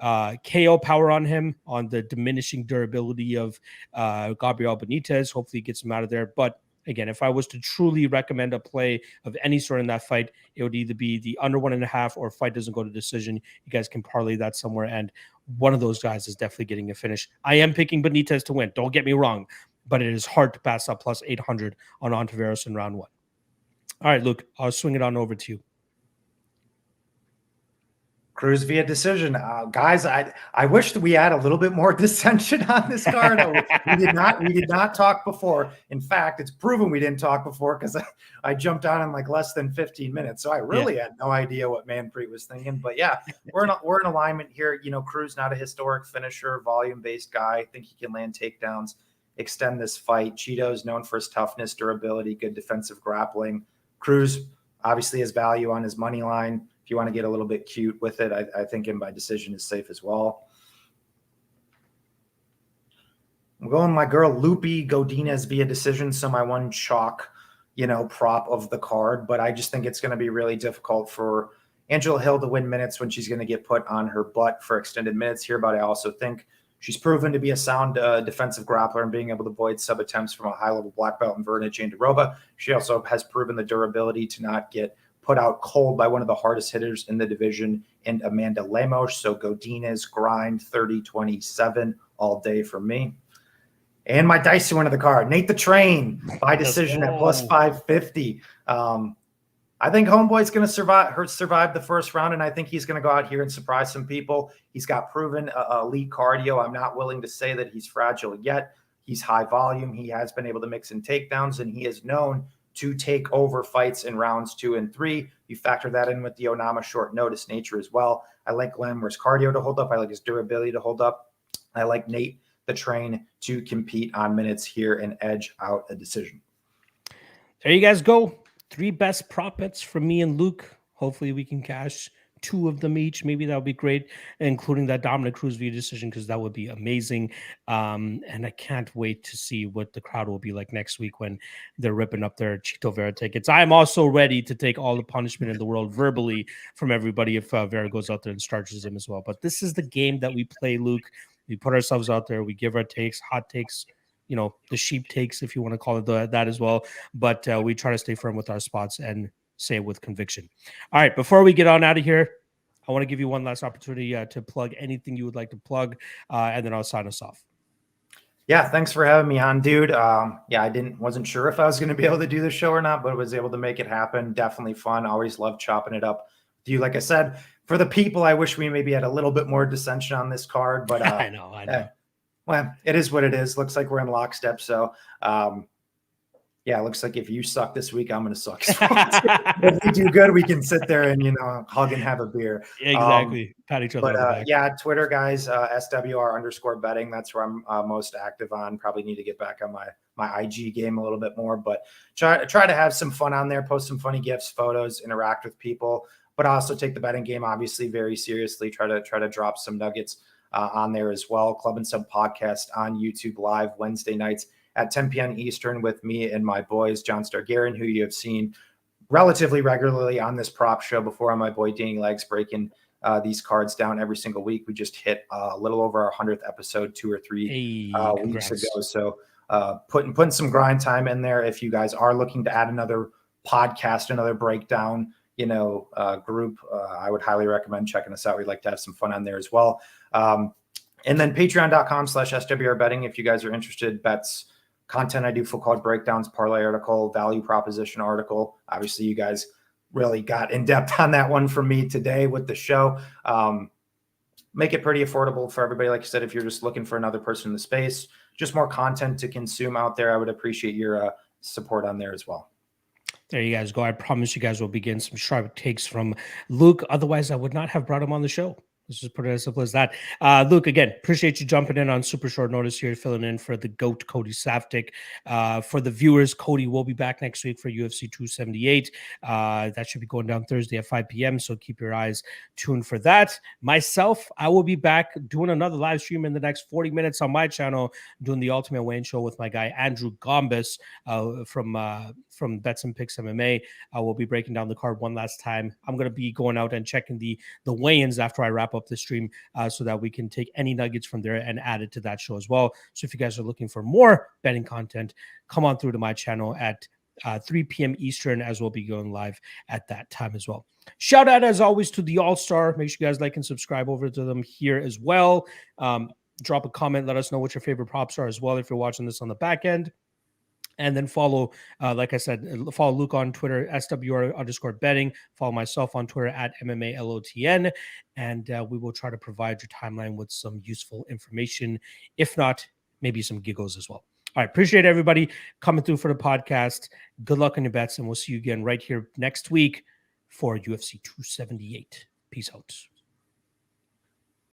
KO power on him, on the diminishing durability of Gabriel Benitez. Hopefully gets him out of there. But again, if I was to truly recommend a play of any sort in that fight, it would either be the under 1.5 or fight doesn't go to decision. You guys can parlay that somewhere, and one of those guys is definitely getting a finish. I am picking Benitez to win. Don't get me wrong. but it is hard to pass up plus 800 on Tavares in round 1. All right, Luke, I'll swing it on over to you. Cruz via decision. Guys, I wish that we had a little bit more dissension on this card. We did not talk before. In fact, it's proven we didn't talk before because I jumped on in like less than 15 minutes. So I really had no idea what Manpreet was thinking. But yeah, we're in alignment here. You know, Cruz not a historic finisher, volume-based guy. I think he can land takedowns, extend this fight. Cheeto's known for his toughness, durability, good defensive grappling. Cruz obviously has value on his money line. If you want to get a little bit cute with it, I think him by decision is safe as well. I'm going my girl Loopy Godinez via decision, so my one chalk, prop of the card. But I just think it's going to be really difficult for Angela Hill to win minutes when she's going to get put on her butt for extended minutes here. But I also think she's proven to be a sound defensive grappler and being able to avoid sub attempts from a high-level black belt in Verna Jandiroba. She also has proven the durability to not get put out cold by one of the hardest hitters in the division and Amanda Lemos. So Godinez grind 30-27 all day for me. And my dicey one of the card, Nate the Train by decision at plus 550. I think Homeboy's going to survive the first round, and I think he's going to go out here and surprise some people. He's got proven elite cardio. I'm not willing to say that he's fragile yet. He's high volume. He has been able to mix in takedowns, and he is known to take over fights in rounds 2 and 3. You factor that in with the Onama short notice nature as well. I like Landwehr's cardio to hold up. I like his durability to hold up. I like Nate the Train to compete on minutes here and edge out a decision. There you guys go. 3 best prop bets from me and Luke. Hopefully we can cash 2 of them each. Maybe that would be great, including that Dominic Cruz via decision, because that would be amazing. And I can't wait to see what the crowd will be like next week when they're ripping up their Chito Vera tickets. I'm also ready to take all the punishment in the world verbally from everybody if Vera goes out there and starches him as well. But this is the game that we play, Luke. We put ourselves out there. We give our takes, hot takes, the sheep takes, if you want to call it that as well. But we try to stay firm with our spots and say it with conviction. All right, before we get on out of here, I want to give you one last opportunity to plug anything you would like to plug, and then I'll sign us off. Yeah, thanks for having me on, dude. Wasn't sure if I was going to be able to do the show or not, but was able to make it happen. Definitely fun. Always love chopping it up with you. Like I said, for the people, I wish we maybe had a little bit more dissension on this card, but I know. Well, it is what it is. Looks like we're in lockstep. So, yeah, it looks like if you suck this week, I'm going to suck. If we do good, we can sit there and, hug and have a beer. Exactly. Pat each other on the back. Yeah, Twitter, guys, SWR_betting. That's where I'm most active on. Probably need to get back on my IG game a little bit more, but try to have some fun on there, post some funny GIFs, photos, interact with people, but also take the betting game obviously very seriously. Try to drop some nuggets on there as well. Club and Sub podcast on YouTube live Wednesday nights at 10 p.m. Eastern with me and my boys, John Stargarian, who you have seen relatively regularly on this prop show before, on my boy Danny Legs, breaking these cards down every single week. We just hit a little over our 100th episode 2 or 3 weeks ago. So putting some grind time in there. If you guys are looking to add another podcast, another breakdown, group, I would highly recommend checking us out. We'd like to have some fun on there as well. And then patreon.com/SWR betting. If you guys are interested, bets, content I do, full card breakdowns, parlay article, value proposition article. Obviously you guys really got in depth on that one for me today with the show. Make it pretty affordable for everybody. Like I said, if you're just looking for another person in the space, just more content to consume out there, I would appreciate your support on there as well. There you guys go. I promise you guys will be getting some sharp takes from Luke. Otherwise, I would not have brought him on the show. Let's just put it as simple as that. Luke, again, appreciate you jumping in on super short notice here, filling in for the GOAT, Cody Saftik. For the viewers, Cody will be back next week for UFC 278. That should be going down Thursday at 5 p.m., so keep your eyes tuned for that. Myself, I will be back doing another live stream in the next 40 minutes on my channel, doing the Ultimate Wayne Show with my guy, Andrew Gombis from Bets and Picks MMA. I will be breaking down the card one last time. I'm going to be going out and checking the weigh-ins after I wrap up the stream so that we can take any nuggets from there and add it to that show as well. So if you guys are looking for more betting content, come on through to my channel at 3 p.m. Eastern, as we'll be going live at that time as well. Shout out as always to the All-Star. Make sure you guys like and subscribe over to them here as well. Drop a comment. Let us know what your favorite props are as well if you're watching this on the back end. And then follow, like I said, follow Luke on Twitter, SWR_betting. Follow myself on Twitter at MMALOTN. And we will try to provide your timeline with some useful information. If not, maybe some giggles as well. All right. Appreciate everybody coming through for the podcast. Good luck on your bets. And we'll see you again right here next week for UFC 278. Peace out.